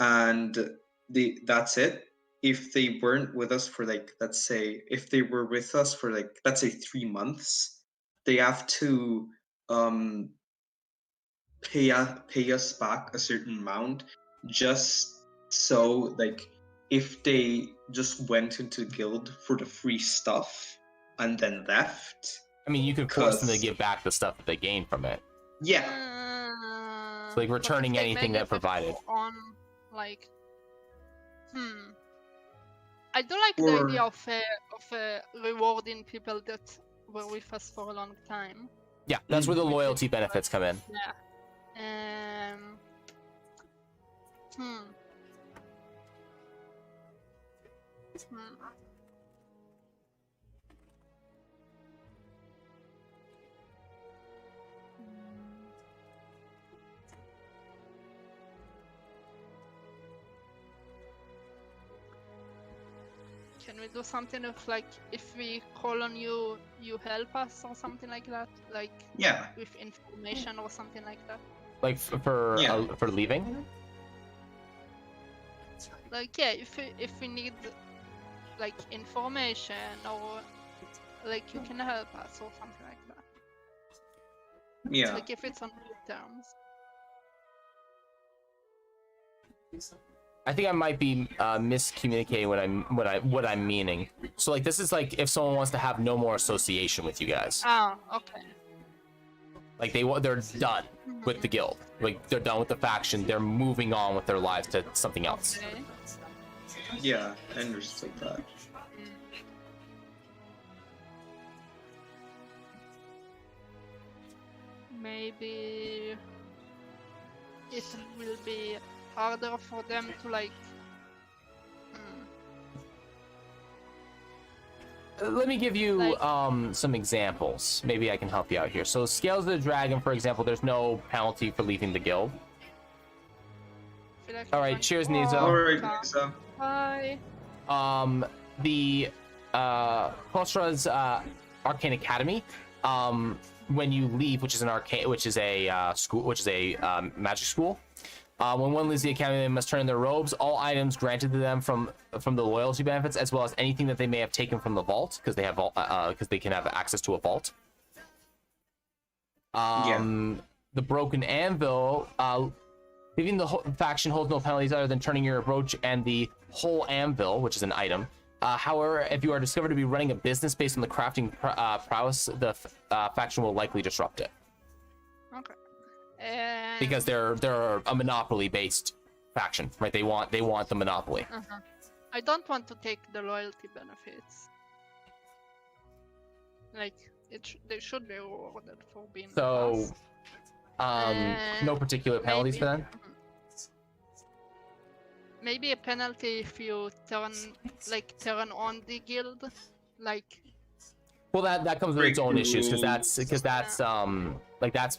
and that's it. If they weren't with us for like, let's say if they were with us for like, let's say 3 months, they have to pay us back a certain amount, just so like if they just went into the guild for the free stuff and then left. I mean, you could force them to 'Cause- give back the stuff that they gained from it. Yeah. So, like, but returning if they anything make that it provided. on like, I do like the Or- idea of rewarding people that were with us for a long time. Yeah, that's where the loyalty benefits come in. Yeah. Can we do something of like, if we call on you, you help us or something like that? Like Yeah. with information or something like that? Like for leaving. Like, yeah, if we need like information or like you can help us or something like that. Yeah. Like if it's on good terms. I think I might be miscommunicating what I'm meaning. So like this is like if someone wants to have no more association with you guys. Ah, okay. Like they're done with the guild. Like they're done with the faction. They're moving on with their lives to something else. Okay. Yeah, I understood that. Maybe it will be harder for them to like. Let me give you Like- some examples. Maybe I can help you out here. So Scales of the Dragon, for example, there's no penalty for leaving the guild. Feel like All I'm right, going, cheers, "Oh, Nizo. Alright, come, Lisa. Bye. The Kostra's Arcane Academy, when you leave, which is a school, which is a magic school. When one leaves the academy, they must turn in their robes. All items granted to them from the loyalty benefits, as well as anything that they may have taken from the vault, because they have because they can have access to a vault. The Broken Anvil, leaving the faction holds no penalties other than turning your brooch and the whole anvil, which is an item. However, if you are discovered to be running a business based on the crafting prowess, the faction will likely disrupt it. Okay. And Because they're a monopoly based faction, right? They want the monopoly. I don't want to take the loyalty benefits. Like they should be rewarded for being with So us. no particular penalties for maybe- them. Maybe a penalty if you turn on the guild, like. Well, that comes with its own issues, because Break that's that's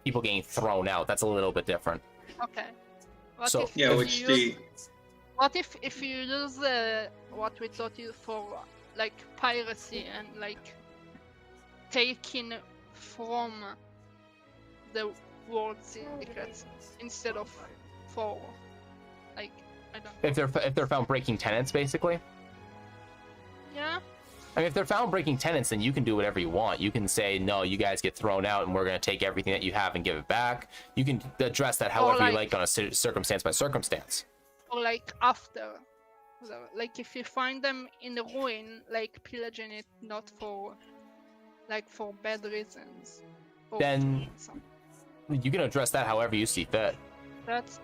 people getting thrown out. That's a little bit different. Okay. What So- if, Yeah, if which you they. use, what if you use what we taught you for like piracy and like taken from the world secrets instead of for, like, I don't know. If they're found breaking tenants, basically. Yeah. I mean, if they're found breaking tenants, then you can do whatever you want. You can say, no, you guys get thrown out, and we're going to take everything that you have and give it back. You can address that however you like on a circumstance by circumstance. Or like after. Like if you find them in the ruin, like pillaging it not for, like, for bad reasons. Or Then something. you can address that however you see fit. That's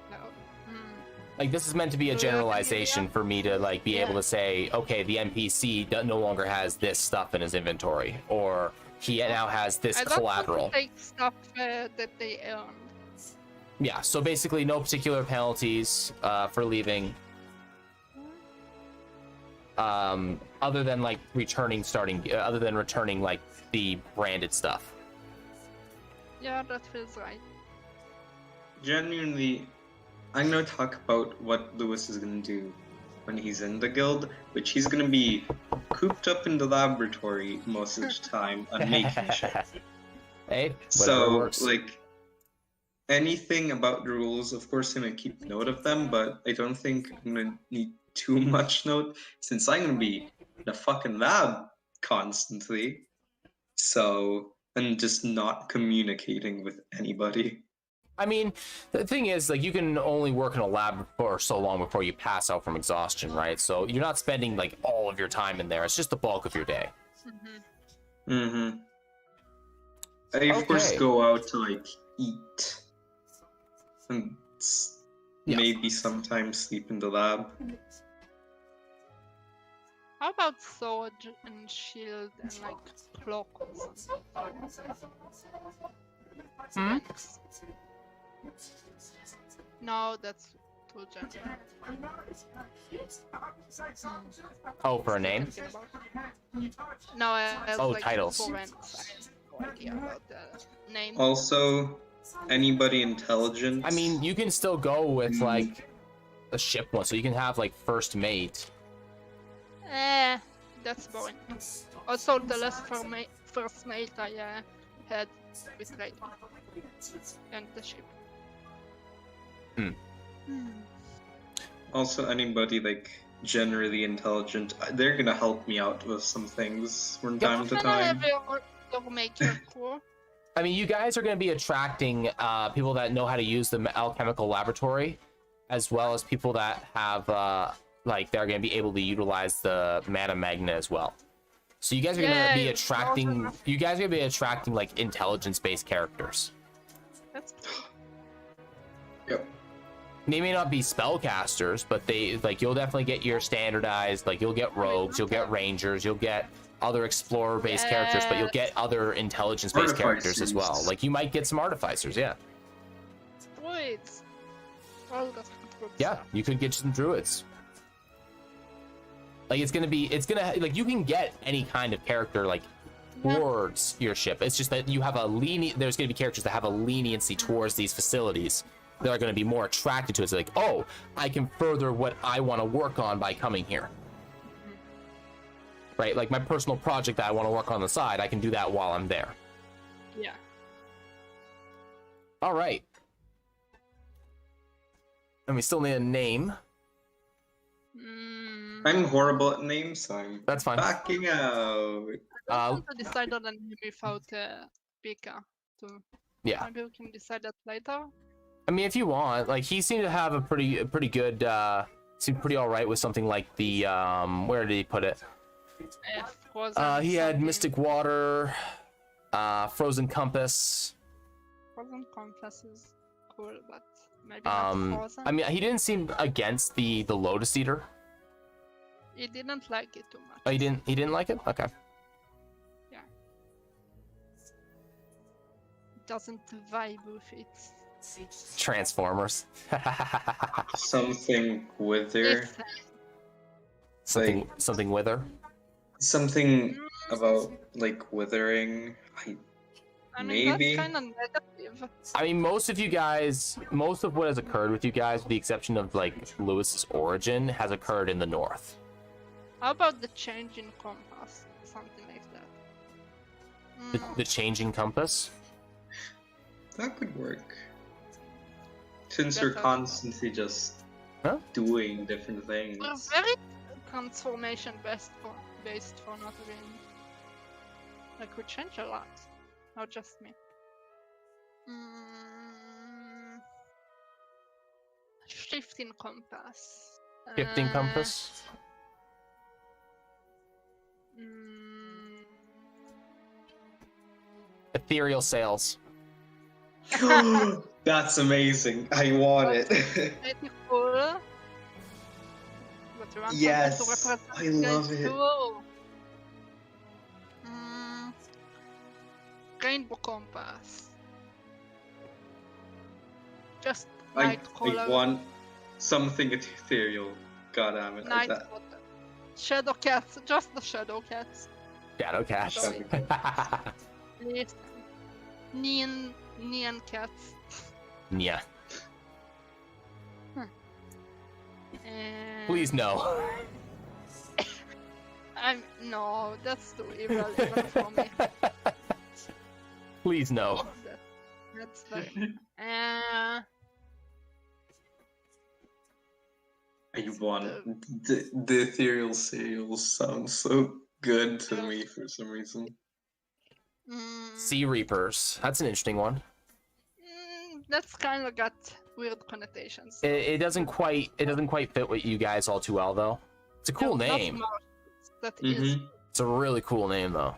Like, this is meant to be a generalization for me to, like, be able to say, okay, the NPC no longer has this stuff in his inventory, or he now has this collateral. I don't take stuff that they earned. Yeah, so basically no particular penalties for leaving. Other than, like, returning like the branded stuff. Yeah, that feels right. Genuinely, I'm gonna talk about what Lewis is gonna do when he's in the guild, which he's gonna be cooped up in the laboratory most of the time and making shit. Hey, So, works. like, anything about the rules, of course, I'm gonna keep note of them, but I don't think I'm gonna need too much note since I'm gonna be in the fucking lab constantly. So, and just not communicating with anybody. I mean, the thing is, like, you can only work in a lab for so long before you pass out from exhaustion, right? So you're not spending, like, all of your time in there. It's just the bulk of your day. I, of course, go out to, like, eat. And maybe sometimes sleep in the lab. How about sword and shield and, like, cloak or something? No, that's too general. Oh, for a name? No, I Oh, like titles. I have no idea about the name. Also, anybody intelligent? I mean, you can still go with, like, a ship one, so you can have, like, first mate. That's boring. Also, the last first mate I had with Raid and the ship. Also, anybody, like, generally intelligent, they're gonna help me out with some things from time to time. I mean, you guys are going to be attracting people that know how to use the alchemical laboratory, as well as people that have, like, they're going to be able to utilize the mana magnet as well. So you guys are going to be attracting, like, intelligence-based characters. That's Yep. They may not be spellcasters, but they, like, you'll definitely get your standardized, like, you'll get rogues, you'll get rangers, you'll get other explorer-based characters, but you'll get other intelligence-based characters as well. Like, you might get some artificers, yeah. druids. Oh, that's good. Yeah, you could get some druids. Like, like, you can get any kind of character, like, towards your ship. It's just that you have there's going to be characters that have a leniency towards these facilities. They're going to be more attracted to it. It's like, oh, I can further what I want to work on by coming here. Right? Like, my personal project that I want to work on the side, I can do that while I'm there. Yeah. All right. And we still need a name. I'm horrible at names, so I'm That's fine. backing out. I want to decide on a name without Pika. Yeah. Maybe we can decide that later. I mean, if you want, like, he seemed to have a pretty good, seemed pretty all right with something like the, where did he put it? He had Mystic Water, Frozen Compass. Frozen Compass is cool, but maybe not Frozen. I mean, he didn't seem against the Lotus Eater. He didn't like it too much. Oh, he didn't like it? Okay. Yeah. Doesn't vibe with it. Transformers. Something wither. Something wither. Something about, like, withering. I mean, maybe. that's kind of negative. I mean, most of what has occurred with you guys, with the exception of, like, Lewis's origin, has occurred in the north. How about the change in compass? Something like that. The changing compass. That could work. Since you're Better. constantly just Huh? doing different We're things. very transformation based for not being. Like we change a lot. Not just me. Shifting compass. Shifting compass. Ethereal sails. That's amazing. I want it. Pretty cool. But we want something Yes, to represent I guys love it. too. Rainbow compass. Just I night color. want something ethereal. God damn it. Night color. Shadow cats. Just the shadow cats. Shadow cats. Please. Neon cats. Yeah. And Please no. no, that's too evil even for me. Please no. That's very. I want the ethereal sails sound so good to me for some reason. Sea Reapers. That's an interesting one. That's kind of got weird connotations. It doesn't quite fit with you guys all too well though. It's a cool Yeah, not name. much. That is. It's a really cool name though.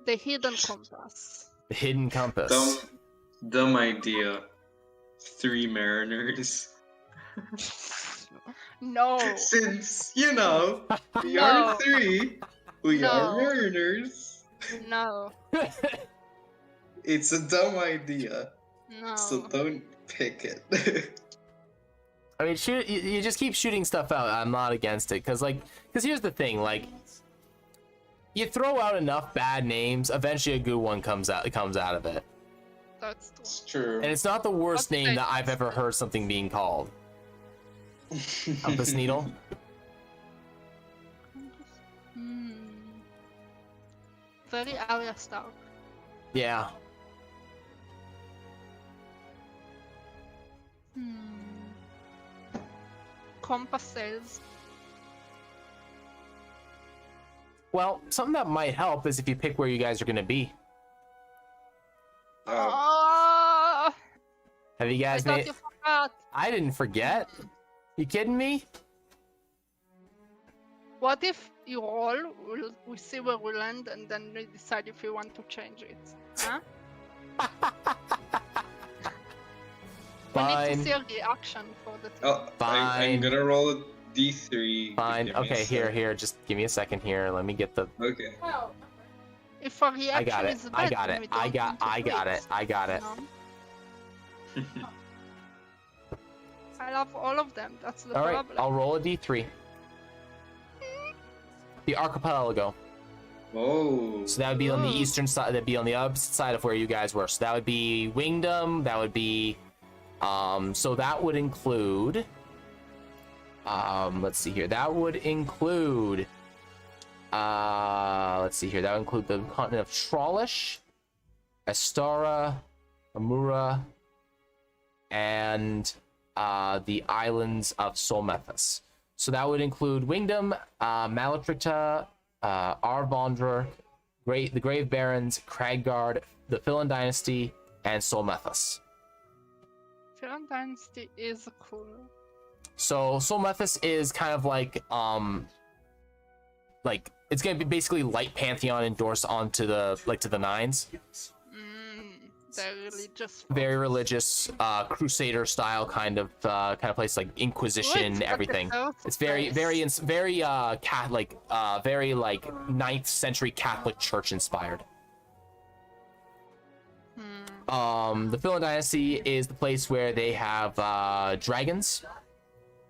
The hidden compass. The hidden compass. Dumb idea. 3 mariners. No. Since, you know, we No. are 3, we No. are mariners. No. It's a dumb idea, No. so don't pick it. I mean, shoot. You just keep shooting stuff out. I'm not against it, cause here's the thing, like, you throw out enough bad names, eventually a good one comes out of it. That's true. It's true. And it's not the worst What's name that? that I've ever heard something being called. Compass needle. Very Arya Stark. Yeah. Compass sails. Well, something that might help is if you pick where you guys are gonna be. Oh, Have you I guys thought made? you forgot. I didn't forget. You kidding me? What if you roll, we see where we land, and then we decide if we want to change it? Huh? We need Fine. to see a reaction for the thing. Oh, Fine. I'm gonna roll a d3. Fine. Give me a Okay, sec. here. Just give me a second here. Let me get the. Okay. If a reaction I got it. is bad, I got then it. we I don't got. need to I do got it. I got it. No? I love all of them. That's the All right. problem. I'll roll a d3. The archipelago. Oh. So that would be on the Ooh. eastern side. That'd be on the opposite side of where you guys were. So that would be Wingdom. That would be. So that would include. Let's see here. That would include. Let's see here. That would include the continent of Trollish, Astara, Amura, and the islands of Solmethus. So that would include Wingdom, Malatricta, Arvondra, the Grave Barons, Cragguard, the Philin Dynasty, and Solmethus. Film Dynasty is cool. So Solmethus is kind of like it's gonna be basically Light Pantheon endorsed onto the to the nines. They're religious. Very religious, Crusader style kind of place, like Inquisition, What? everything. Okay, It's very nice. Catholic, very like 9th century Catholic Church inspired. The Philin Dynasty is the place where they have dragons,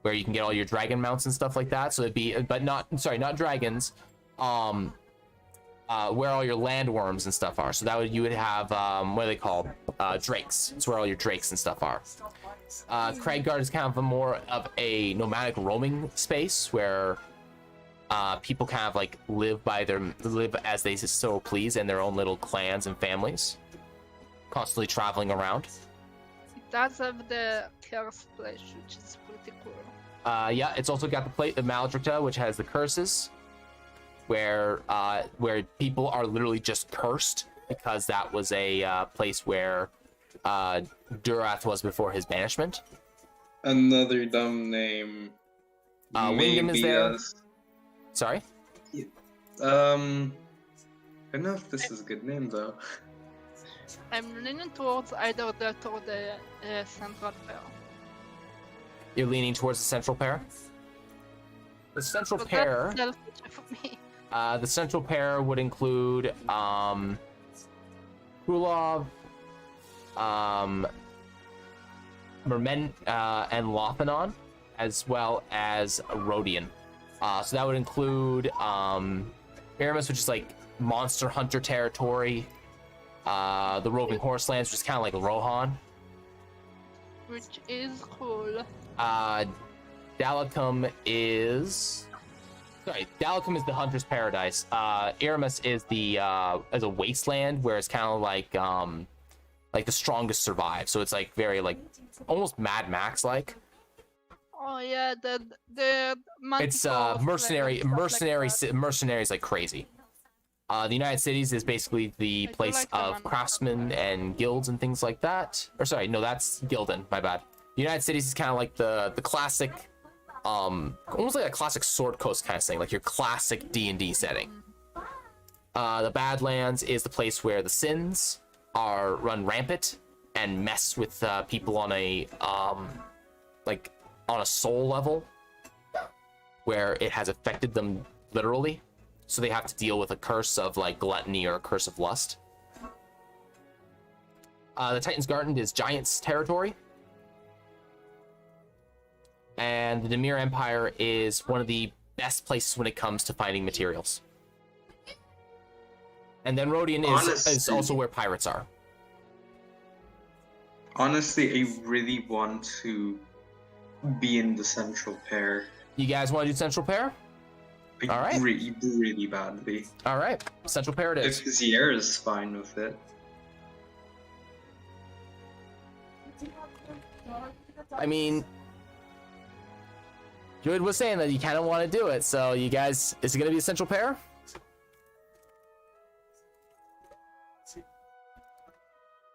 where you can get all your dragon mounts and stuff like that. So it'd be, but not dragons. Where all your landworms and stuff are. So that would, you would have what are they called? Drakes. It's where all your drakes and stuff are. Cragguard is kind of more of a nomadic roaming space where people kind of like live as they so please in their own little clans and families, constantly traveling around. It does have the curse place, which is pretty cool. Yeah, it's also got the Nanotrixe, which has the curses, where people are literally just cursed because that was a place where Durath was before his banishment. Another dumb name. Wingdom is there. Sorry? I don't know if this is a good name though. I'm leaning towards either that or the central pair. You're leaning towards the central pair? The central But pair... that's selfish for me. The central pair would include Kulov, Mermen, and Lothanon, as well as Rodian. So that would include Aramis, which is like Monster Hunter territory, the Roving Horselands, which is kind of like Rohan. Which is cool. Dalacum is... Sorry, Dalacum is the Hunter's Paradise. Aramis is a wasteland where it's kind of like the strongest survive. So it's like very like almost Mad Max like. Oh yeah, the It's mercenaries like crazy. The United Cities is basically the place like the of one. craftsmen and guilds and things like that. Or sorry, no, that's Gildan. My bad. The United Cities is kind of like the classic, almost like a classic Sword Coast kind of thing, like your classic D&D setting. The Badlands is the place where the sins run rampant and mess with people on a on a soul level, where it has affected them literally, so they have to deal with a curse of like gluttony or a curse of lust. The Titan's Garden is Giants territory, and the Demir Empire is one of the best places when it comes to finding materials. And then Rodian is also where pirates are. Honestly, I really want to be in the central pair. You guys want to do Central Pair? All right. Really, really badly. All right, Central Pair it is. If Zier is fine with it. I mean, Druid was saying that you kind of want to do it, so you guys, is it going to be a Central Pair?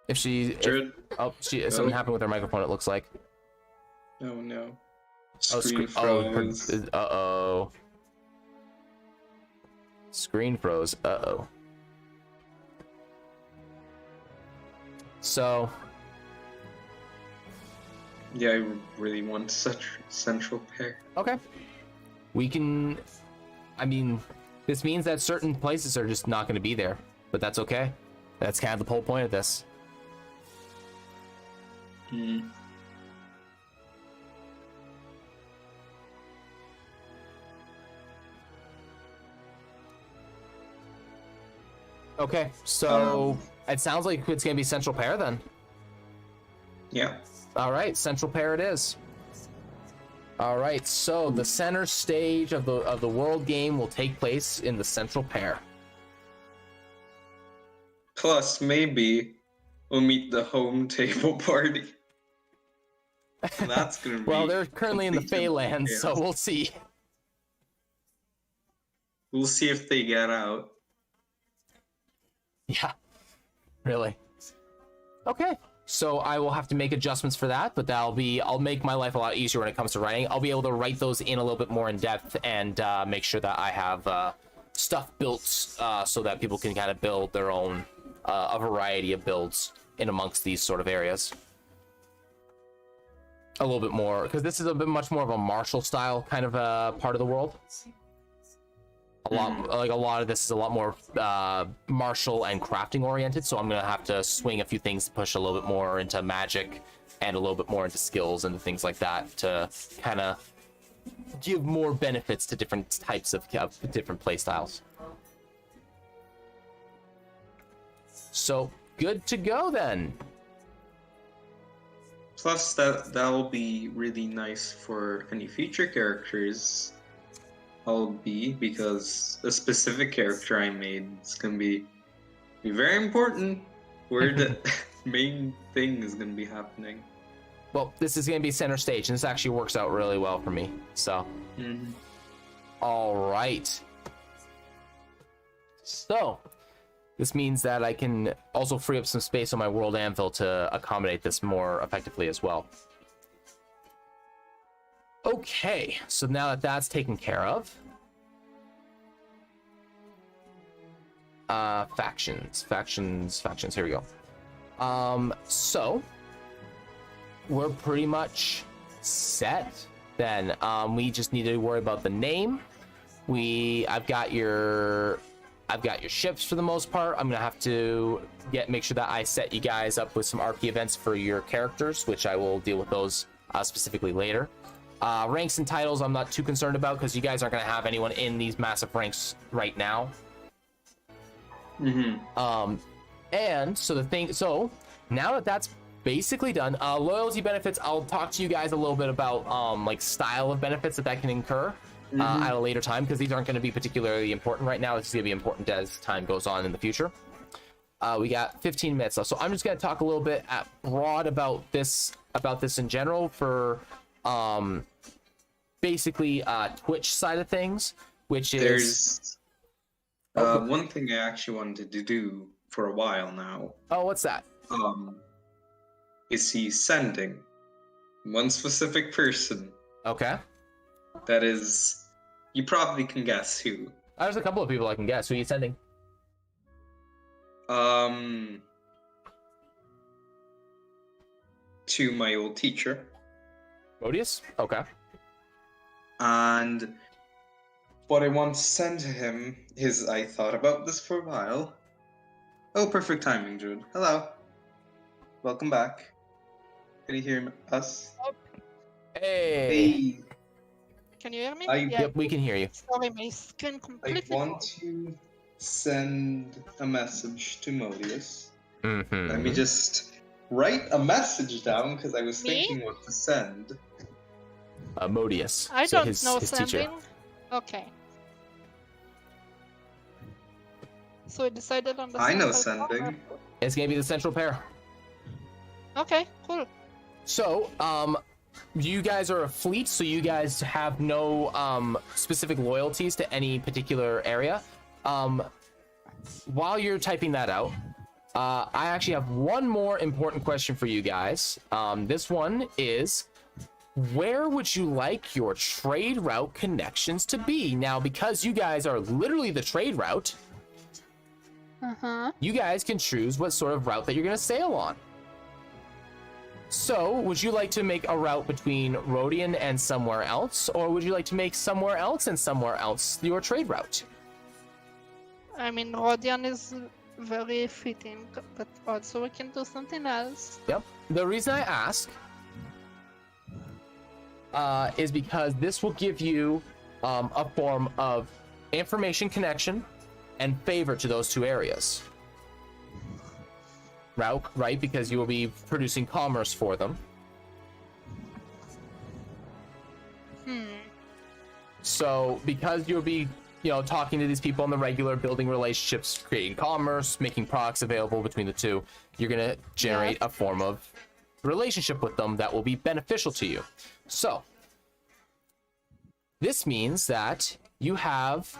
If she... Druid? Something happened with her microphone, it looks like. Oh no. Oh, Screen froze. Uh-oh. Screen froze. Uh-oh. So... Yeah, I really want such central pair. Okay. We can... I mean, this means that certain places are just not going to be there, but that's okay. That's kind of the whole point of this. Hmm. Okay, so it sounds like it's gonna be Central Pair then. Yeah. All right, Central Pair it is. All right, so the center stage of the world game will take place in the Central Pair. Plus, maybe we'll meet the home table party. That's gonna be. Well, they're currently in the complete Feylands, so chaos. we'll see. We'll see if they get out. Yeah, really. Okay, so I will have to make adjustments for that, but I'll make my life a lot easier when it comes to writing. I'll be able to write those in a little bit more in depth and make sure that I have stuff built so that people can kind of build their own, a variety of builds in amongst these sort of areas. A little bit more, because this is a bit much more of a martial style kind of part of the world. A lot of this is a lot more martial and crafting oriented, so I'm gonna have to swing a few things to push a little bit more into magic and a little bit more into skills and things like that to kind of give more benefits to different types of different play styles. So good to go then. Plus, that'll be really nice for any future characters. I'll be, because a specific character I made is gonna be very important where the main thing is gonna be happening. Well, this is going to be center stage, and this actually works out really well for me. So, all right. So, this means that I can also free up some space on my world anvil to accommodate this more effectively as well. Okay, so now that that's taken care of, factions, here we go. So we're pretty much set then. We just need to worry about the name. I've got your ships for the most part. I'm gonna have to make sure that I set you guys up with some RP events for your characters, which I will deal with those specifically later. Ranks and titles I'm not too concerned about, because you guys aren't gonna have anyone in these massive ranks right now. And so now that that's basically done, loyalty benefits, I'll talk to you guys a little bit about like style of benefits that can incur at a later time, because these aren't going to be particularly important right now. It's going to be important as time goes on in the future. We got 15 minutes left, so I'm just going to talk a little bit broad about this in general for basically Twitch side of things, which is one thing I actually wanted to do for a while now. Oh, what's that? Is he sending one specific person? Okay. That is, you probably can guess who. There's a couple of people I can guess. Who are you sending? To my old teacher. Modius? Okay. And what I want to send to him is, I thought about this for a while. Oh, perfect timing, Jude. Hello. Welcome back. Can you hear us? Hey. Can you hear me? Yep, we can hear you. Sorry, my screen completely. I want to send a message to Modius. Let me just write a message down, because I was thinking what to send. Modius. I so don't his know teacher. sending. Okay. So we decided on the. I know central sending. power. It's gonna be the central pair. Okay, cool. So, you guys are a fleet, so you guys have no specific loyalties to any particular area. While you're typing that out, I actually have one more important question for you guys. This one is, where would you like your trade route connections to be? Now, because you guys are literally the trade route, you guys can choose what sort of route that you're going to sail on. So, would you like to make a route between Rhodian and somewhere else, or would you like to make somewhere else and somewhere else your trade route? I mean, Rhodian is very fitting, but also we can do something else. Yep. The reason I ask is because this will give you a form of information connection and favor to those two areas. Right? Because you will be producing commerce for them. So, because you'll be, talking to these people on the regular, building relationships, creating commerce, making products available between the two, you're going to generate a form of relationship with them that will be beneficial to you. So, this means that you have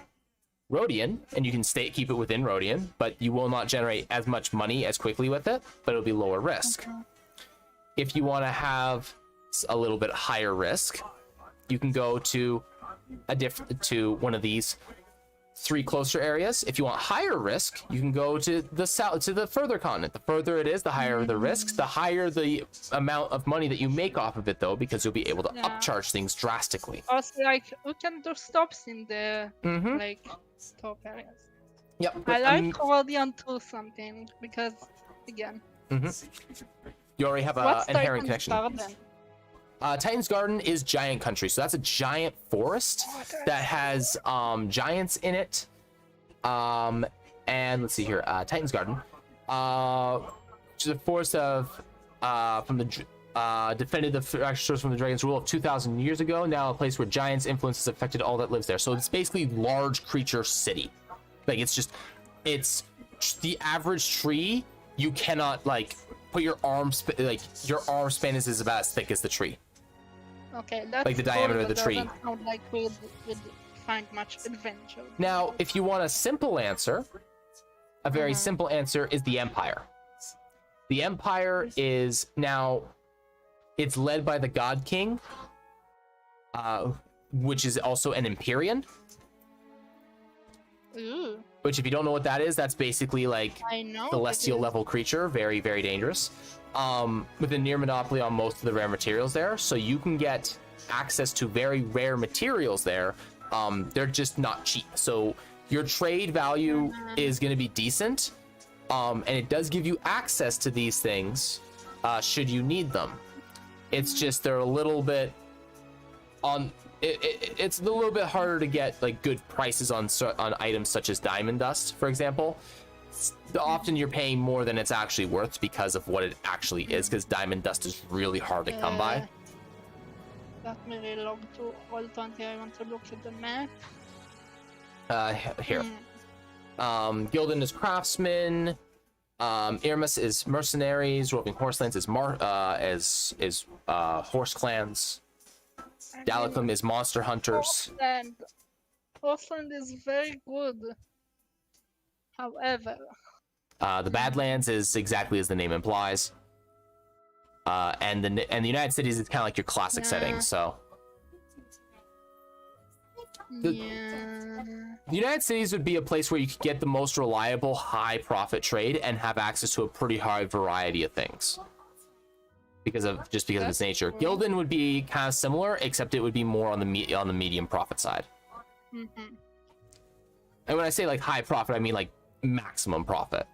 Rhodian, and you can keep it within Rhodian, but you will not generate as much money as quickly with it, but it'll be lower risk. If you want to have a little bit higher risk, you can go to one of these 3 closer areas. If you want higher risk, you can go to the south, to the further continent. The further it is, the higher the risks, the higher the amount of money that you make off of it, though, because you'll be able to upcharge things drastically. Also, we can do stops in the stop areas. Yep. I like Rhodian to something because, again. You already have an inherent connection. Garden? Titan's Garden is giant country, so that's a giant forest that has giants in it. And let's see here, Titan's Garden, which is a forest of from the defended the fractured source from the dragon's rule of 2,000 years ago. Now a place where giants' influence has affected all that lives there. So it's basically large creature city. Like it's the average tree. You cannot like put your arm your arm span is about as thick as the tree. Okay, that's Like the diameter of the tree. Doesn't sound like we'd find much adventure. Now, if you want a simple answer, a very simple answer is the Empire. The Empire is now, it's led by the God King, which is also an Empyrean. Ooh, Which, if you don't know what that is, that's basically like I know. celestial level creature, very, very dangerous. With a near monopoly on most of the rare materials there, so you can get access to very rare materials there. They're just not cheap, so your trade value is going to be decent, and it does give you access to these things should you need them. It's just they're a little bit on it's a little bit harder to get like good prices on items such as diamond dust, for example. Often you're paying more than it's actually worth because of what it actually is, because diamond dust is really hard to come by. Let me relog to Roll20. I want to look at the map. Here. Gildan is craftsman. Irmus is mercenaries. Roving horselands is horse clans. Dalacum is monster hunters. Horseland is very good. However, the Badlands is exactly as the name implies. And the United Cities is kind of like your classic setting. So the United Cities would be a place where you could get the most reliable, high profit trade and have access to a pretty high variety of things. Because of its nature. Gildan would be kind of similar, except it would be more on the medium profit side. And when I say like high profit, I mean like maximum profit.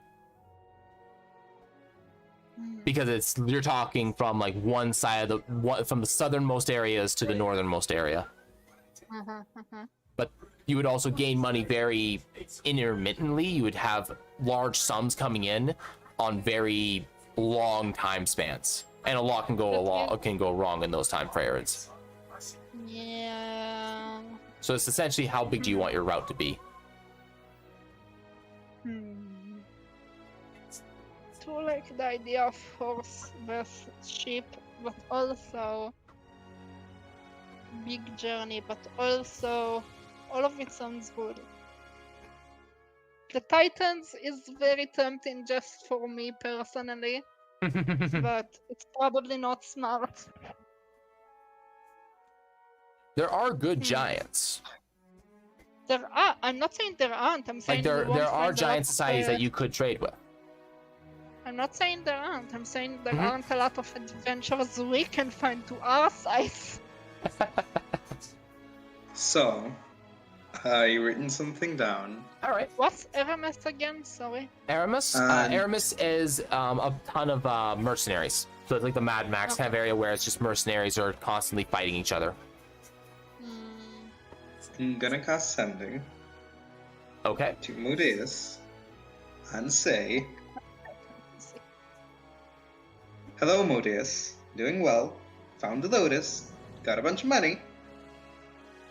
Because you're talking from like one side of from the southernmost areas to the northernmost area. But you would also gain money very intermittently. You would have large sums coming in on very long time spans. And a lot can go wrong in those time frames. Yeah. So it's essentially how big do you want your route to be? To like the idea of horse versus sheep, but also big journey, but also all of it sounds good. The Titans is very tempting just for me personally. But it's probably not smart. There are good giants. There are. I'm not saying there aren't. I'm saying Like there are giant societies that you could trade with. I'm not saying there aren't. I'm saying there aren't a lot of adventures we can find to our size. So, I written something down. All right. What's Aramis again? Sorry. Aramis? Aramis is a ton of mercenaries. So it's like the Mad Max kind of area where it's just mercenaries are constantly fighting each other. I'm gonna cast Sending Okay. to Mudeus and say, "Hello, Mudeus. Doing well. Found the Lotus. Got a bunch of money.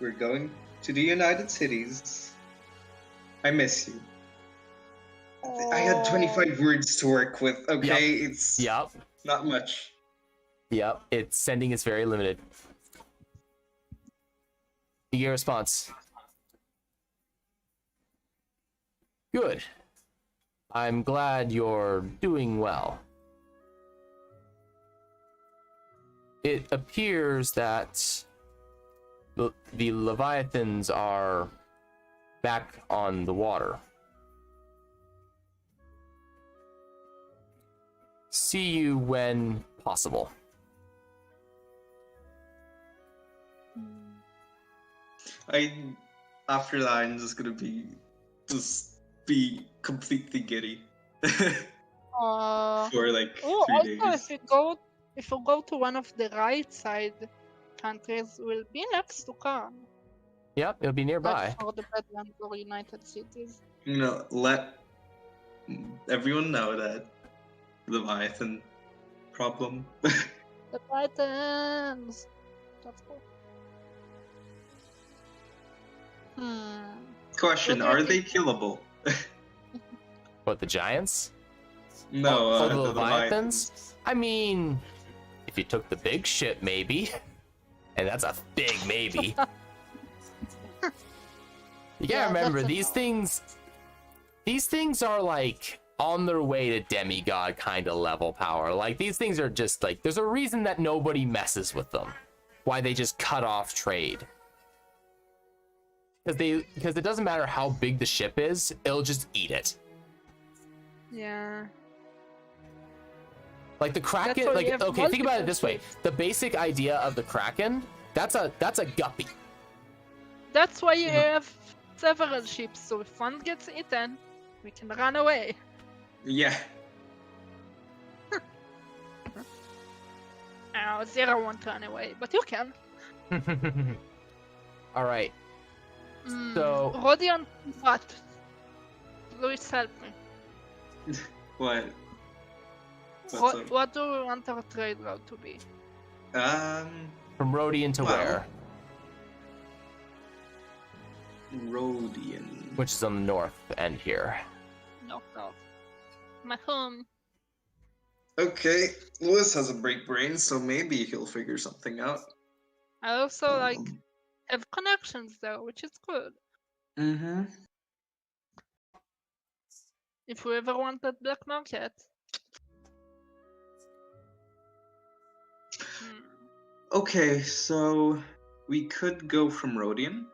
We're going to the United Cities. I miss you." I had 25 words to work with, okay? It's not much. Its sending is very limited. Your response. Good. I'm glad you're doing well. It appears that the Leviathans are back on the water. See you when possible. After that, I'm just gonna be completely giddy for like 3 days. If you go to one of the right side countries, will be next to Khan. Yep, it'll be nearby. For the Badlands or United Cities. You know, let everyone know that Leviathan problem The Titans. That's cool. Question: What do you are they killable? What, the giants? No, Oh, the the Leviathans? I mean, if you took the big shit, maybe. And that's a big maybe. You gotta remember, these things are like on their way to demigod kind of level power. Like, these things are just like, there's a reason that nobody messes with them. Why they just cut off trade. Because it doesn't matter how big the ship is, it'll just eat it. Yeah. Like the Kraken, like, okay, think about it this way. The basic idea of the Kraken, that's a guppy. That's why you have several ships, so if one gets eaten, we can run away. Yeah. Oh, Zero won't run away, but you can. All right. So Rodion, what? Please help me. What? What do we want our trade route to be? from Rodion to where? Rodion. Which is on the north end here. No. My home. Okay, Lewis has a break brain, so maybe he'll figure something out. I also have connections there, which is good. Mm-hmm. If we ever want that black market. Okay, so we could go from Rodion.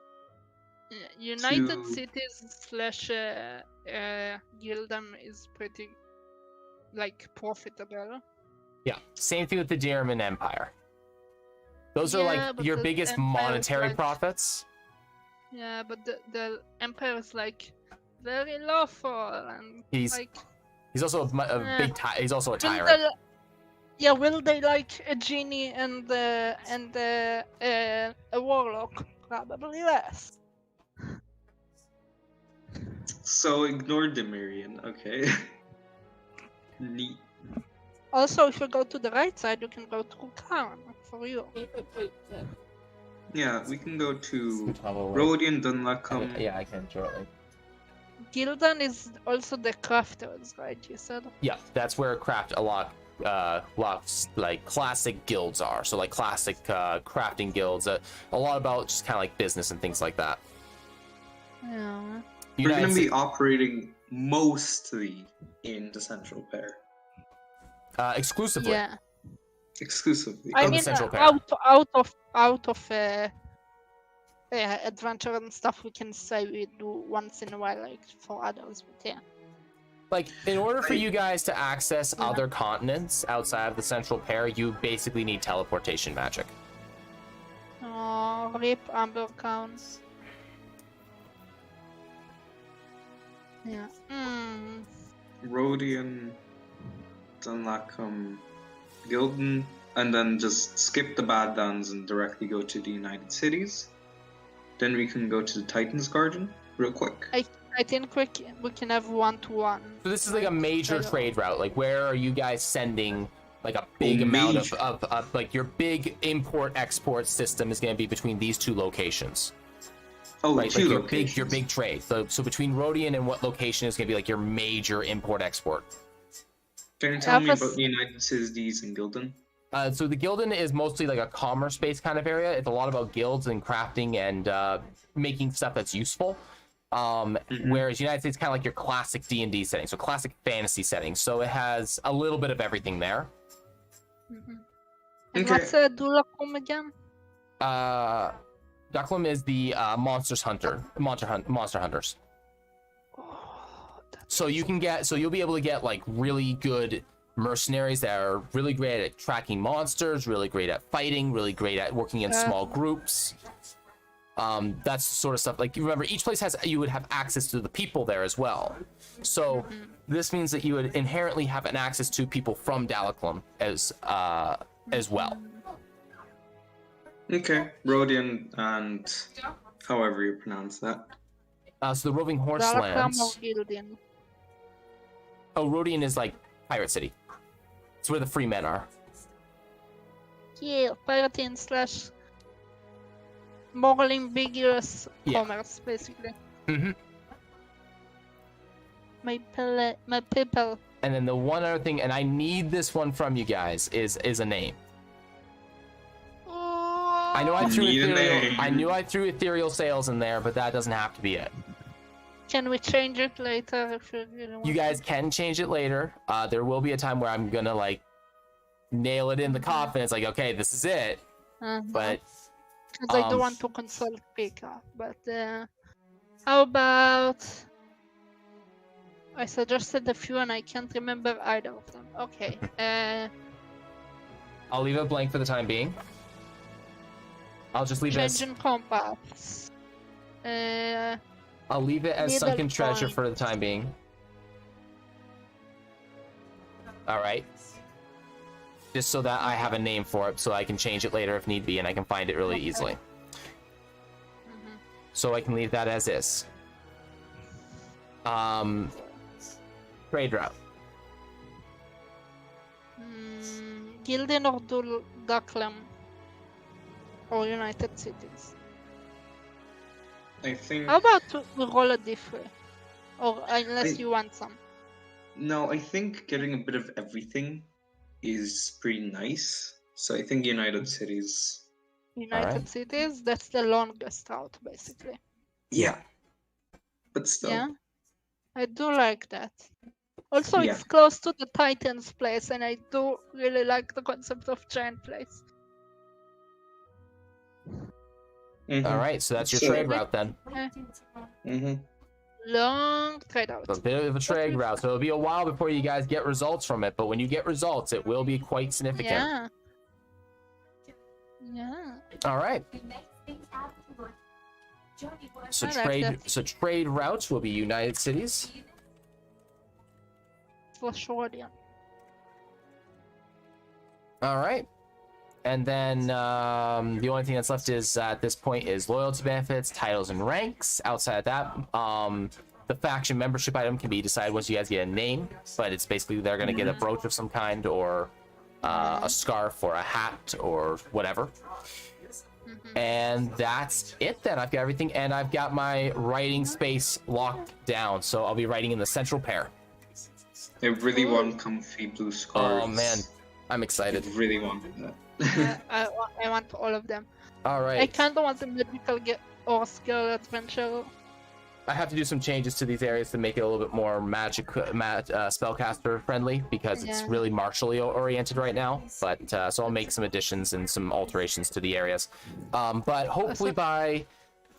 United Cities slash Gildem is pretty profitable. Yeah, same thing with the German Empire. Those are like your biggest monetary profits. Yeah, but the Empire is very lawful and he's also a big he's also a tyrant. Will they like a genie and a warlock? Probably less. So ignore Demirian, okay? Neat. Also, if you go to the right side, you can go to Khan for you. Yeah, we can go to Rodion, Dunlacum. Yeah, I can shortly. Gildan is also the crafters, right? You said. Yeah, that's where a lot like classic guilds are. So like classic crafting guilds. A lot about just kind of like business and things like that. Yeah. We're going to be operating mostly in the Central Pair. Exclusively. Yeah. Exclusively. I mean, Central Pair. out of adventure and stuff, we can say we do once in a while, like for others, but yeah. Like, in order for you guys to access other continents outside of the Central Pair, you basically need teleportation magic. Oh, rip Amber counts. Yeah. Rodion, Dunlacum, Gildan, and then just skip the Bad Downs and directly go to the United Cities. Then we can go to the Titan's Garden real quick. I think we can have 1-to-1. So this is like a major trade route. Like, where are you guys sending like a big amount of like your big import-export system is going to be between these two locations? Oh, right? two Like locations. your big trade. So between Rodion and what location is going to be like your major import-export? Can you tell me about the United Cities and Gildan? So the Gildan is mostly like a commerce-based kind of area. It's a lot about guilds and crafting and making stuff that's useful. Whereas United States is kind of like your classic D&D setting, so classic fantasy setting. So it has a little bit of everything there. And what's Dulacum again? Ducklum is the monster hunters. So you'll be able to get like really good mercenaries that are really great at tracking monsters, really great at fighting, really great at working in small groups. That's sort of stuff. Like, you remember, each place you would have access to the people there as well. So this means that you would inherently have an access to people from Dalaclum as well. Okay, Rodion and however you pronounce that. So the Roving Horselands. Gildan. Oh, Rodion is like Pirate City. It's where the free men are. Yeah, pirating slash more ambiguous Yeah. commerce, basically. Mm-hmm. My people. And then the one other thing, and I need this one from you guys, is a name. I know I threw Need a ethereal. name. I knew I threw ethereal sales in there, but that doesn't have to be it. Can we change it later if you really want? You guys can change it later. There will be a time where I'm gonna like nail it in the coffin. It's like, okay, this is it. But because I don't want to consult Pika. But how about? I suggested a few and I can't remember either of them. Okay. I'll leave it blank for the time being. I'll just leave it as, Changing compass. I'll leave it as Needle Sunken Treasure point. for the time being. All right. Just so that I have a name for it, so I can change it later if need be, and I can find it really easily. So I can leave that as is. Trade route. Gildan or Ducklam. Or United Cities. I think. How about we roll a different? Or unless you want some. No, I think getting a bit of everything is pretty nice. So I think United Cities. United Cities, that's the longest route, basically. Yeah. But still. Yeah, I do like that. Also, Yeah. it's close to the Titans place, and I do really like the concept of giant place. Mhm. All right, so that's your So- trade route then. Mhm. Long trade out. A bit of a trade route, so it'll be a while before you guys get results from it. But when you get results, it will be quite significant. Yeah. Yeah. All right. So I like that. trade routes will be United Cities. For sure, yeah. All right. And then the only thing that's left is at this point is loyalty benefits, titles, and ranks. Outside of that, the faction membership item can be decided once you guys get a name, but it's basically they're going to get a brooch of some kind or a scarf or a hat or whatever. And that's it then. I've got everything, and I've got my writing space locked down, so I'll be writing in the central pair. I really want comfy blue scarves. Oh man, I'm I excited. really want that. I want all of them. All right. I kind of want the medical or skill adventure. I have to do some changes to these areas to make it a little bit more spellcaster friendly because it's Yeah. really martially oriented right now. But so I'll make some additions and some alterations to the areas. But hopefully by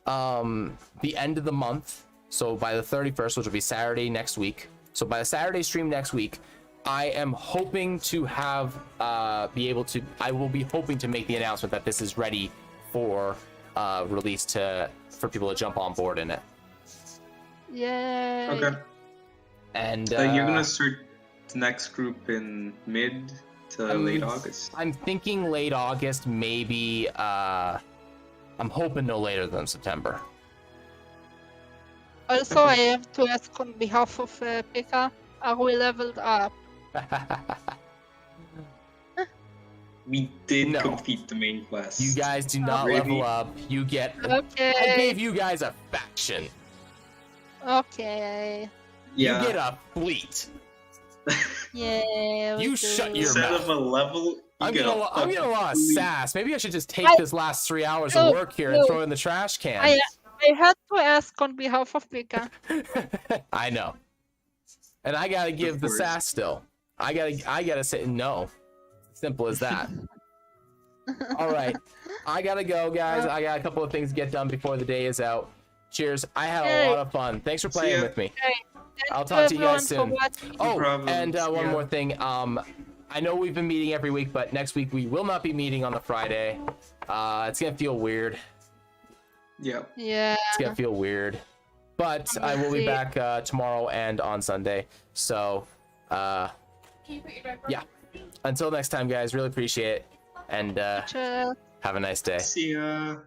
the end of the month, so by the 31st, which will be Saturday next week. So by the Saturday stream next week, I am hoping to have I will be hoping to make the announcement that this is ready for release for people to jump on board in it. Yay. Okay. And You're gonna start the next group in mid to late August. I'm thinking late August, maybe. I'm hoping no later than September. Also, I have to ask on behalf of Pika, are we leveled up? We did No. complete the main quest. You guys do not Really? level up. You get. Okay. I gave you guys a faction. Okay. Yeah. You get a fleet. Yeah. we You do. shut your Instead mouth. of a level, you I'm get getting a lot of fleet. sass. Maybe I should just take I- this last 3 hours of work here and no. throw it in the trash can. I had to ask on behalf of Pika. I know. And I gotta give the course. sass still. I gotta say no. Simple as that. All right. I gotta go, guys. I got a couple of things to get done before the day is out. Cheers. I had a Hey. lot of fun. Thanks for playing ya. with me. Thank I'll talk to you guys everyone soon. for watching. Oh, problem. and one Yeah. more thing. I know we've been meeting every week, but next week we will not be meeting on the Friday. It's gonna feel weird. Yeah. Yeah. It's gonna feel weird. But I will be See. back tomorrow and on Sunday. So, yeah. Until next time, guys. Really appreciate it. And Cheers. have a nice day. See ya.